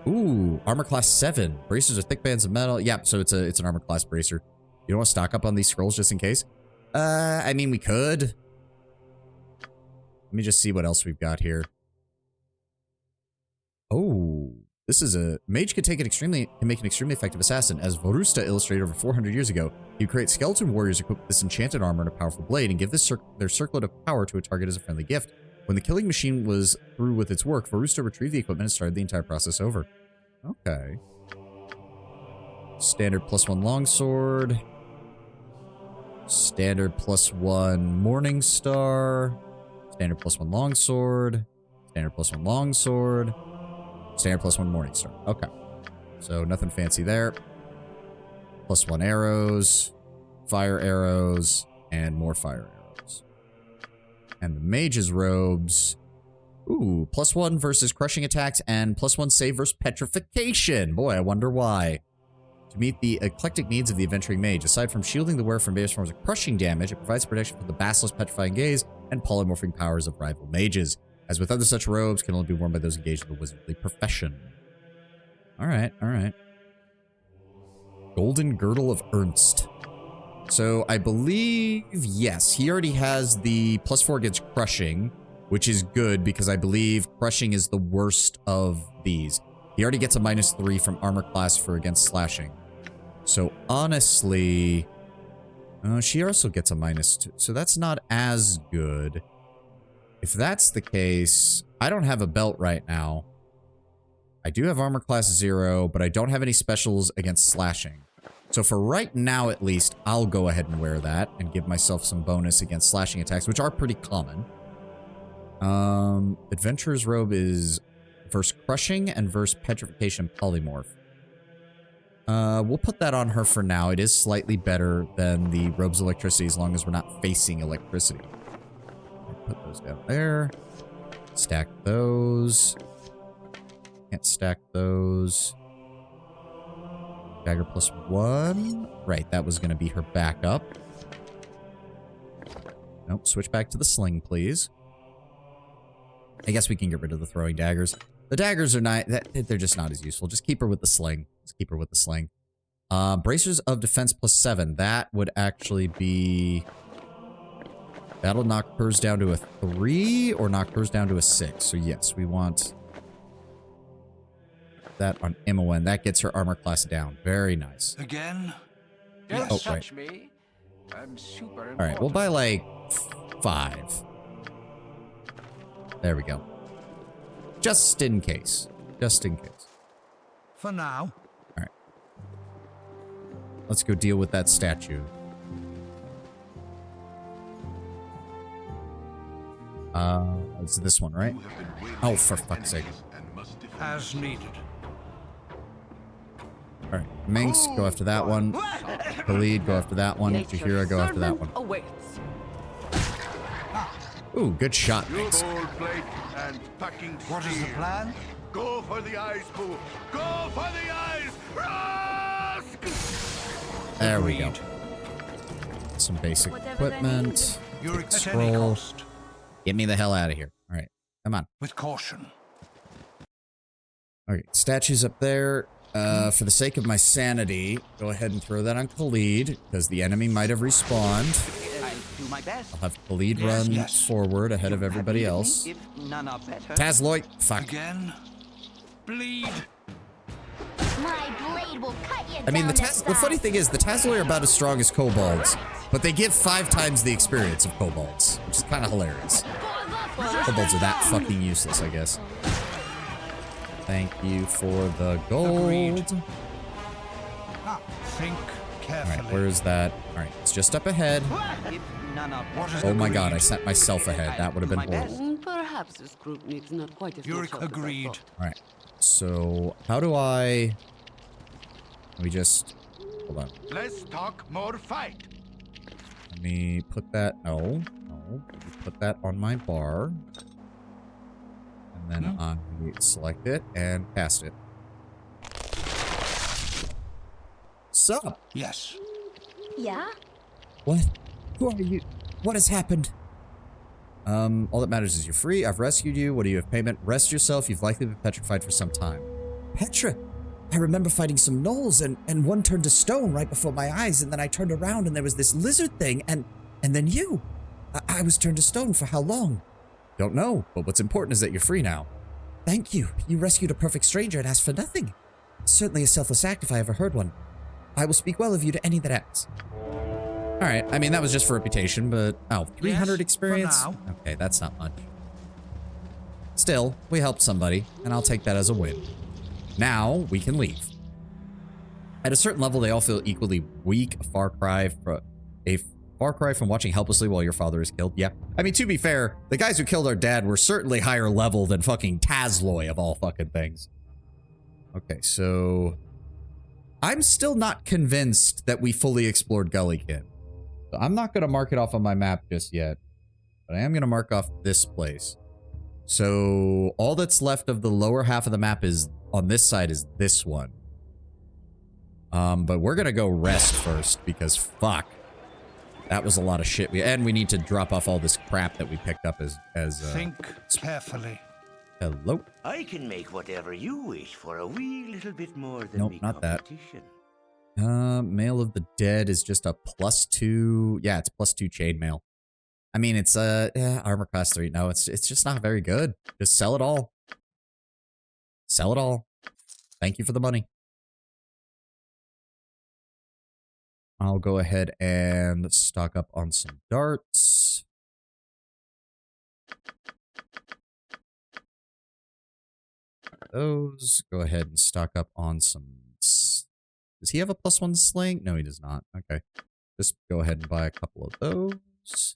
Ooh, armor class 7. Bracers are thick bands of metal. Yep, so it's an armor class bracer. You don't want to stock up on these scrolls just in case? I mean, we could. Let me just see what else we've got here. Oh, this is a... Mage can make an extremely effective assassin. As Vorusta illustrated over 400 years ago, you create skeleton warriors equipped with this enchanted armor and a powerful blade and give their circlet of power to a target as a friendly gift. When the killing machine was through with its work, Vorusta retrieved the equipment and started the entire process over. Okay. Standard +1 longsword. Standard +1 morning star. Standard +1 longsword. Standard +1 longsword. Standard +1 morning star. Okay. So nothing fancy there. +1 arrows. Fire arrows. And more fire arrows. And the mage's robes. Ooh, +1 versus crushing attacks and +1 save versus petrification. Boy, I wonder why. To meet the eclectic needs of the adventuring mage, aside from shielding the wearer from various forms of crushing damage, it provides protection from the basilisk petrifying gaze and polymorphing powers of rival mages. As with other such robes, can only be worn by those engaged in the wizardly profession. Alright, alright. Golden Girdle of Ernst. So, I believe, yes, he already has the +4 against crushing, which is good because I believe crushing is the worst of these. He already gets a -3 from armor class for against slashing. So honestly, she also gets a -2. So that's not as good. If that's the case, I don't have a belt right now. I do have armor class 0, but I don't have any specials against slashing. So for right now, at least, I'll go ahead and wear that and give myself some bonus against slashing attacks, which are pretty common. Adventurer's robe is versus crushing and versus petrification polymorph. We'll put that on her for now. It is slightly better than the robe's electricity as long as we're not facing electricity. Put those down there. Stack those. Can't stack those. Dagger +1. Right, that was going to be her backup. Nope, switch back to the sling, please. I guess we can get rid of the throwing daggers. The daggers are not... They're just not as useful. Just keep her with the sling. Just keep her with the sling. Bracers of defense +7. That would actually be... That'll knock hers down to a 3 or knock hers down to a 6. So yes, we want that on Imoen. That gets her armor class down. Very nice. Again? Don't Oh, touch me. I'm super important. Alright, we'll buy like 5. There we go. Just in case. Just in case. For now. Alright. Let's go deal with that statue. It's this one, right? Oh, for fuck's sake. As needed. Alright, Minx, go after that one. Khalid, go after that one. Jahira, go after that one. Awaits. Ooh, good shot, Minx. Gold plate and packing. What is the plan? Go for the eyes, Pooh. Go for the eyes. Rusk! There we go. Some basic equipment. You're Take the at any scroll. cost. Get me the hell out of here. Alright, come on. With caution. Alright, statues up there. For the sake of my sanity, go ahead and throw that on Khalid, because the enemy might have respawned. I'll do my best. I'll have Khalid run forward ahead of everybody else. If none are better. Tazloy! Fuck. Again? Bleed. My blade will cut you I mean, down to the funny size. thing is, the Tazloy are about as strong as Kobolds, but they give 5 times the experience of Kobolds, which is kind of hilarious. Kobolds are that fucking useless, I guess. Thank you for the gold. Agreed. Think carefully. Alright, where is that? Alright, it's just up ahead. If none are What is Oh my god, I agreed? sent myself ahead. That would have been My best. horrible. Perhaps the scrutiny is not quite as You're much as I agreed. thought. Alright. So how do I... Let me just... Hold on. Less talk, more fight. Let me put that... No. No. Let me put that on my bar. And then I select it and cast it. Sup? Yes. Yeah? What? Who are you? What has happened? All that matters is you're free. I've rescued you. What do you have payment? Rest yourself. You've likely been petrified for some time. Petra? I remember fighting some gnolls and one turned to stone right before my eyes, and then I turned around and there was this lizard thing and then you. I was turned to stone for how long? Don't know, but what's important is that you're free now. Thank you. You rescued a perfect stranger and asked for nothing. It's certainly a selfless act if I ever heard one. I will speak well of you to any that asks. Alright, I mean, that was just for reputation, but... Oh, 300 Yes, experience? for now. Okay, that's not much. Still, we helped somebody, and I'll take that as a win. Now, we can leave. At a certain level, they all feel equally weak. A far cry from watching helplessly while your father is killed. Yeah. I mean, to be fair, the guys who killed our dad were certainly higher level than fucking Tazloy of all fucking things. Okay, so... I'm still not convinced that we fully explored Gullykin. So I'm not going to mark it off on my map just yet. But I am going to mark off this place. So all that's left of the lower half of the map is on this side is this one. But we're going to go rest first because fuck. That was a lot of shit. And we need to drop off all this crap that we picked up as Think carefully. Hello. I can make whatever you wish for a wee little bit more than Nope, me not that. competition. Mail of the Dead is just a +2. Yeah, it's +2 chainmail. I mean, it's armor class 3. No, it's just not very good. Just sell it all. Sell it all. Thank you for the money. I'll go ahead and stock up on some darts. Those. Go ahead and stock up on some... Does he have a +1 sling? No, he does not. Okay. Just go ahead and buy a couple of those.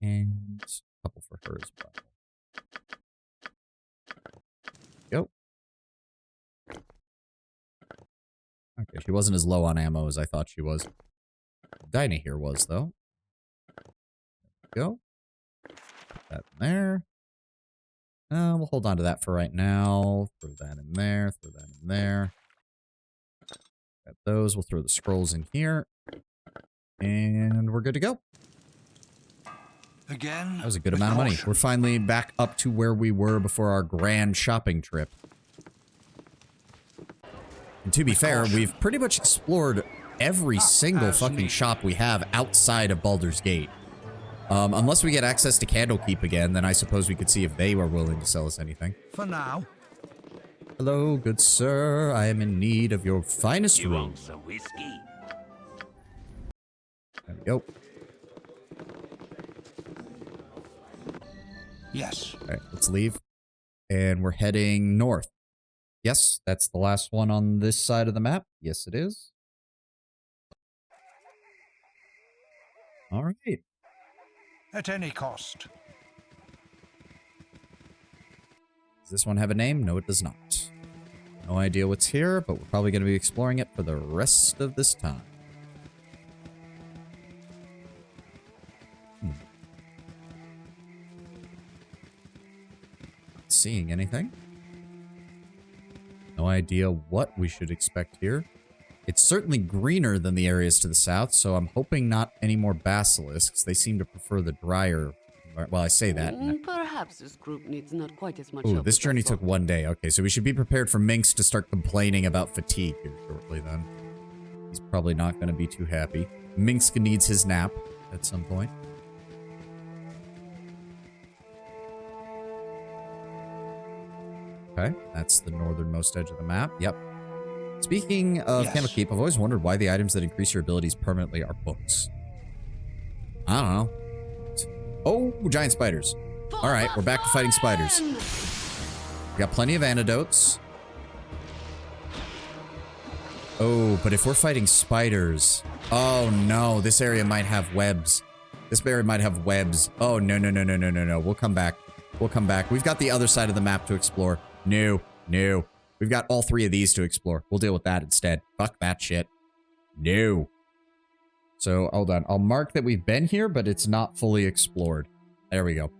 And a couple for her as well. Go. Okay, she wasn't as low on ammo as I thought she was. Dinah here was, though. There we go. Put that in there. We'll hold on to that for right now. Throw that in there. Throw that in there. Got those. We'll throw the scrolls in here. And we're good to go. Again. That was a good amount of money. We're finally back up to where we were before our grand shopping trip. And to be fair, we've pretty much explored every single fucking shop we have outside of Baldur's Gate. Unless we get access to Candlekeep again, then I suppose we could see if they were willing to sell us anything. For now. Hello, good sir. I am in need of your finest You room. want some whiskey? There we go. Yes. All right, let's leave. And we're heading north. Yes, that's the last one on this side of the map. Yes, it is. All right. At any cost. Does this one have a name? No, it does not. No idea what's here, but we're probably going to be exploring it for the rest of this time. Not seeing anything. No idea what we should expect here. It's certainly greener than the areas to the south, so I'm hoping not any more basilisks. They seem to prefer the drier... Well, I say that. Perhaps this group needs not quite as much Ooh, help this as I journey thought. took 1 day. Okay, so we should be prepared for Minx to start complaining about fatigue here shortly then. He's probably not going to be too happy. Minx needs his nap at some point. Okay, that's the northernmost edge of the map. Yep. Speaking of Candlekeep, I've always wondered why the items that increase your abilities permanently are books. I don't know. Oh, giant spiders. All right, we're back to fighting spiders. We got plenty of antidotes. Oh, but if we're fighting spiders... Oh, no. This area might have webs. This area might have webs. Oh, no, no, no, no, no, no, no. We'll come back. We'll come back. We've got the other side of the map to explore. No. We've got all 3 of these to explore. We'll deal with that instead. Fuck that shit. No. So, hold on. I'll mark that we've been here, but it's not fully explored. There we go.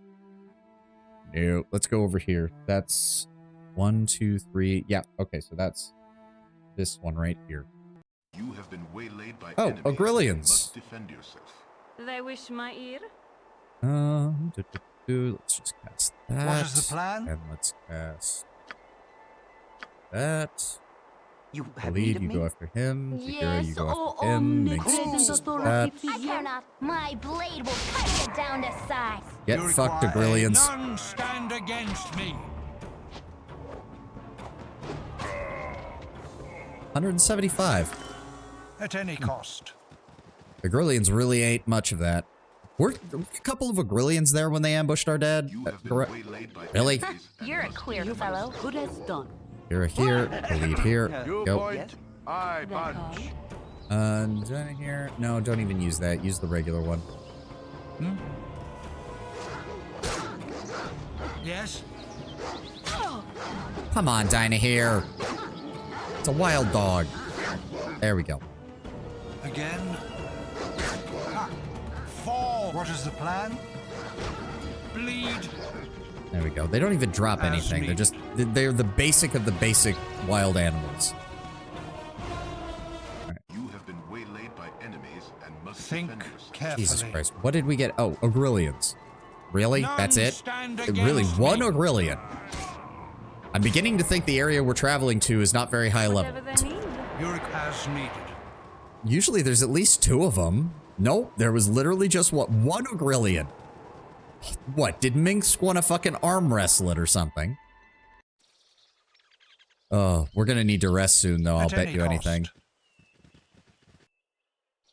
No. Let's go over here. That's 1, 2, 3. Yeah. Okay, so that's this one right here. You have been waylaid by Oh, enemies. Ogrillians. You must defend yourself. They wish my ear. Let's just cast that. What is the plan? And let's cast that. You have Lead, need of you me? go after him. Zahira, you Yes, go oh, after him. Makes omnipresent that. I turn off. My blade will cut you down to size. Get You fucked, require Ogrillians. None stand against me. 175. At any cost. Ogrillians really ain't much of that. Were a couple of Ogrillians there when they ambushed our dad? You have been waylaid by Really? enemies and You're a must queer defend fellow. yourself. Good as done. Here, the lead here. You Go. point, I That punch. call. Here. No, don't even use that. Use the regular one. Yes? Come on, Dinah here. It's a wild dog. There we go. Again? Ha! Fall! What is the plan? Bleed! There we go. They don't even drop As anything. They're needed. just, they're the basic of the basic wild animals. You have been waylaid by enemies and must Think defend yourself. carefully. Jesus Christ. What did we get? Oh, Ogrillians. Really? None That's it? stand Really? against One me. Ogrillian? I'm beginning to think the area we're traveling to is not very high level. Whatever they need. You're as needed. Usually there's at least 2 of them. Nope, there was literally just one Ogrillian. What, did Minx want to fucking arm wrestle it or something? Oh, we're gonna need to rest soon though, I'll At bet any you anything. cost.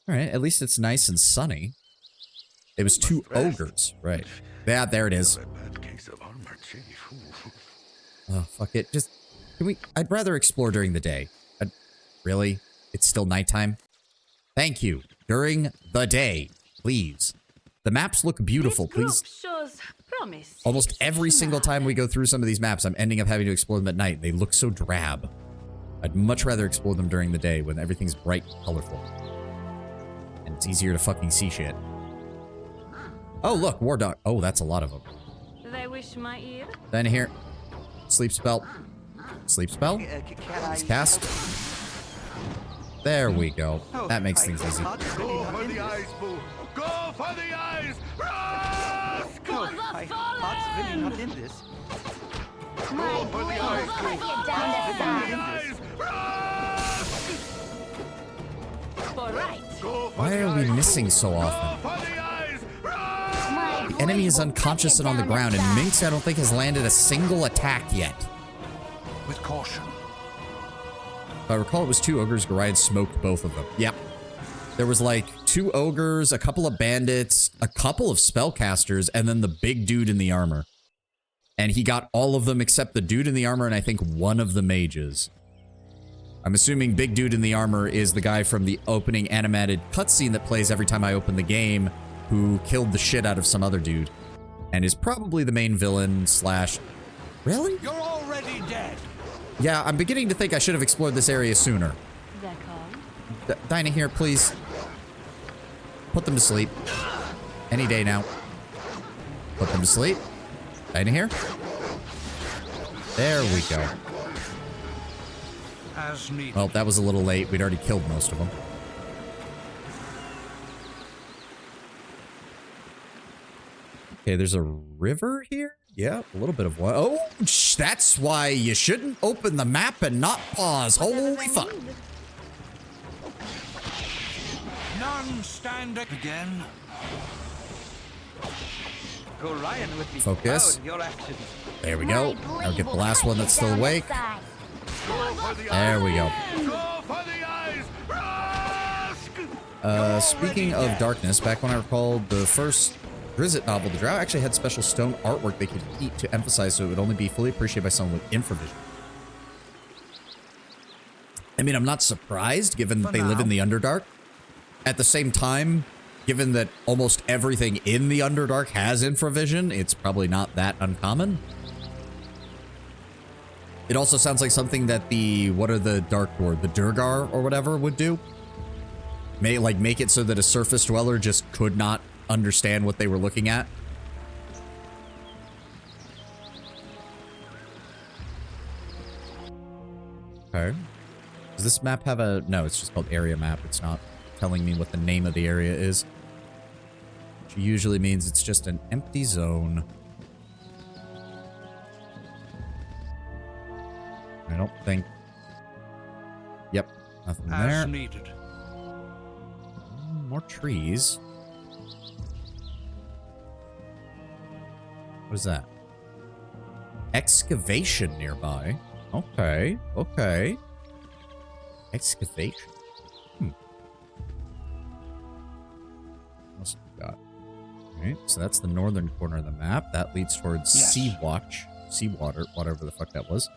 Alright, at least it's nice and sunny. It was 2 ogres, right. Yeah, there it is. A bad case of armor, chief. Ooh. Oh, fuck it. Just, I'd rather explore during the day. Really? It's still nighttime? Thank you. During the day, please. The maps look beautiful, This group please. shows promise. Almost every single time we go through some of these maps, I'm ending up having to explore them at night. They look so drab. I'd much rather explore them during the day when everything's bright and colorful. And it's easier to fucking see shit. Oh, look, War Dog. Oh, that's a lot of them. They wish my ear. Then here. Sleep spell. Sleep spell. Can Let's I cast. There we go. That makes things easy. Go for the eyes, boo. Go for the eyes. Rusk! My heart's really not in this. My for the blade eyes, will cut you down to size. Rusk! For right. Go for Why the are we eyes, missing boo. so Go often? for the eyes. Rusk! My blade Enemy is will cut unconscious you and on the down to ground, and size. Minx I don't think has landed a single attack yet. With caution. If I recall, it was 2 ogres. Gorion smoked both of them. Yep. There was like 2 ogres, a couple of bandits, a couple of spellcasters, and then the big dude in the armor. And he got all of them except the dude in the armor and I think one of the mages. I'm assuming big dude in the armor is the guy from the opening animated cutscene that plays every time I open the game, who killed the shit out of some other dude. And is probably the main villain slash... Really? You're already dead. Yeah, I'm beginning to think I should have explored this area sooner. That call. Dinah here, please. Put them to sleep. Any day now. Put them to sleep. Dinah here. There we go. As needed. Well, that was a little late. We'd already killed most of them. Okay, there's a river here? Yeah, a little bit of what? Oh, that's why you shouldn't open the map and not pause. Holy fuck. None stand again. Go Ryan with me. Focus. Proud your actions. There we go. My I'll blade get the will last cut one you that's still down to awake. size. Go for the There we go. Go for the eyes. Rusk! Speaking of darkness, back when I recalled the first Drizzt novel, the Drow actually had special stone artwork they could keep to emphasize so it would only be fully appreciated by someone with infravision. I mean, I'm not surprised given that they live in the Underdark. At the same time, given that almost everything in the Underdark has infravision, it's probably not that uncommon. It also sounds like something that the, what are the Dark Lord, the Durgar or whatever would do. Make it so that a surface dweller just could not understand what they were looking at. Okay. Does this map have a... No, it's just called area map. It's not telling me what the name of the area is. Which usually means it's just an empty zone. I don't think... Yep, nothing there. As needed. More trees. What is that? Excavation nearby. Okay, okay. Excavation. What else have we got? Alright, so that's the northern corner of the map. That leads towards Seawater, whatever the fuck that was.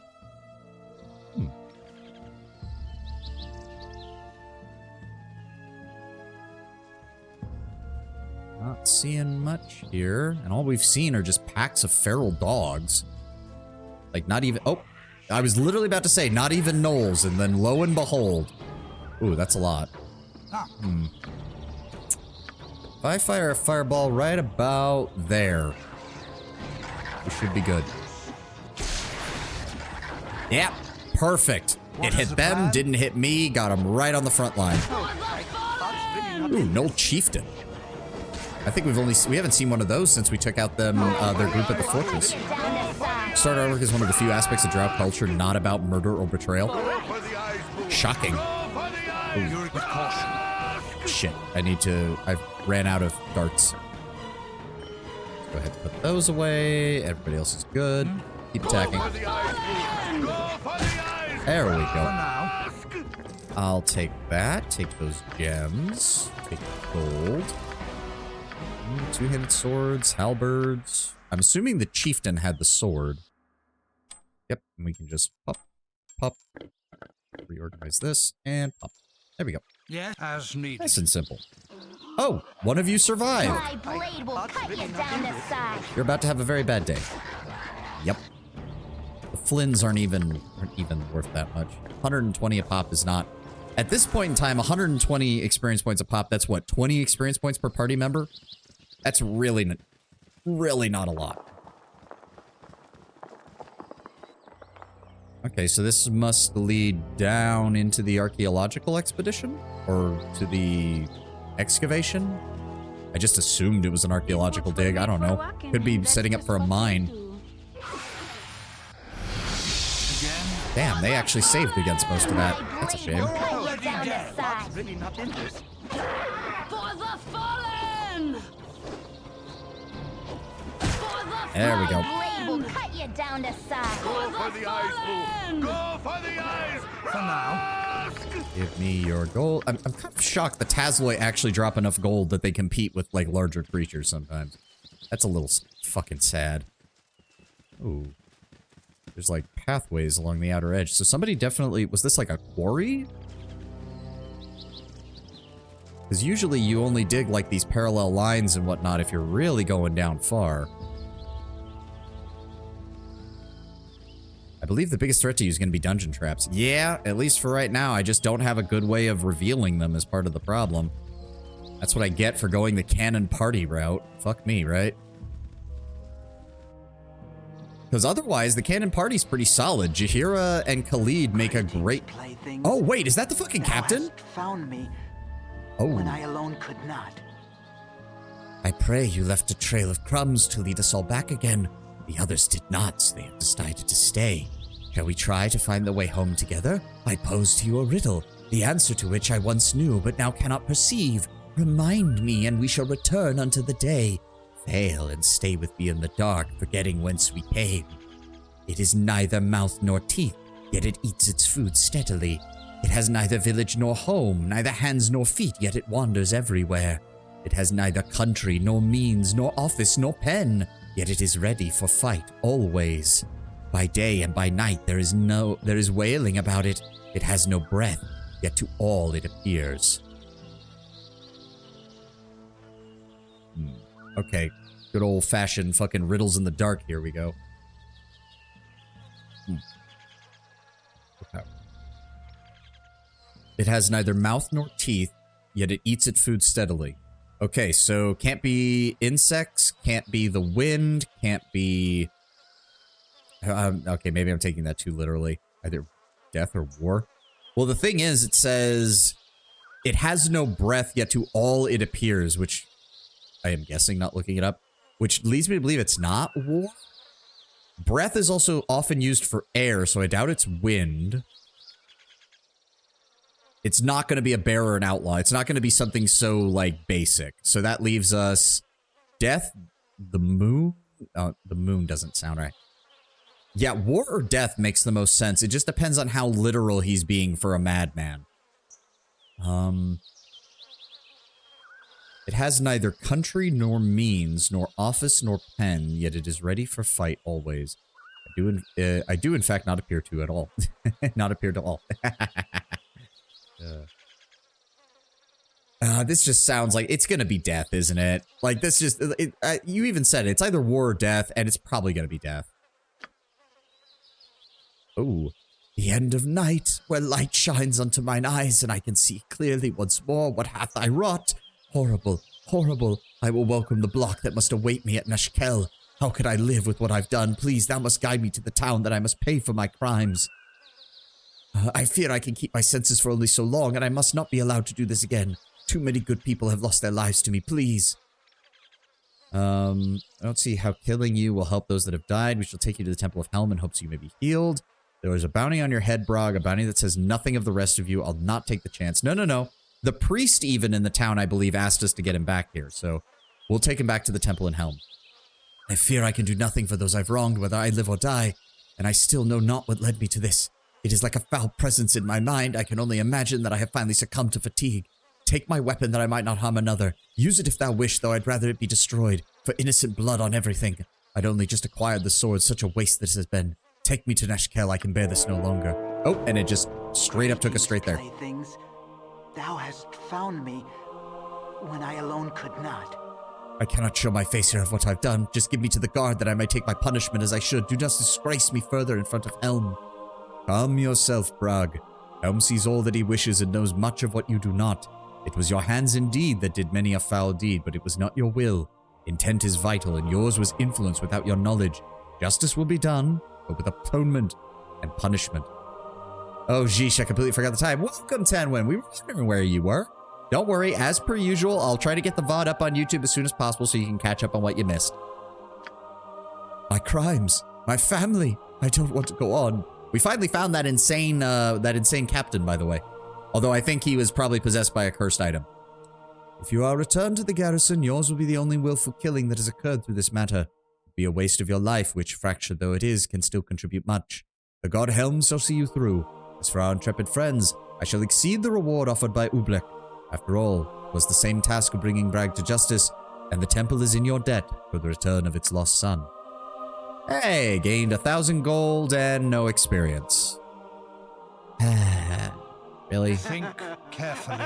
Not seeing much here. And all we've seen are just packs of feral dogs. Like, not even... Oh! I was literally about to say, not even gnolls, and then lo and behold. Ooh, that's a lot. If I fire a fireball right about there, we should be good. Yep, perfect. It hit them, didn't hit me, got them right on the front line. Ooh, Gnoll Chieftain. I think we haven't seen one of those since we took out them, their group at the fortress. Start artwork is one of the few aspects of Drow culture not about murder or betrayal. Shocking. Ooh. Shit, I ran out of darts. Let's go ahead and put those away. Everybody else is good. Keep attacking. There we go. I'll take that. Take those gems. Take gold. Two-handed swords, halberds. I'm assuming the chieftain had the sword. Yep, and we can just pop, reorganize this, and pop. There we go. Yeah, as needed. Nice and simple. Oh, one of you survived. My blade will cut you down the side. You're about to have a very bad day. Yep. The Flins aren't even worth that much. 120 a pop is not. At this point in time, 120 experience points a pop, that's what, 20 experience points per party member? That's really not a lot. Okay, so this must lead down into the archaeological expedition? Or to the excavation? I just assumed it was an archaeological dig. I don't know. Could be setting up for a mine. Damn, they actually saved against most of that. That's a shame. Really not interesting. For the fallen! There we go. My blade will cut you down to size. Go for the eyes, Boo! Go for the eyes! For now. Give me your gold. I'm kind of shocked the Tazloy actually drop enough gold that they compete with, like, larger creatures sometimes. That's a little fucking sad. Ooh. There's, like, pathways along the outer edge. So somebody definitely... Was this, like, a quarry? Because usually you only dig, like, these parallel lines and whatnot if you're really going down far. I believe the biggest threat to you is going to be dungeon traps. Yeah, at least for right now. I just don't have a good way of revealing them as part of the problem. That's what I get for going the canon party route. Fuck me, right? Because otherwise, the canon party's pretty solid. Jaheira and Khalid make a great... Oh, wait, is that the fucking captain? Found me when I alone could not. I pray you left a trail of crumbs to lead us all back again. The others did not, so they have decided to stay. Shall we try to find the way home together? I pose to you a riddle, the answer to which I once knew but now cannot perceive. Remind me, and we shall return unto the day. Fail and stay with me in the dark, forgetting whence we came. It is neither mouth nor teeth, yet it eats its food steadily. It has neither village nor home, neither hands nor feet, yet it wanders everywhere. It has neither country nor means, nor office nor pen, yet it is ready for fight always. By day and by night there is wailing about it. It has no breath, yet to all it appears. Okay. Good old-fashioned fucking riddles in the dark. Here we go. Okay. It has neither mouth nor teeth, yet it eats its food steadily. Okay, so can't be insects, can't be the wind, can't be... okay, maybe I'm taking that too literally. Either death or war. Well, the thing is, it says it has no breath, yet to all it appears, which I am guessing, not looking it up, which leads me to believe it's not war. Breath is also often used for air, so I doubt it's wind. It's not going to be a bear or an outlaw. It's not going to be something so, like, basic. So that leaves us death, the moon. Oh, the moon doesn't sound right. Yeah, war or death makes the most sense. It just depends on how literal he's being for a madman. It has neither country nor means, nor office nor pen, yet it is ready for fight always. I do in fact not appear to at all. Not appear to all. This just sounds like it's gonna be death, isn't it? Like, this just... you even said it. It's either war or death, and it's probably gonna be death. Oh. The end of night, where light shines unto mine eyes, and I can see clearly once more what hath I wrought. Horrible, horrible. I will welcome the block that must await me at Nashkel. How could I live with what I've done? Please, thou must guide me to the town that I must pay for my crimes. I fear I can keep my senses for only so long, and I must not be allowed to do this again. Too many good people have lost their lives to me, please. I don't see how killing you will help those that have died. We shall take you to the Temple of Helm in hopes you may be healed. There is a bounty on your head, Brog, a bounty that says nothing of the rest of you. I'll not take the chance. No, no, no. The priest even in the town, I believe, asked us to get him back here, so we'll take him back to the Temple in Helm. I fear I can do nothing for those I've wronged, whether I live or die, and I still know not what led me to this. It is like a foul presence in my mind. I can only imagine that I have finally succumbed to fatigue. Take my weapon that I might not harm another. Use it if thou wish, though I'd rather it be destroyed, for innocent blood on everything. I'd only just acquired the sword, such a waste this has been. Take me to Nashkel, I can bear this no longer. Oh, and it just straight up took us straight there. Things, thou hast found me when I alone could not. I cannot show my face here of what I've done. Just give me to the guard that I may take my punishment as I should. Do not disgrace me further in front of Helm. Calm yourself, Brag. Helm sees all that he wishes and knows much of what you do not. It was your hands indeed that did many a foul deed, but it was not your will. Intent is vital, and yours was influence without your knowledge. Justice will be done, but with atonement and punishment. Oh, geesh, I completely forgot the time. Welcome, Tanwin. We were wondering where you were. Don't worry, as per usual, I'll try to get the VOD up on YouTube as soon as possible so you can catch up on what you missed. My crimes. My family. I don't want to go on. We finally found that insane captain, by the way. Although I think he was probably possessed by a cursed item. If you are returned to the garrison, yours will be the only willful killing that has occurred through this matter. It'll be a waste of your life, which, fractured though it is, can still contribute much. The god Helm shall see you through. As for our intrepid friends, I shall exceed the reward offered by Ublek. After all, it was the same task of bringing Brag to justice, and the temple is in your debt for the return of its lost son. Hey, gained 1,000 gold and no experience. Really? Think carefully.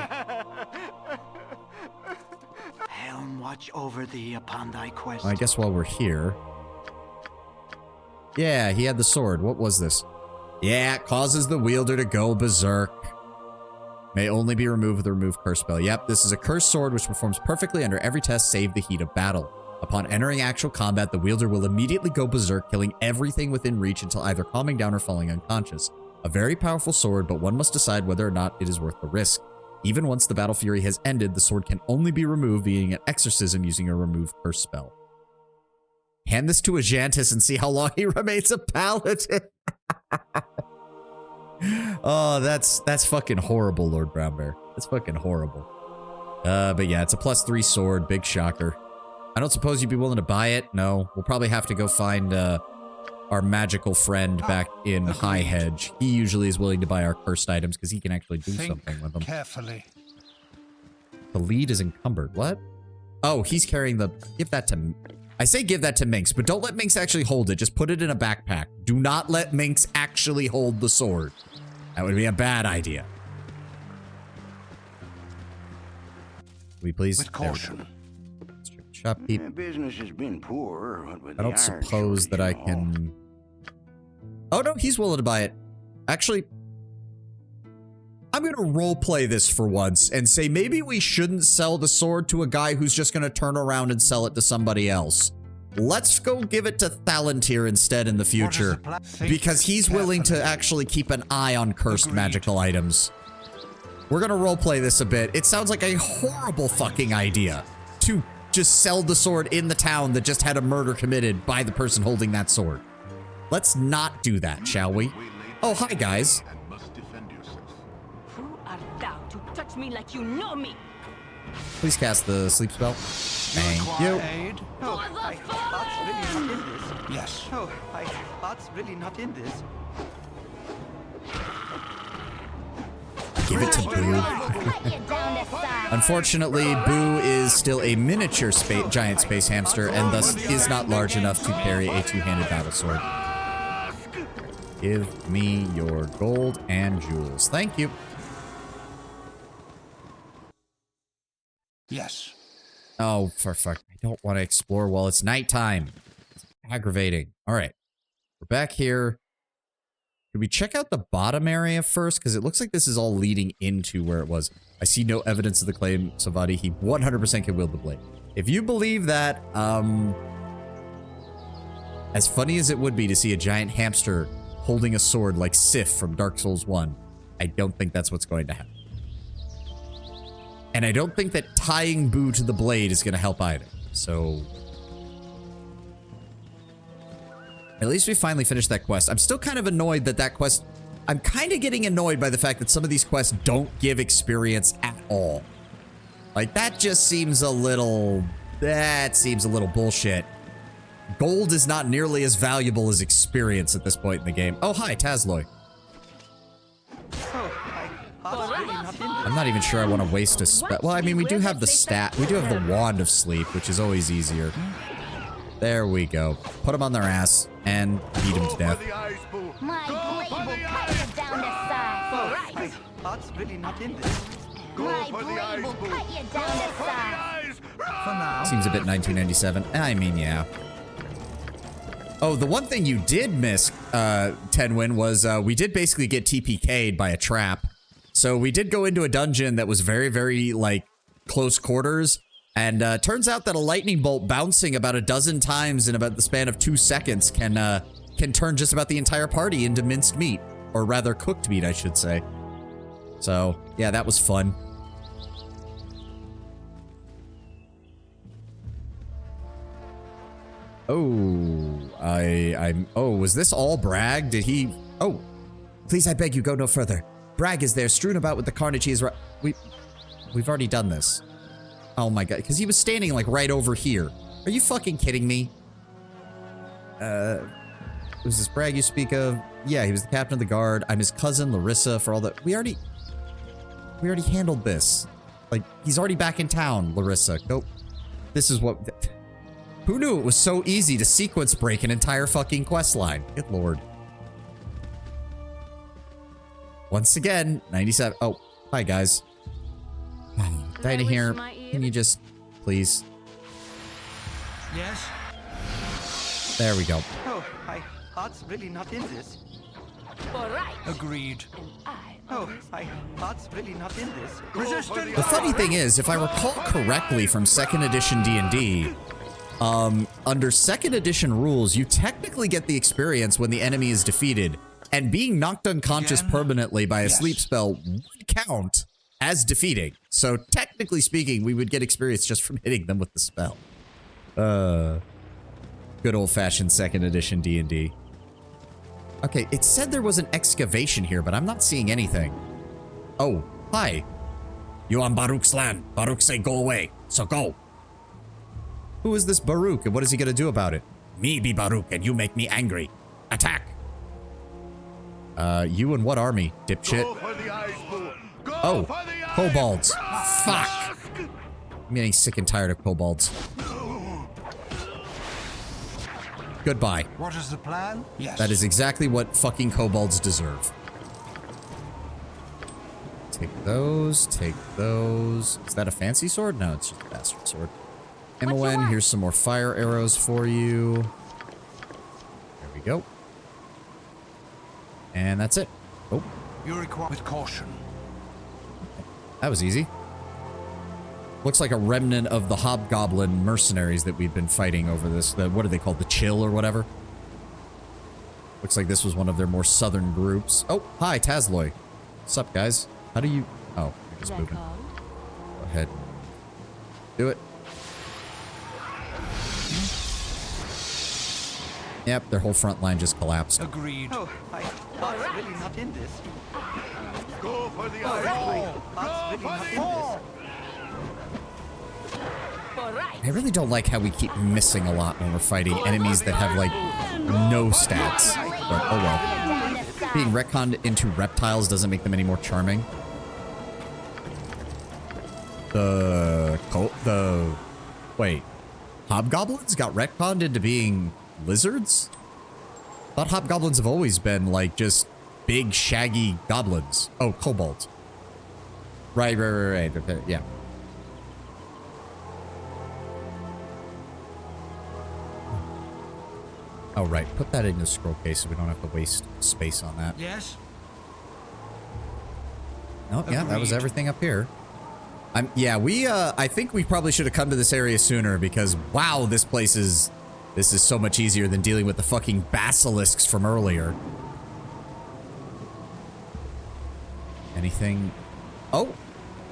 Helm watch over thee upon thy quest. Well, I guess while we're here... Yeah, he had the sword. What was this? Yeah, it causes the wielder to go berserk. May only be removed with a remove curse spell. Yep, this is a cursed sword which performs perfectly under every test save the heat of battle. Upon entering actual combat, the wielder will immediately go berserk, killing everything within reach until either calming down or falling unconscious. A very powerful sword, but one must decide whether or not it is worth the risk. Even once the battle fury has ended, the sword can only be removed via an exorcism using a remove curse spell. Hand this to Ajantis and see how long he remains a paladin. Oh, that's fucking horrible, Lord Brownbear. That's fucking horrible. But yeah, it's a +3 sword. Big shocker. I don't suppose you'd be willing to buy it? No. We'll probably have to go find our magical friend back in High Hedge. He usually is willing to buy our cursed items because he can actually do something with them. Carefully. The lead is encumbered. What? Oh, he's carrying the... Give that to... I say give that to Minx, but don't let Minx actually hold it. Just put it in a backpack. Do not let Minx actually hold the sword. That would be a bad idea. Will you please? With caution. Shopkeep. Business has been poor. What with I don't the iron suppose that I shortage and all. can... Oh, no, he's willing to buy it. Actually, I'm going to roleplay this for once and say maybe we shouldn't sell the sword to a guy who's just going to turn around and sell it to somebody else. Let's go give it to Thalantir instead in the future, because he's willing to actually keep an eye on cursed magical items. We're going to roleplay this a bit. It sounds like a horrible fucking idea to just sell the sword in the town that just had a murder committed by the person holding that sword. Let's not do that, shall we? Oh, hi, guys. Who art thou to touch me like you know me? Please cast the sleep spell. Thank you. Aid? Oh, my heart's really not in this. Yes. Oh, my heart's really not in this. Give it to Boo. Unfortunately, Boo is still a miniature giant space hamster and thus is not large enough to carry a two-handed battle sword. Give me your gold and jewels. Thank you. Yes. Oh, for fuck. I don't want to explore while it's nighttime. It's aggravating. All right. We're back here. Should we check out the bottom area first? Because it looks like this is all leading into where it was. I see no evidence of the claim, Sovahni. He 100% can wield the blade. If you believe that, as funny as it would be to see a giant hamster holding a sword like Sif from Dark Souls 1, I don't think that's what's going to happen. And I don't think that tying Boo to the blade is going to help either. So at least we finally finished that quest. I'm still kind of annoyed that quest... I'm kind of getting annoyed by the fact that some of these quests don't give experience at all. Like, that just seems a little... That seems a little bullshit. Gold is not nearly as valuable as experience at this point in the game. Oh, hi, Tazloy. I'm not even sure I want to waste a spell. Well, I mean, we do have the stat. We do have the Wand of Sleep, which is always easier. There we go. Put them on their ass and beat them to death. My blade will cut you down to size. My heart's really not in this. My blade will cut you down to size. For now. Seems a bit 1997. I mean, yeah. Oh, the one thing you did miss, Tenwin, was we did basically get TPK'd by a trap. So we did go into a dungeon that was very, very, like, close quarters. And turns out that a lightning bolt bouncing about a dozen times in about the span of 2 seconds can turn just about the entire party into minced meat. Or rather, cooked meat, I should say. So, yeah, that was fun. Oh, oh, was this all Bragg? Did he... Oh, please, I beg you, go no further. Bragg is there, strewn about with the carnage he is... We've already done this. Oh my god, because he was standing, like, right over here. Are you fucking kidding me? Was this Bragg you speak of? Yeah, he was the captain of the guard. I'm his cousin, Larissa, for all that... We already handled this. Like, he's already back in town, Larissa. Go... This is what... Who knew it was so easy to sequence break an entire fucking quest line? Good lord. Once again, 97... Oh, hi, guys. Dinah here. Can you just... Please? Yes? There we go. Oh, my heart's really not in this. All right. Agreed. Oh, my heart's really not in this. Resistance. The funny thing is, if I recall correctly from 2nd edition D&D, under 2nd edition rules, you technically get the experience when the enemy is defeated, and being knocked unconscious permanently by a sleep spell would count as defeating. So technically speaking, we would get experience just from hitting them with the spell. Good old-fashioned 2nd edition D&D. Okay, it said there was an excavation here, but I'm not seeing anything. Oh, hi. You on Baruch's land. Baruch say go away, so go. Who is this Baruch, and what is he gonna do about it? Me be Baruch, and you make me angry. Attack! You and what army, dipshit? Oh, Kobolds. Fuck! I'm getting sick and tired of Kobolds. Goodbye. What is the plan? Yes. That is exactly what fucking Kobolds deserve. Take those, take those. Is that a fancy sword? No, it's just a bastard sword. Imoen, here's some more fire arrows for you. There we go. And that's it. Oh. You require with caution. That was easy. Looks like a remnant of the hobgoblin mercenaries that we've been fighting over this. What are they called? The Chill or whatever? Looks like this was one of their more southern groups. Oh, hi, Tazloy. What's up, guys? How do you... Oh, you're just moving. Go ahead. Do it. Yep, their whole front line just collapsed. Agreed. Oh, I was really not in this. Go for the I eyes! was really not in this. I really don't like how we keep missing a lot when we're fighting enemies that have, like, no stats. But, oh well. Being retconned into reptiles doesn't make them any more charming. Wait. Hobgoblins got retconned into being lizards? Thought hobgoblins have always been, like, just big, shaggy goblins. Oh, kobolds. Right. Yeah. Oh, right. Put that in the scroll case so we don't have to waste space on that. Yes. Oh, yeah, that was everything up here. I think we probably should have come to this area sooner because, wow, this is so much easier than dealing with the fucking basilisks from earlier. Anything? Oh,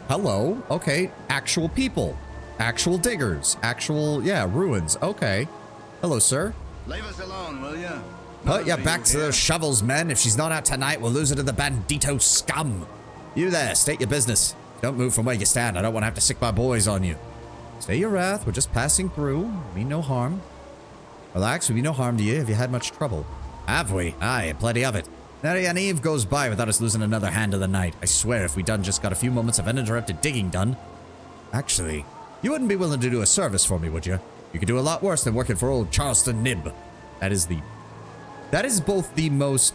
hello. Okay, actual people. Actual diggers. Actual, yeah, ruins. Okay. Hello, sir. Leave us alone, will ya? Put your backs to those shovels, men. If she's not out tonight, we'll lose her to the bandito scum. You there, state your business. Don't move from where you stand. I don't want to have to sick my boys on you. Stay your wrath. We're just passing through. Mean no harm. Relax. We mean no harm to you. Have you had much trouble? Have we? Aye, plenty of it. Nary an eve goes by without us losing another hand of the night. I swear, if we done just got a few moments of uninterrupted digging done. Actually, you wouldn't be willing to do a service for me, would you? You could do a lot worse than working for old Charleston Nib. That is both the most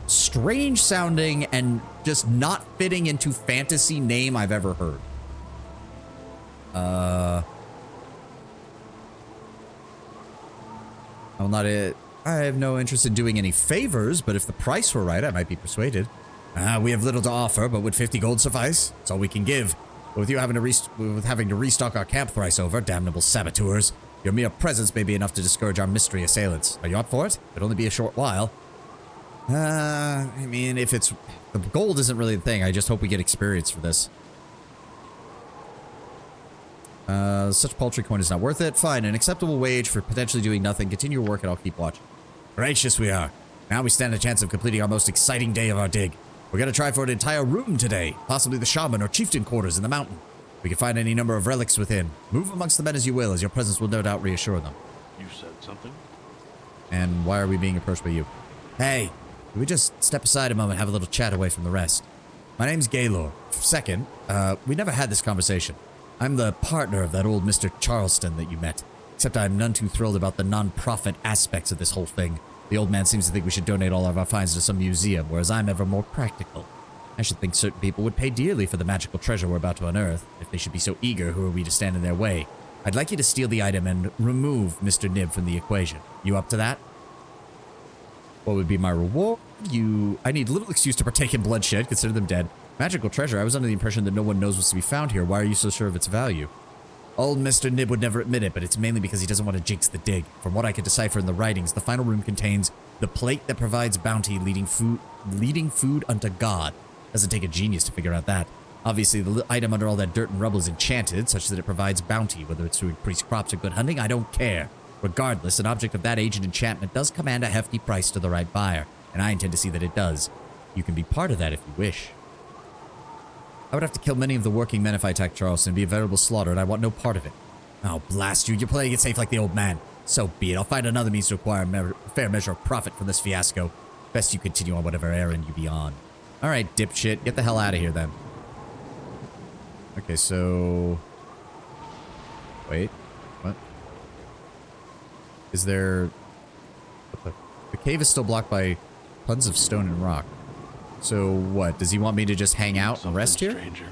strange sounding and just not fitting into fantasy name I've ever heard. I have no interest in doing any favors, but if the price were right, I might be persuaded. We have little to offer, but would 50 gold suffice? That's all we can give. But with you having to restock our camp thrice over, damnable saboteurs, your mere presence may be enough to discourage our mystery assailants. Are you up for it? It'll only be a short while. I mean, if it's... The gold isn't really the thing. I just hope we get experience for this. Such paltry coin is not worth it. Fine, an acceptable wage for potentially doing nothing. Continue your work and I'll keep watch. Gracious we are. Now we stand a chance of completing our most exciting day of our dig. We're going to try for an entire room today. Possibly the shaman or chieftain quarters in the mountain. We can find any number of relics within. Move amongst the men as you will, as your presence will no doubt reassure them. You said something? And why are we being approached by you? Hey, can we just step aside a moment and have a little chat away from the rest? My name's Gaylor. Second, we never had this conversation. I'm the partner of that old Mr. Charleston that you met. Except I'm none too thrilled about the non-profit aspects of this whole thing. The old man seems to think we should donate all of our finds to some museum, whereas I'm ever more practical. I should think certain people would pay dearly for the magical treasure we're about to unearth. If they should be so eager, who are we to stand in their way? I'd like you to steal the item and remove Mr. Nib from the equation. You up to that? What would be my reward? I need little excuse to partake in bloodshed, consider them dead. Magical treasure? I was under the impression that no one knows what's to be found here. Why are you so sure of its value? Old Mr. Nib would never admit it, but it's mainly because he doesn't want to jinx the dig. From what I could decipher in the writings, the final room contains the plate that provides bounty leading food unto God. Doesn't take a genius to figure out that. Obviously, the item under all that dirt and rubble is enchanted, such that it provides bounty, whether it's to increase crops or good hunting, I don't care. Regardless, an object of that age and enchantment does command a hefty price to the right buyer, and I intend to see that it does. You can be part of that if you wish. I would have to kill many of the working men if I attacked Charleston. It'd be a veritable slaughter, and I want no part of it. Oh, blast you. You're playing it safe like the old man. So be it. I'll find another means to acquire a fair measure of profit from this fiasco. Best you continue on whatever errand you be on. Alright, dipshit. Get the hell out of here, then. Okay, so... Wait. What? Is there... The cave is still blocked by tons of stone and rock. So what? Does he want me to just hang out and rest here? Stranger.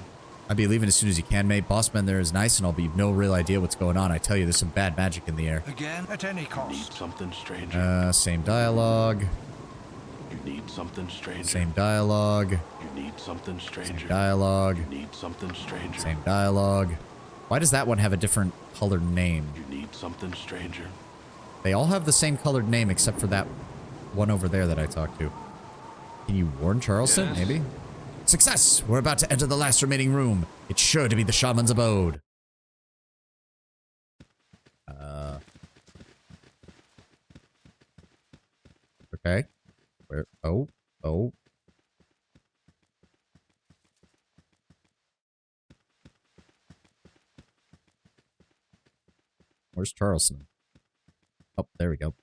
I'll be leaving as soon as you can, mate. Boss man there is nice, and I'll be no real idea what's going on. I tell you, there's some bad magic in the air. Again, at any cost. Need something, stranger. Same dialogue. You need something, stranger. Same dialogue. You need something, stranger. Same dialogue. You need something, stranger. Same dialogue. Why does that one have a different colored name? You need something, stranger. They all have the same colored name except for that one over there that I talked to. Can you warn Charleston? Yes. Maybe? Success! We're about to enter the last remaining room. It's sure to be the shaman's abode. Okay. Where? Oh. Oh. Where's Charleston? Oh, there we go.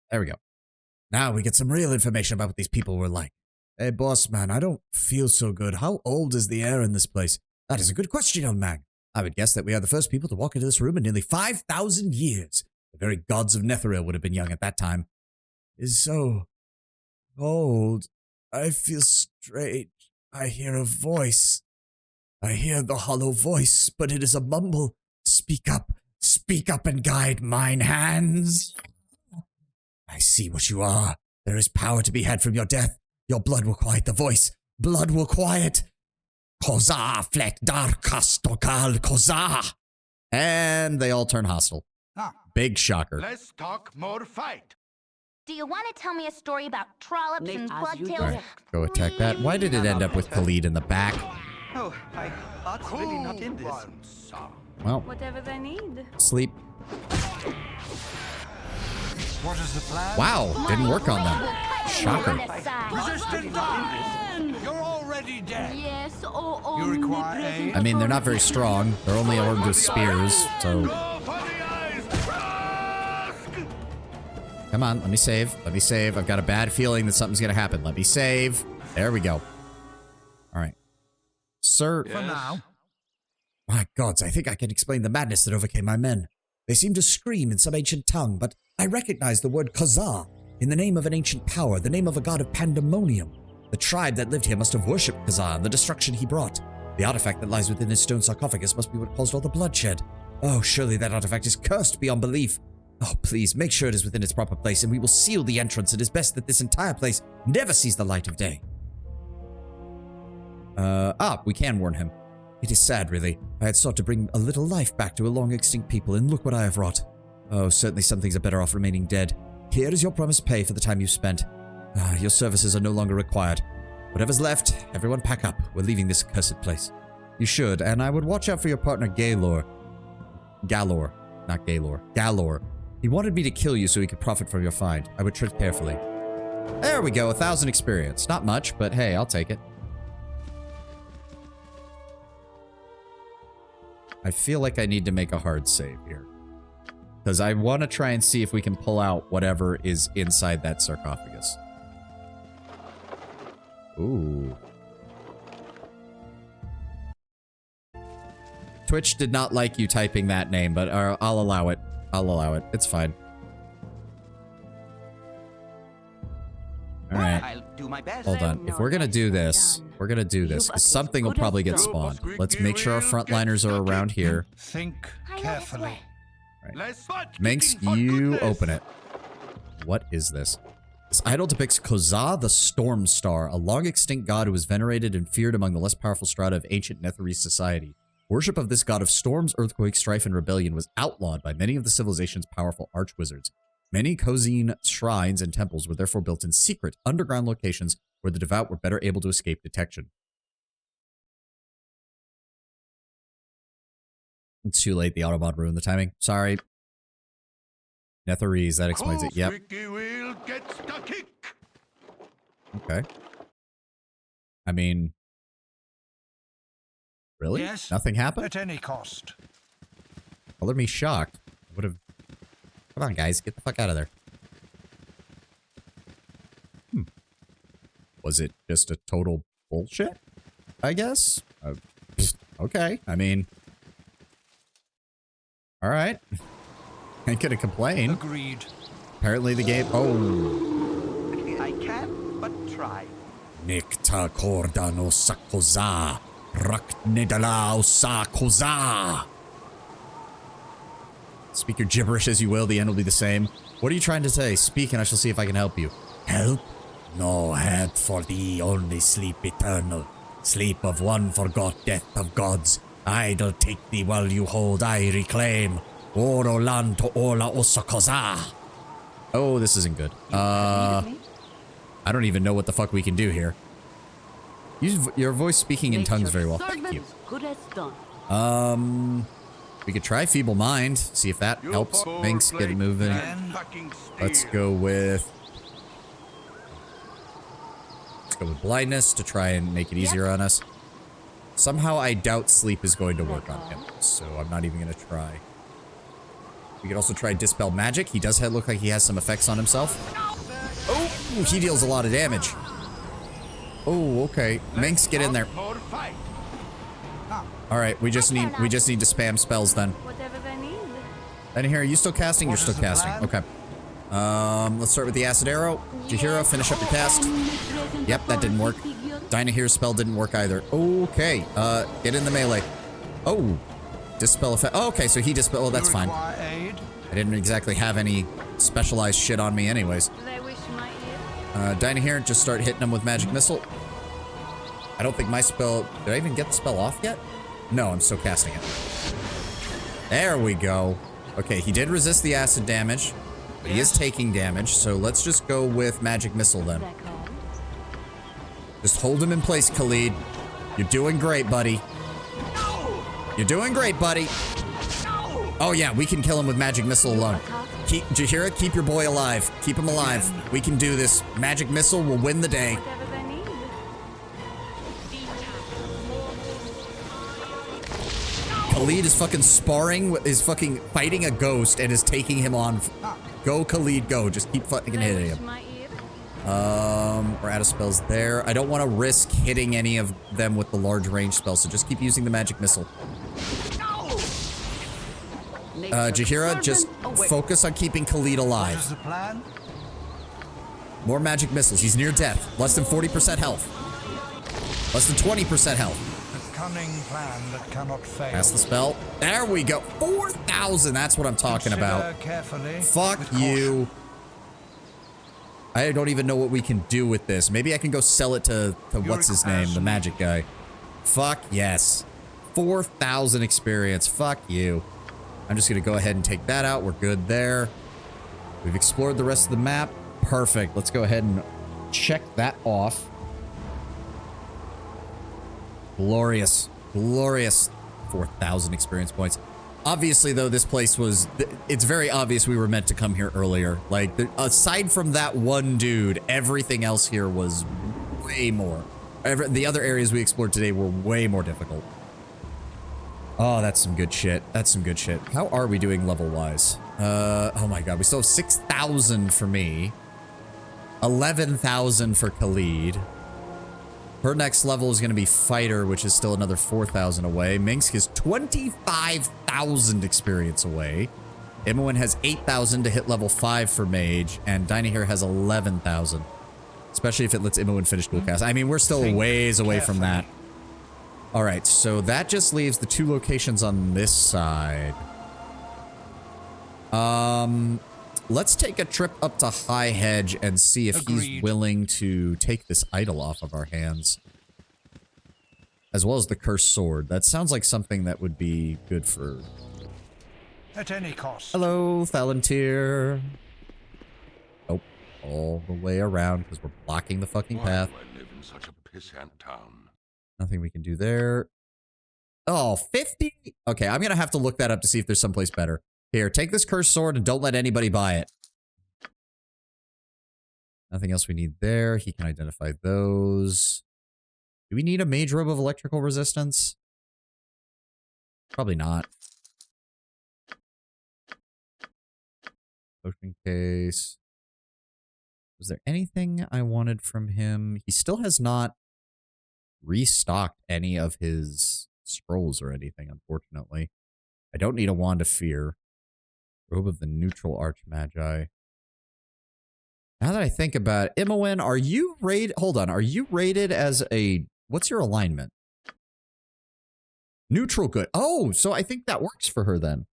There we go. Now we get some real information about what these people were like. Hey, boss man, I don't feel so good. How old is the air in this place? That is a good question, young man. I would guess that we are the first people to walk into this room in nearly 5,000 years. The very gods of Netheril would have been young at that time. Is so old. I feel strange. I hear a voice. I hear the hollow voice, but it is a mumble. Speak up and guide mine hands. I see what you are. There is power to be had from your death. Your blood will quiet the voice. Blood will quiet. Kozar flet darkas tokal kozar. And they all turn hostile. Ah, Big shocker. let's talk more fight. Do you want to tell me a story about trollops Nate, and as you bloodtails? Alright, go attack that. Why did it end up with Khalid in the back? Oh, I thought really not in this. Well, Whatever they need. sleep. What is the plan? Wow, didn't work on them. Shocker. Resistant die! You're already dead. Yes, oh, You require aid? I mean, they're not very strong. They're only armed with spears, so... Go for the eyes! Rask! Come on, let me save. Let me save. I've got a bad feeling that something's gonna happen. Let me save. There we go. Alright. Sir... For now. My gods, I think I can explain the madness that overcame my men. They seemed to scream in some ancient tongue, but I recognized the word Khazar in the name of an ancient power, the name of a god of pandemonium. The tribe that lived here must have worshipped Khazar and the destruction he brought. The artifact that lies within his stone sarcophagus must be what caused all the bloodshed. Oh, surely that artifact is cursed beyond belief. Oh, please, make sure it is within its proper place, and we will seal the entrance. It is best that this entire place never sees the light of day. We can warn him. It is sad, really. I had sought to bring a little life back to a long-extinct people, and look what I have wrought. Oh, certainly some things are better off remaining dead. Here is your promised pay for the time you've spent. Your services are no longer required. Whatever's left, everyone pack up. We're leaving this accursed place. You should, and I would watch out for your partner Galor. Galor, not Gaylor. Galor. He wanted me to kill you so he could profit from your find. I would tread carefully. There we go, 1,000 experience. Not much, but hey, I'll take it. I feel like I need to make a hard save here. Because I want to try and see if we can pull out whatever is inside that sarcophagus. Ooh. Twitch did not like you typing that name, but I'll allow it. I'll allow it. It's fine. All right. I'll do my best. Hold on. If we're going to do this, we're going to do this. 'Cause something will probably get spawned. Let's make sure our frontliners are around here. Think carefully. Let's Minx, you open it. What is this? This idol depicts Kozar the Storm Star, a long-extinct god who was venerated and feared among the less powerful strata of ancient Netherese society. Worship of this god of storms, earthquakes, strife, and rebellion was outlawed by many of the civilization's powerful archwizards. Many Kozine shrines and temples were therefore built in secret, underground locations where the devout were better able to escape detection. It's too late. The Autobot ruined the timing. Sorry. Netherese, that explains it. Yep. Will gets the kick. Okay. I mean... Really? Yes. Nothing happened? At any cost. Color me shocked. Would have... Come on, guys. Get the fuck out of there. Was it just a total bullshit? I guess? Okay. I mean... Alright. ain't gonna complain. Agreed. Apparently the game... Oh. I can but try. Nikta kordano sakoza. Raknedalao sakoza. Speak your gibberish as you will, the end will be the same. What are you trying to say? Speak and I shall see if I can help you. Help? No help for thee, only sleep eternal. Sleep of one forgot, death of gods. Idle take thee while you hold, I reclaim. Oro lan to ola osakoza. Oh, this isn't good. I don't even know what the fuck we can do here. Use your voice speaking in tongues very well. Thank you. Good as done. We could try Feeble Mind, see if that helps. Minx, get it moving. Let's go with Blindness to try and make it easier on us. Somehow I doubt Sleep is going to work on him, so I'm not even going to try. We could also try Dispel Magic. He does look like he has some effects on himself. Oh, he deals a lot of damage. Oh, okay. Minx, get in there. All right, we just need to spam spells then. Whatever they need. And here, are you still casting? You're still casting. Okay. Let's start with the Acid Arrow. Jahira, finish up your cast. Yep, that didn't work. Dynahere's spell didn't work either. Okay, get in the melee. Oh, Dispel effect. Oh, okay, so he dispel. Oh, that's fine. I didn't exactly have any specialized shit on me anyways. They wish my ear. Dynahere, just start hitting him with Magic Missile. I don't think my spell... Did I even get the spell off yet? No, I'm still casting it. There we go. Okay, he did resist the acid damage, but he is taking damage, so let's just go with Magic Missile then. Just hold him in place, Khalid. You're doing great, buddy. You're doing great, buddy. Oh yeah, we can kill him with Magic Missile alone. Jahira, keep your boy alive. Keep him alive. We can do this. Magic Missile will win the day. Whatever they need. Khalid is fucking sparring, is fucking fighting a ghost and is taking him on. Go, Khalid, go. Just keep fucking hitting him. My ear. We're out of spells there. I don't want to risk hitting any of them with the large range spells, so just keep using the Magic Missile. Jahira, just focus on keeping Khalid alive. What is the plan? More Magic Missiles. He's near death. Less than 40% health. Less than 20% health. A cunning plan that cannot fail. Pass the spell. There we go. 4,000. That's what I'm talking about. Carefully, Fuck you. I don't even know what we can do with this. Maybe I can go sell it to what's his name, the magic guy. Fuck yes. 4,000 experience. Fuck you. I'm just going to go ahead and take that out. We're good there. We've explored the rest of the map. Perfect. Let's go ahead and check that off. Glorious. Glorious. 4,000 experience points. Obviously, though, this place was... It's very obvious we were meant to come here earlier. Like, aside from that one dude, everything else here was way more. The other areas we explored today were way more difficult. Oh, that's some good shit. That's some good shit. How are we doing level-wise? Oh my god, we still have 6,000 for me. 11,000 for Khalid. Her next level is going to be Fighter, which is still another 4,000 away. Minsk is 25,000 experience away. Imoen has 8,000 to hit level 5 for Mage, and Dynahere has 11,000. Especially if it lets Imoen finish dual cast. I mean, we're still ways away from that. Alright, so that just leaves the 2 locations on this side. Let's take a trip up to High Hedge and see if he's willing to take this idol off of our hands. As well as the Cursed Sword. That sounds like something that would be good for... At any cost. Hello, Thalantir. Oh, all the way around because we're blocking the fucking path. Why do I live in such a pissant town? Nothing we can do there. Oh, 50? Okay, I'm going to have to look that up to see if there's someplace better. Here, take this Cursed Sword and don't let anybody buy it. Nothing else we need there. He can identify those. Do we need a Mage Robe of Electrical Resistance? Probably not. Potion case. Was there anything I wanted from him? He still has not restocked any of his scrolls or anything, unfortunately. I don't need a Wand of Fear. Robe of the Neutral Archmagi. Now that I think about it, Imowen, are you rated? Hold on. Are you rated as a... What's your alignment? Neutral good. Oh, so I think that works for her then.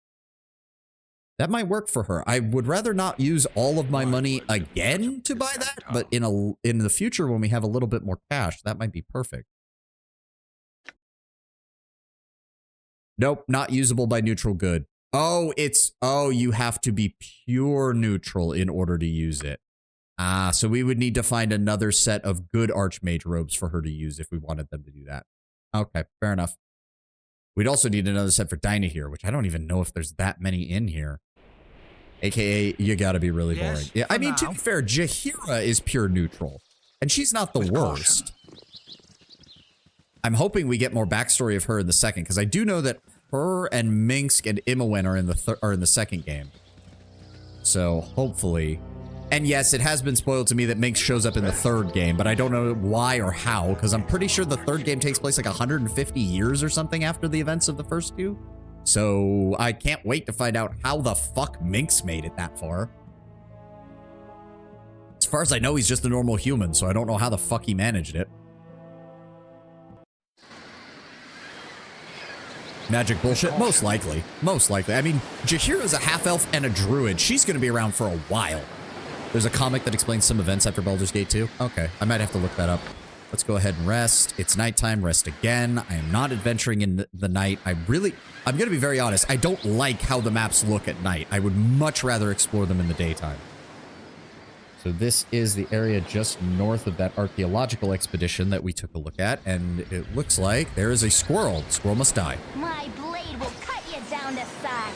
That might work for her. I would rather not use all of my money again to buy that, but in the future when we have a little bit more cash, that might be perfect. Nope, not usable by neutral good. Oh, you have to be pure neutral in order to use it. Ah, so we would need to find another set of good Archmage robes for her to use if we wanted them to do that. Okay, fair enough. We'd also need another set for Dinah here, which I don't even know if there's that many in here. AKA, you gotta be really boring. Yeah, I mean, to be fair, Jaheira is pure neutral. And she's not the worst. I'm hoping we get more backstory of her in the second, because I do know that her and Minsk and Imowen are in the second game. So, hopefully... And yes, it has been spoiled to me that Minx shows up in the third game, but I don't know why or how, because I'm pretty sure the third game takes place like 150 years or something after the events of the first two. So I can't wait to find out how the fuck Minx made it that far. As far as I know, he's just a normal human, so I don't know how the fuck he managed it. Magic bullshit? Most likely. Most likely. I mean, Jaheira's a half-elf and a druid. She's going to be around for a while. There's a comic that explains some events after Baldur's Gate 2. Okay, I might have to look that up. Let's go ahead and rest. It's nighttime. Rest again. I am not adventuring in the night. I'm going to be very honest. I don't like how the maps look at night. I would much rather explore them in the daytime. So this is the area just north of that archaeological expedition that we took a look at, and it looks like there is a squirrel. The squirrel must die. My blade will cut you down to size.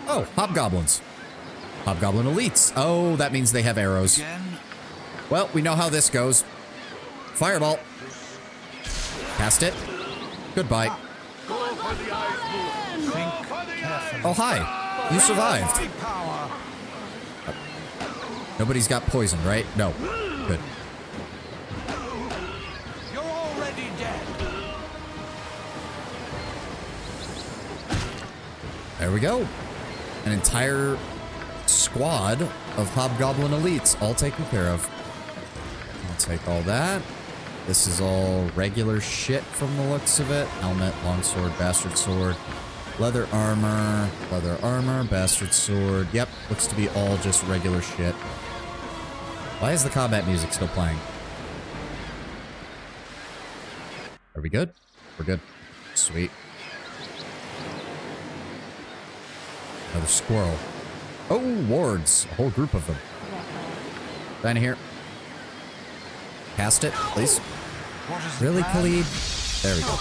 Oh, hobgoblins. Hobgoblin elites. Oh, that means they have arrows. Well, we know how this goes. Fireball. Cast it. Goodbye. Oh, hi. You survived. Nobody's got poisoned, right? No. Good. You're already dead. There we go. An entire squad of hobgoblin elites all taken care of. I'll take all that. This is all regular shit from the looks of it. Helmet, longsword, bastard sword, leather armor, bastard sword. Yep, looks to be all just regular shit. Why is the combat music still playing? Are we good? We're good. Sweet. Another squirrel. Oh, wards. A whole group of them. Down here. Cast it, please. Really, Khalid? There we go.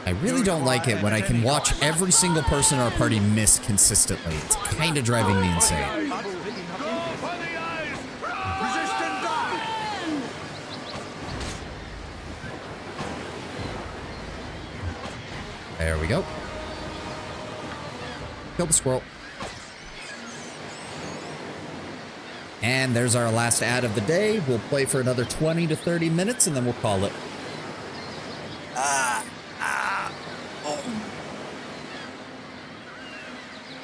I really don't like it when I can watch every single person in our party miss consistently. It's kind of driving me insane. There we go. Kill the squirrel. And there's our last ad of the day. We'll play for another 20 to 30 minutes and then we'll call it.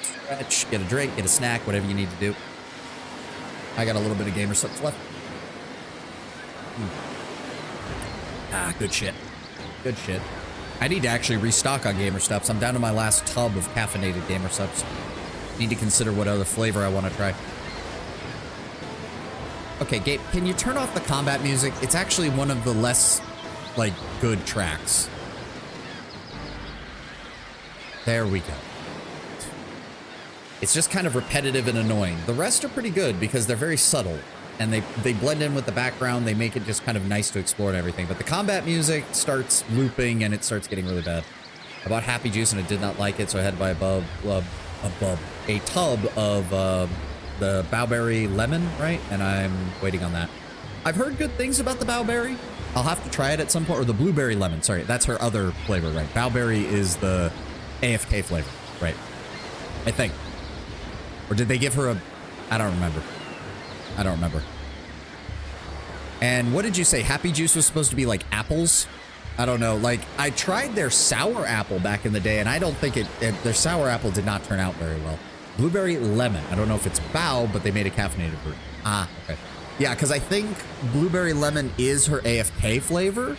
Stretch, get a drink, get a snack, whatever you need to do. I got a little bit of gamer subs left. Good shit. Good shit. I need to actually restock on gamer subs. I'm down to my last tub of caffeinated gamer subs. Need to consider what other flavor I want to try. Okay, Gabe, can you turn off the combat music? It's actually one of the less, like, good tracks. There we go. It's just kind of repetitive and annoying. The rest are pretty good because they're very subtle. And they blend in with the background. They make it just kind of nice to explore and everything. But the combat music starts looping and it starts getting really bad. I bought Happy Juice and I did not like it, so I had to buy a tub of the Bowberry Lemon, right? And I'm waiting on that. I've heard good things about the Bowberry. I'll have to try it at some point. Or the Blueberry Lemon, sorry. That's her other flavor, right? Bowberry is the AFK flavor, right? I think. Or did they give her a... I don't remember. And what did you say? Happy Juice was supposed to be like apples? I don't know. Like, I tried their sour apple back in the day, and I don't think their sour apple did not turn out very well. Blueberry lemon. I don't know if it's bao, but they made a caffeinated version. Ah, okay. Yeah, because I think blueberry lemon is her AFK flavor,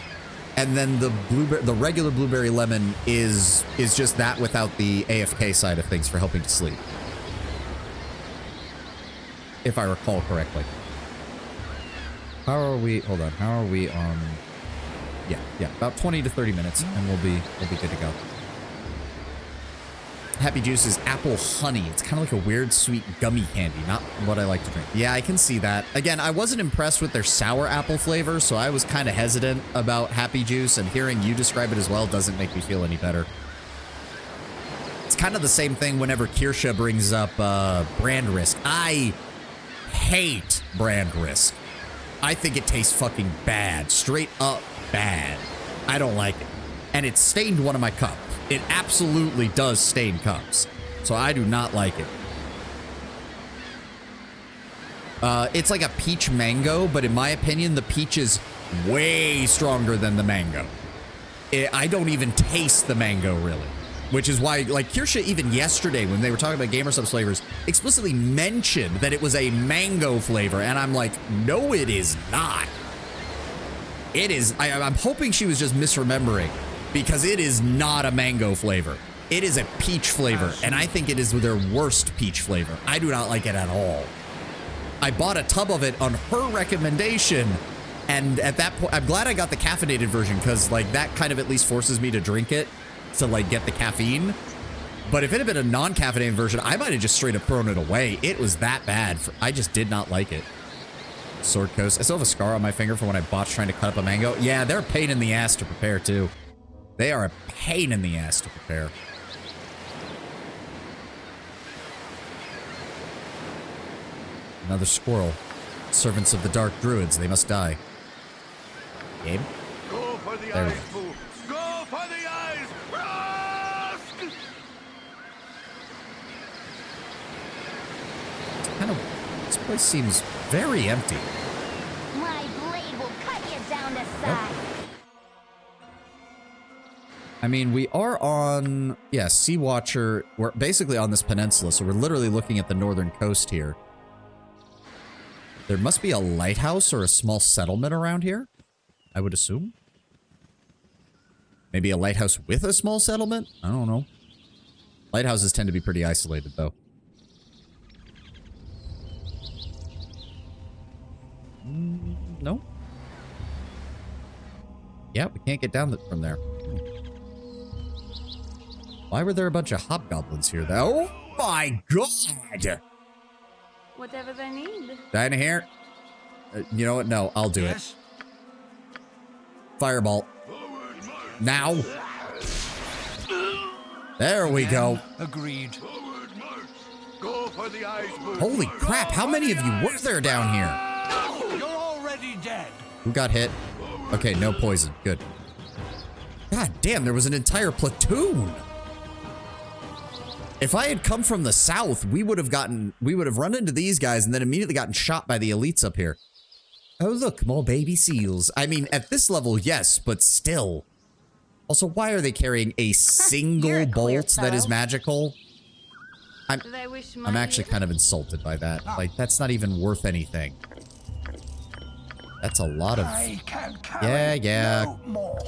and then the regular blueberry lemon is just that without the AFK side of things for helping to sleep. If I recall correctly. How are we? Hold on. How are we on? Yeah, about 20 to 30 minutes, and we'll be good to go. Happy Juice is apple honey. It's kind of like a weird sweet gummy candy, not what I like to drink. Yeah, I can see that. Again, I wasn't impressed with their sour apple flavor, so I was kind of hesitant about Happy Juice, and hearing you describe it as well doesn't make me feel any better. It's kind of the same thing whenever Kirsha brings up brand risk. I hate brand risk. I think it tastes fucking bad. Straight up bad. I don't like it. And it stained one of my cups. It absolutely does stain cups. So I do not like it. It's like a peach mango, but in my opinion, the peach is way stronger than the mango. I don't even taste the mango, really. Which is why, like, Kirsha, even yesterday, when they were talking about GamerSubs flavors, explicitly mentioned that it was a mango flavor. And I'm like, no, it is not. It is. I'm hoping she was just misremembering, because it is not a mango flavor. It is a peach flavor, and I think it is their worst peach flavor. I do not like it at all. I bought a tub of it on her recommendation, and at that point, I'm glad I got the caffeinated version, because, like, that kind of at least forces me to drink it to, like, get the caffeine. But if it had been a non-caffeinated version, I might have just straight up thrown it away. It was that bad. I just did not like it. Sword Coast. I still have a scar on my finger from when I botched trying to cut up a mango. Yeah, they're a pain in the ass to prepare, too. They are a pain in the ass to prepare. Another squirrel. Servants of the Dark Druids. They must die. Gabe? Go for the There we eyes, go. fool. Go for the eyes. Rask! This place seems very empty. My blade will cut you down to size. I mean, we are on, yeah, Sea Watcher. We're basically on this peninsula, so we're literally looking at the northern coast here. There must be a lighthouse or a small settlement around here, I would assume. Maybe a lighthouse with a small settlement? I don't know. Lighthouses tend to be pretty isolated, though. No. Yeah, we can't get down from there. Why were there a bunch of hobgoblins here, though? Oh my god! Whatever they need. Down here? You know what? No, I'll do it. Fireball. Now. There we go. Agreed. Go for the eyes, fool. Holy crap, how many of you were there down here? You're already dead. Who got hit? Okay, no poison. Good. God damn, there was an entire platoon. If I had come from the south, we would have run into these guys and then immediately gotten shot by the elites up here. Oh, look, more baby seals. I mean, at this level, yes, but still. Also, why are they carrying a single bolt that is magical? I'm actually kind of insulted by that. Like, that's not even worth anything. That's a lot of... Yeah.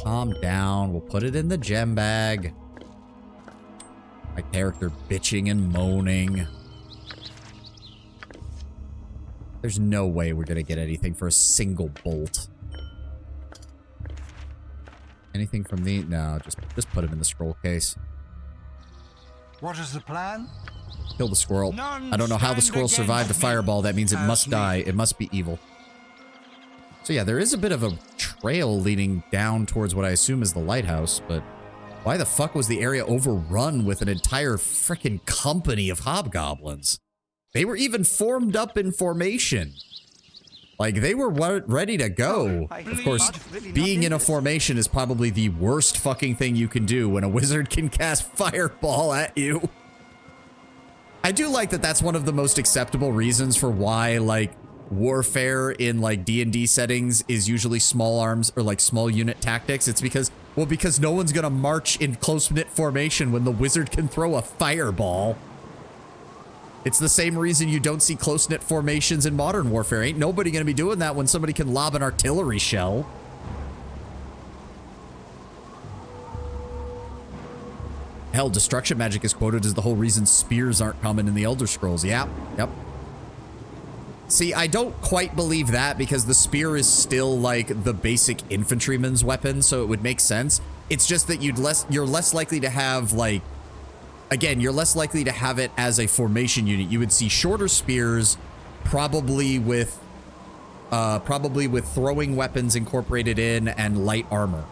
Calm down. We'll put it in the gem bag. My character bitching and moaning. There's no way we're gonna get anything for a single bolt. Anything from the... No, just put him in the scroll case. What is the plan? Kill the squirrel. I don't know how the squirrel survived the fireball. That means it must die. It must be evil. So yeah, there is a bit of a trail leading down towards what I assume is the lighthouse, but why the fuck was the area overrun with an entire frickin' company of hobgoblins? They were even formed up in formation. Like, they were ready to go. Of course, being in a formation is probably the worst fucking thing you can do when a wizard can cast fireball at you. I do like that that's one of the most acceptable reasons for why, like, warfare in like D&D settings is usually small arms or like small unit tactics, it's because, well, because no one's gonna march in close-knit formation when the wizard can throw a fireball. It's the same reason you don't see close-knit formations in modern warfare. Ain't nobody gonna be doing that when somebody can lob an artillery shell. Hell, destruction magic is quoted as the whole reason spears aren't common in the Elder Scrolls. Yeah, yep. See, I don't quite believe that because the spear is still like the basic infantryman's weapon, so it would make sense. It's just that you're less likely to have like, again, you're less likely to have it as a formation unit. You would see shorter spears, probably with throwing weapons incorporated in and light armor.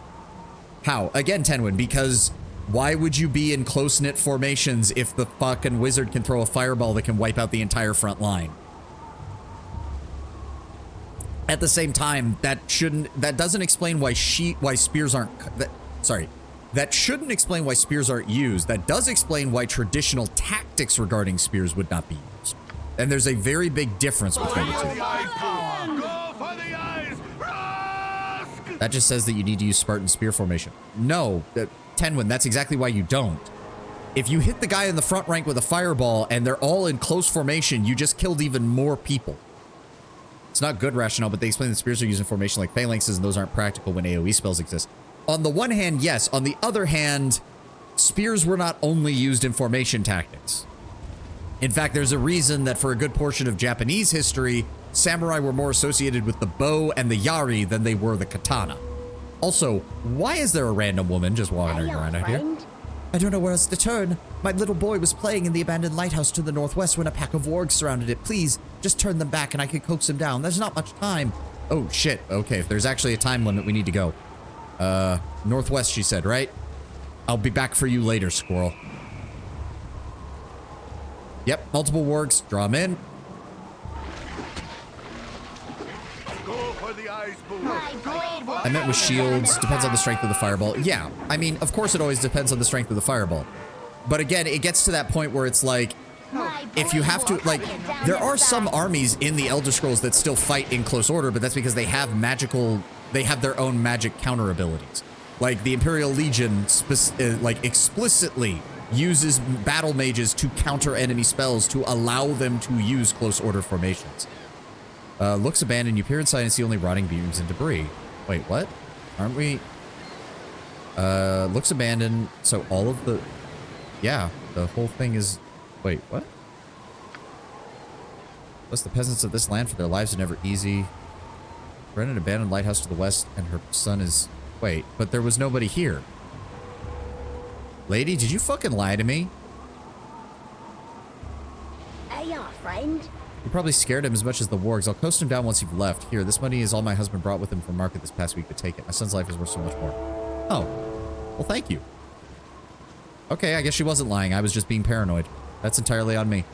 How? Again, Tenwin, because why would you be in close-knit formations if the fucking wizard can throw a fireball that can wipe out the entire front line? At the same time, that doesn't explain why spears aren't, that shouldn't explain why spears aren't used. That does explain why traditional tactics regarding spears would not be used. And there's a very big difference between the two. That just says that you need to use Spartan spear formation. No, Tenwin, that's exactly why you don't. If you hit the guy in the front rank with a fireball and they're all in close formation, you just killed even more people. It's not good rationale, but they explain that spears are used in formation like phalanxes, and those aren't practical when AoE spells exist. On the one hand, yes. On the other hand, spears were not only used in formation tactics. In fact, there's a reason that for a good portion of Japanese history, samurai were more associated with the bow and the yari than they were the katana. Also, why is there a random woman just walking around out here? I don't know where else to turn. My little boy was playing in the abandoned lighthouse to the northwest when a pack of wargs surrounded it. Please, just turn them back and I could coax him down. There's not much time. Oh, shit. Okay, if there's actually a time limit, we need to go. Northwest, she said, right? I'll be back for you later, squirrel. Yep, multiple wargs. Draw them in. I meant with shields. Depends on the strength of the fireball. Yeah, I mean, of course it always depends on the strength of the fireball. But again, it gets to that point where it's like, if you have to, like, there are some armies in the Elder Scrolls that still fight in close order, but that's because they have their own magic counter abilities. Like, the Imperial Legion, explicitly uses battle mages to counter enemy spells to allow them to use close order formations. Looks abandoned. You peer inside and see only rotting beams and debris. Wait, what? Aren't we? Looks abandoned. So all of the... Yeah, the whole thing is... Wait, what? Plus the peasants of this land for their lives are never easy. Ran an abandoned lighthouse to the west and her son is... Wait, but there was nobody here. Lady, did you fucking lie to me? Hey, friend. You probably scared him as much as the wargs. I'll coast him down once you've left. Here, this money is all my husband brought with him from market this past week, but take it. My son's life is worth so much more. Oh. Well, thank you. Okay, I guess she wasn't lying. I was just being paranoid. That's entirely on me.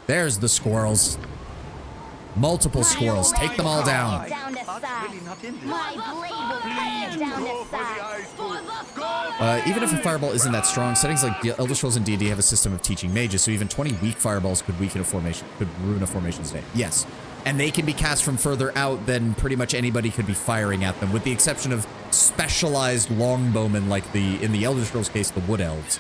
There's the squirrels. Multiple squirrels. Take them all down. Even if a fireball isn't that strong, settings like Elder Scrolls and D&D have a system of teaching mages, so even 20 weak fireballs could weaken a formation, could ruin a formation's day. Yes. And they can be cast from further out than pretty much anybody could be firing at them, with the exception of specialized longbowmen like in the Elder Scrolls case, the Wood Elves.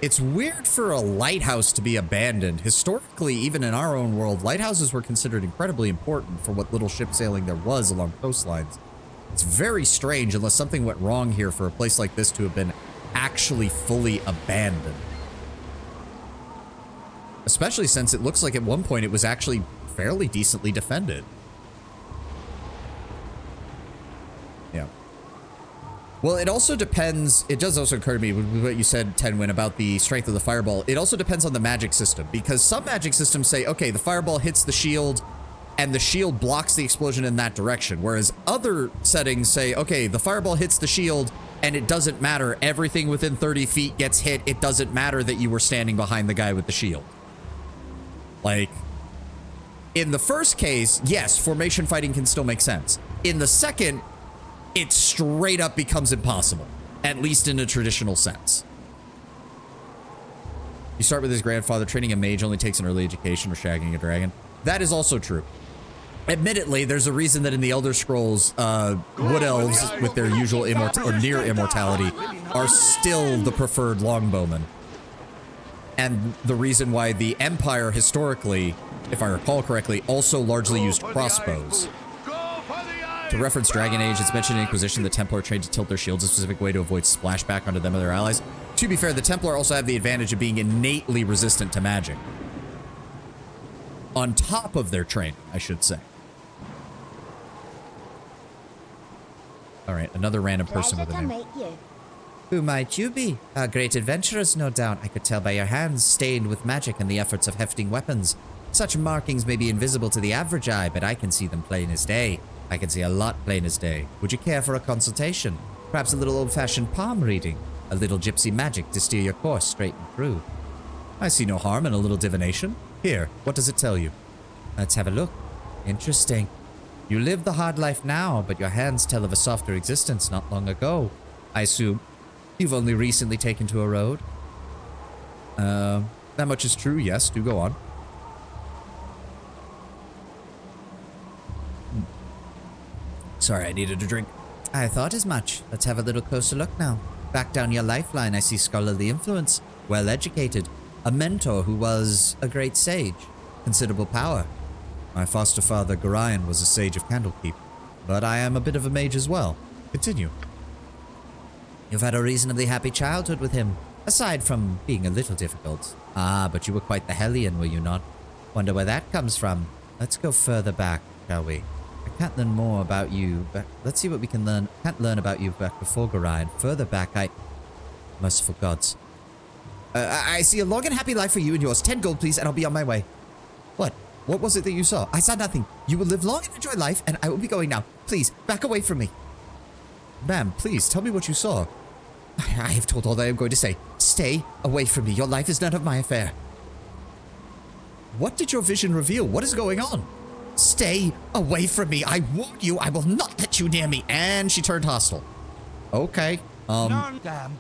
It's weird for a lighthouse to be abandoned. Historically, even in our own world, lighthouses were considered incredibly important for what little ship sailing there was along coastlines. It's very strange unless something went wrong here for a place like this to have been actually fully abandoned. Especially since it looks like at one point it was actually fairly decently defended. Yeah. Well, it also depends. It does also occur to me with what you said, Tenwin, about the strength of the fireball. It also depends on the magic system, because some magic systems say, okay, the fireball hits the shield and the shield blocks the explosion in that direction. Whereas other settings say, okay, the fireball hits the shield and it doesn't matter. Everything within 30 feet gets hit. It doesn't matter that you were standing behind the guy with the shield. Like, in the first case, yes, formation fighting can still make sense. In the second, it straight up becomes impossible, at least in a traditional sense. You start with his grandfather. Training a mage only takes an early education or shagging a dragon. That is also true. Admittedly, there's a reason that in the Elder Scrolls, wood elves with their usual near immortality are still the preferred longbowmen. And the reason why the Empire historically, if I recall correctly, also largely used crossbows. To reference Dragon Age, it's mentioned in Inquisition the Templar are trained to tilt their shields a specific way to avoid splashback onto them or their allies. To be fair, the Templar also have the advantage of being innately resistant to magic. On top of their training, I should say. Alright, another random person with a name. Who might you be? Great adventurers, no doubt. I could tell by your hands, stained with magic and the efforts of hefting weapons. Such markings may be invisible to the average eye, but I can see them plain as day. I can see a lot plain as day. Would you care for a consultation? Perhaps a little old-fashioned palm reading? A little gypsy magic to steer your course straight and through? I see no harm in a little divination. Here, what does it tell you? Let's have a look. Interesting. You live the hard life now, but your hands tell of a softer existence not long ago. I assume you've only recently taken to a road. That much is true, yes. Do go on. Sorry, I needed a drink. I thought as much. Let's have a little closer look now. Back down your lifeline, I see scholarly influence, well-educated, a mentor who was a great sage, considerable power. My foster father, Gorion, was a sage of Candlekeep, but I am a bit of a mage as well. Continue. You've had a reasonably happy childhood with him, aside from being a little difficult. Ah, but you were quite the hellion, were you not? Wonder where that comes from. Let's go further back, shall we? I can't learn more about you, but let's see what we can learn. Can't learn about you back before Gorion. Further back, Merciful gods. I see a long and happy life for you and yours. 10 gold, please, and I'll be on my way. What? What was it that you saw? I saw nothing. You will live long and enjoy life, and I will be going now. Please, back away from me. Ma'am, please, tell me what you saw. I have told all that I am going to say. Stay away from me. Your life is none of my affair. What did your vision reveal? What is going on? Stay away from me. I warn you, I will not let you near me. And she turned hostile. Okay. None, damn.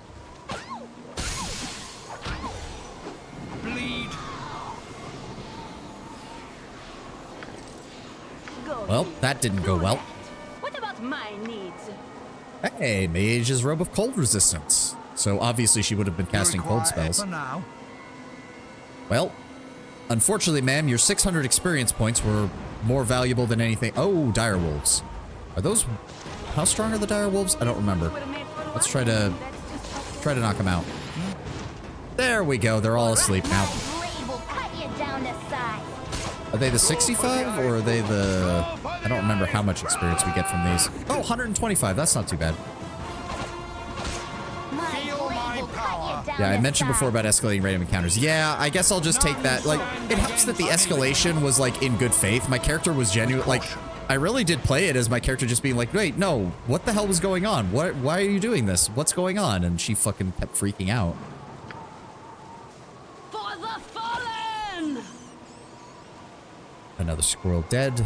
Bleed. Well, that didn't go well. What about my needs? Hey, Mage's Robe of Cold Resistance. So obviously she would have been casting cold spells. For now. Well, unfortunately, ma'am, your 600 experience points were more valuable than anything. Oh, dire wolves. Are those... How strong are the dire wolves? I don't remember. Let's try to knock them out. There we go. They're all asleep now. Are they the 65 or are they the... I don't remember how much experience we get from these. Oh, 125. That's not too bad. Yeah, I mentioned before about escalating random encounters. Yeah, I guess I'll just take that. Like, it helps that the escalation was, like, in good faith. My character was genuine. Like, I really did play it as my character just being like, wait, no, what the hell was going on? Why are you doing this? What's going on? And she fucking kept freaking out. For the fallen! Another squirrel dead.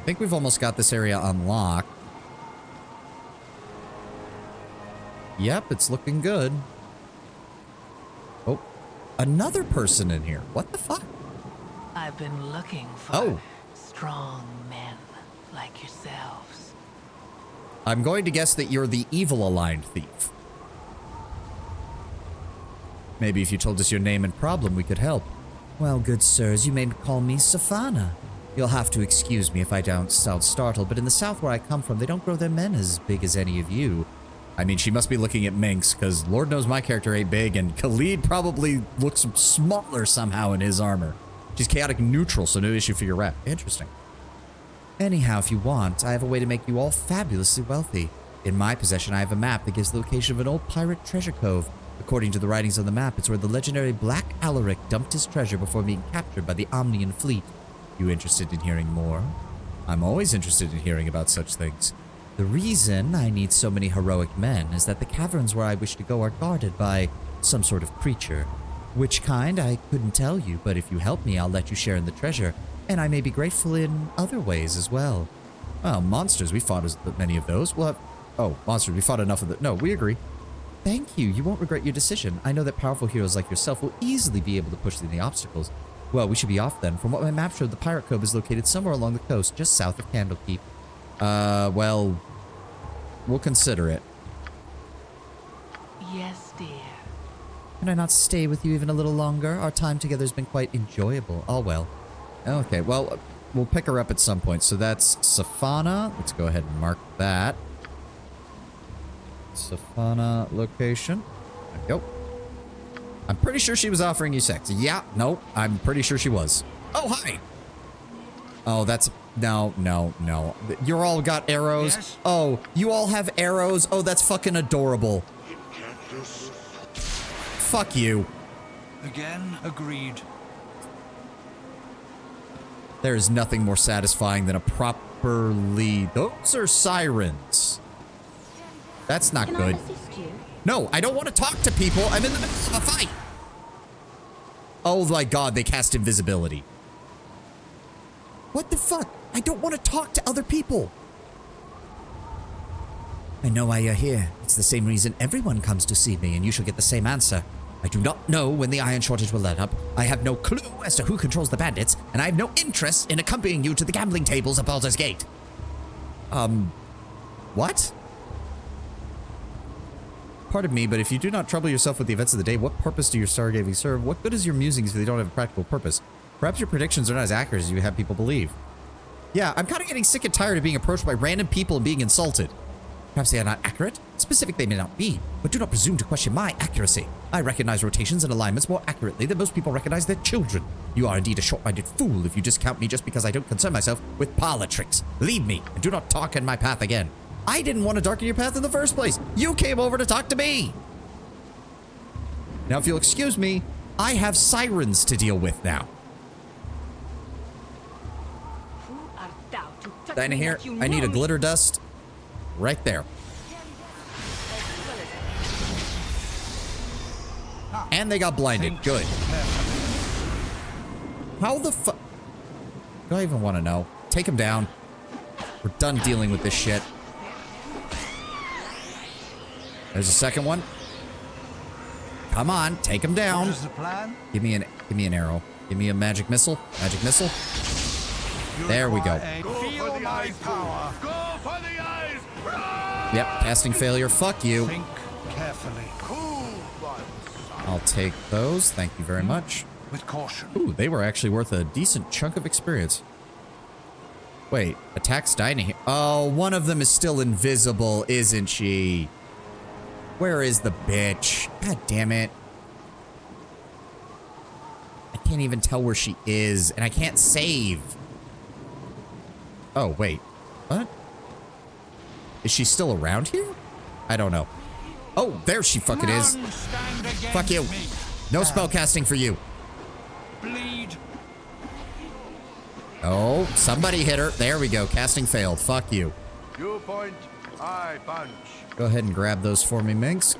I think we've almost got this area unlocked. Yep, it's looking good. Oh, another person in here. What the fuck? I've been looking for strong men like yourselves. I'm going to guess that you're the evil-aligned thief. Maybe if you told us your name and problem, we could help. Well, good sirs, you may call me Sovahni. You'll have to excuse me if I don't sound startled, but in the south where I come from, they don't grow their men as big as any of you. I mean, she must be looking at Minx, because Lord knows my character ain't big, and Khalid probably looks smaller somehow in his armor. She's chaotic neutral, so no issue for your rep. Interesting. Anyhow, if you want, I have a way to make you all fabulously wealthy. In my possession, I have a map that gives the location of an old pirate treasure cove. According to the writings on the map, it's where the legendary Black Alaric dumped his treasure before being captured by the Omnian fleet. You interested in hearing more? I'm always interested in hearing about such things. The reason I need so many heroic men is that the caverns where I wish to go are guarded by some sort of creature. Which kind, I couldn't tell you, but if you help me, I'll let you share in the treasure, and I may be grateful in other ways as well. Well, monsters, we fought as many of those. Well, oh, monsters, we fought enough of the... No, we agree. Thank you. You won't regret your decision. I know that powerful heroes like yourself will easily be able to push through the obstacles. Well, we should be off then. From what my map showed, the Pirate Cove is located somewhere along the coast, just south of Candlekeep. Well, we'll consider it. Yes, dear. Can I not stay with you even a little longer? Our time together has been quite enjoyable. Oh, well. Okay, well, we'll pick her up at some point. So that's Sovahni. Let's go ahead and mark that. Sovahni location. There we go. I'm pretty sure she was offering you sex. Yeah, no, I'm pretty sure she was. Oh, hi. Oh, that's... No. You all got arrows? Yes? Oh, you all have arrows? Oh, that's fucking adorable. Fuck you. Again, agreed. There is nothing more satisfying than a properly... Those are sirens. That's not Can good. I assist you? No, I don't want to talk to people. I'm in the middle of a fight. Oh my god, they cast invisibility. What the fuck? I don't want to talk to other people. I know why you're here. It's the same reason everyone comes to see me, and you shall get the same answer. I do not know when the iron shortage will let up. I have no clue as to who controls the bandits, and I have no interest in accompanying you to the gambling tables at Baldur's Gate. What? Pardon me, but if you do not trouble yourself with the events of the day, what purpose do your stargazing serve? What good is your musings if they don't have a practical purpose? Perhaps your predictions are not as accurate as you have people believe. Yeah, I'm kind of getting sick and tired of being approached by random people and being insulted. Perhaps they are not accurate. Specific they may not be, but do not presume to question my accuracy. I recognize rotations and alignments more accurately than most people recognize their children. You are indeed a short-minded fool if you discount me just because I don't concern myself with parlor tricks. Leave me, and do not talk in my path again. I didn't want to darken your path in the first place. You came over to talk to me. Now, if you'll excuse me, I have sirens to deal with now. Who art thou to touch Dinah me here. like you I need know a me? glitter dust right there. And they got blinded. Good. How the fuck? Do I even want to know? Take him down. We're done dealing with this shit. There's a second one. Come on, take him down. What is the plan? Give me an arrow. Give me a magic missile. Magic missile. There we go. Feel my power. Go for the eyes! Yep, casting failure. Fuck you. Think carefully. I'll take those. Thank you very much. With caution. Ooh, they were actually worth a decent chunk of experience. Wait, attacks Dinah. Oh, one of them is still invisible, isn't she? Where is the bitch? God damn it. I can't even tell where she is, and I can't save. Oh, wait. What? Is she still around here? I don't know. Oh, there she fucking is. Fuck you. No spell casting for you. Bleed. Oh, somebody hit her. There we go. Casting failed. Fuck you. You point, I punch. Go ahead and grab those for me, Minx.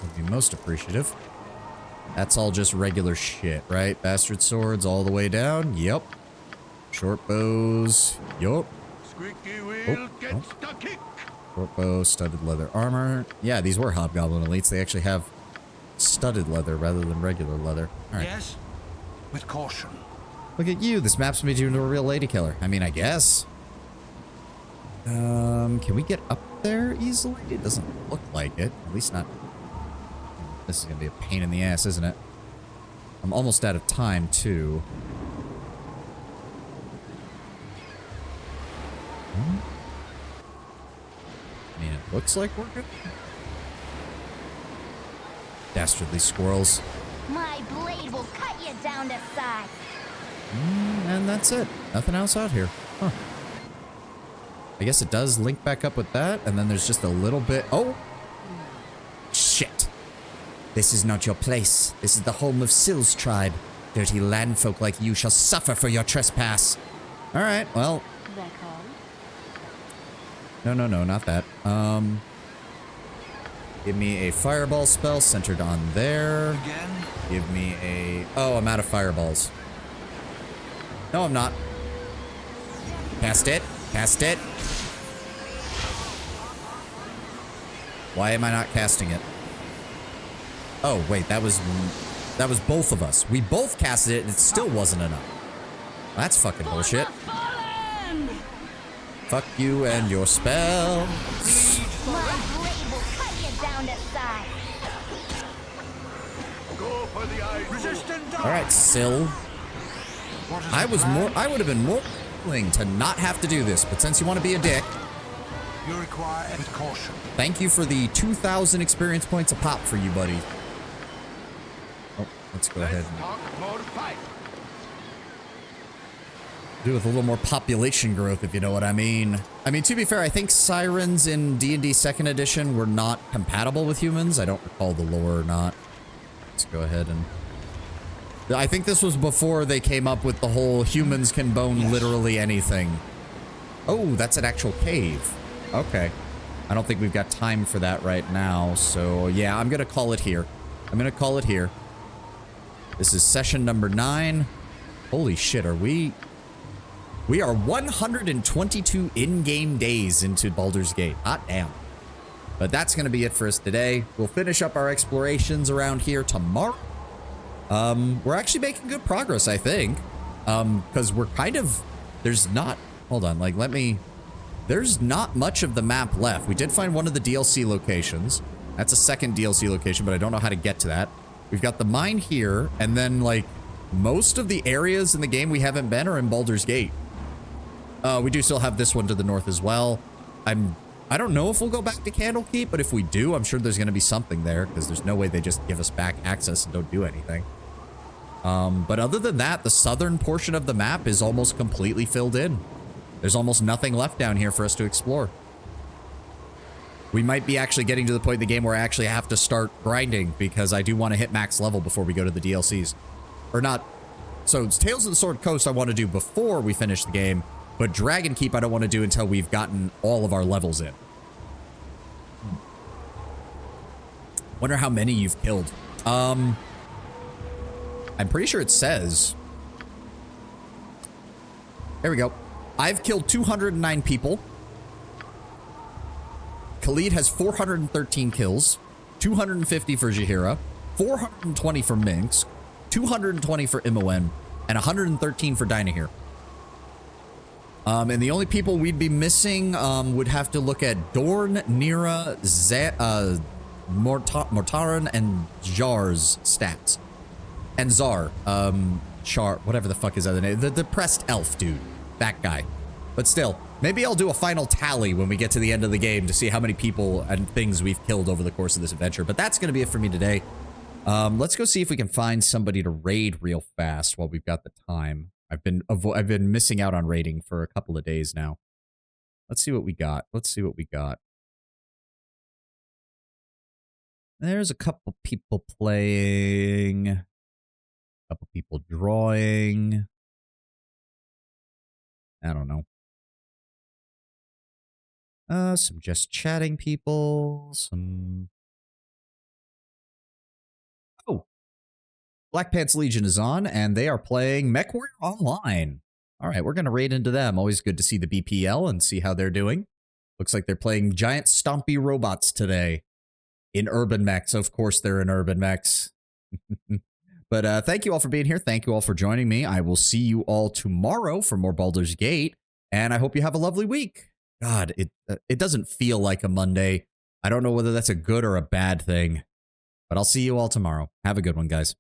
Would be most appreciative. That's all just regular shit, right? Bastard swords all the way down. Yep. Short bows. Yup. Squeaky wheel gets the kick. Short bow, studded leather armor. Yeah, these were Hobgoblin elites. They actually have studded leather rather than regular leather. All right. Yes. With caution. Look at you. This map's made you into a real lady killer. I mean, I guess. Can we get up there easily? It doesn't look like it. At least not. This is going to be a pain in the ass, isn't it? I'm almost out of time, too. I mean, it looks like we're good. Dastardly squirrels. My blade will cut you down to size. And that's it. Nothing else out here. Huh. I guess it does link back up with that, and then there's just a little bit... Oh! Shit. This is not your place. This is the home of Syl's tribe. Dirty landfolk like you shall suffer for your trespass. Alright, well... No, not that. Give me a fireball spell centered on there. Again. Give me a... Oh, I'm out of fireballs. No, I'm not. Cast it. Cast it. Why am I not casting it? Oh, wait, that was both of us. We both casted it and it still wasn't enough. That's fucking bullshit. Fuck you and your spell. My blade will cut you down to size. Go for the eyes. Resistant. All right, Syl. I would have been more willing to not have to do this, but since you want to be a dick, You require with caution. thank you for the 2,000 experience points a pop for you, buddy. Oh, let's go ahead and Talk more pipe. do with a little more population growth, if you know what I mean. I mean, to be fair, I think sirens in D&D 2nd edition were not compatible with humans. I don't recall the lore or not. Let's go ahead and... I think this was before they came up with the whole humans can bone literally anything. Oh, that's an actual cave. Okay. I don't think we've got time for that right now, so yeah, I'm gonna call it here. I'm gonna call it here. This is session number 9. Holy shit, are we... We are 122 in-game days into Baldur's Gate. Hot damn. But that's going to be it for us today. We'll finish up our explorations around here tomorrow. We're actually making good progress, I think. Because we're kind of... There's not... Hold on, like, let me... There's not much of the map left. We did find one of the DLC locations. That's a second DLC location, but I don't know how to get to that. We've got the mine here, and then, like, most of the areas in the game we haven't been are in Baldur's Gate. We do still have this one to the north as well. I don't know if we'll go back to Candlekeep, but if we do, I'm sure there's going to be something there, because there's no way they just give us back access and don't do anything. But other than that, the southern portion of the map is almost completely filled in. There's almost nothing left down here for us to explore. We might be actually getting to the point in the game where I actually have to start grinding, because I do want to hit max level before we go to the DLCs. Or not. So it's Tales of the Sword Coast I want to do before we finish the game, but Dragon Keep I don't want to do until we've gotten all of our levels in. Wonder how many you've killed. I'm pretty sure it says. There we go. I've killed 209 people. Khalid has 413 kills. 250 for Jaheira. 420 for Minx. 220 for Imoen. And 113 for Dynahir. And the only people we'd be missing would have to look at Dorn, Nira, Mortaran, and Jar's stats. And Zar, Char, whatever the fuck is other name. The depressed elf dude. That guy. But still, maybe I'll do a final tally when we get to the end of the game to see how many people and things we've killed over the course of this adventure. But that's going to be it for me today. Let's go see if we can find somebody to raid real fast while we've got the time. I've been missing out on raiding for a couple of days now. Let's see what we got. Let's see what we got. There's a couple people playing. A couple people drawing. I don't know. Some just chatting people. Some... Oh! Black Pants Legion is on, and they are playing MechWarrior Online. All right, we're going to raid into them. Always good to see the BPL and see how they're doing. Looks like they're playing giant stompy robots today. In urban mechs. Of course they're in urban mechs. But thank you all for being here. Thank you all for joining me. I will see you all tomorrow for more Baldur's Gate. And I hope you have a lovely week. God, it doesn't feel like a Monday. I don't know whether that's a good or a bad thing. But I'll see you all tomorrow. Have a good one, guys.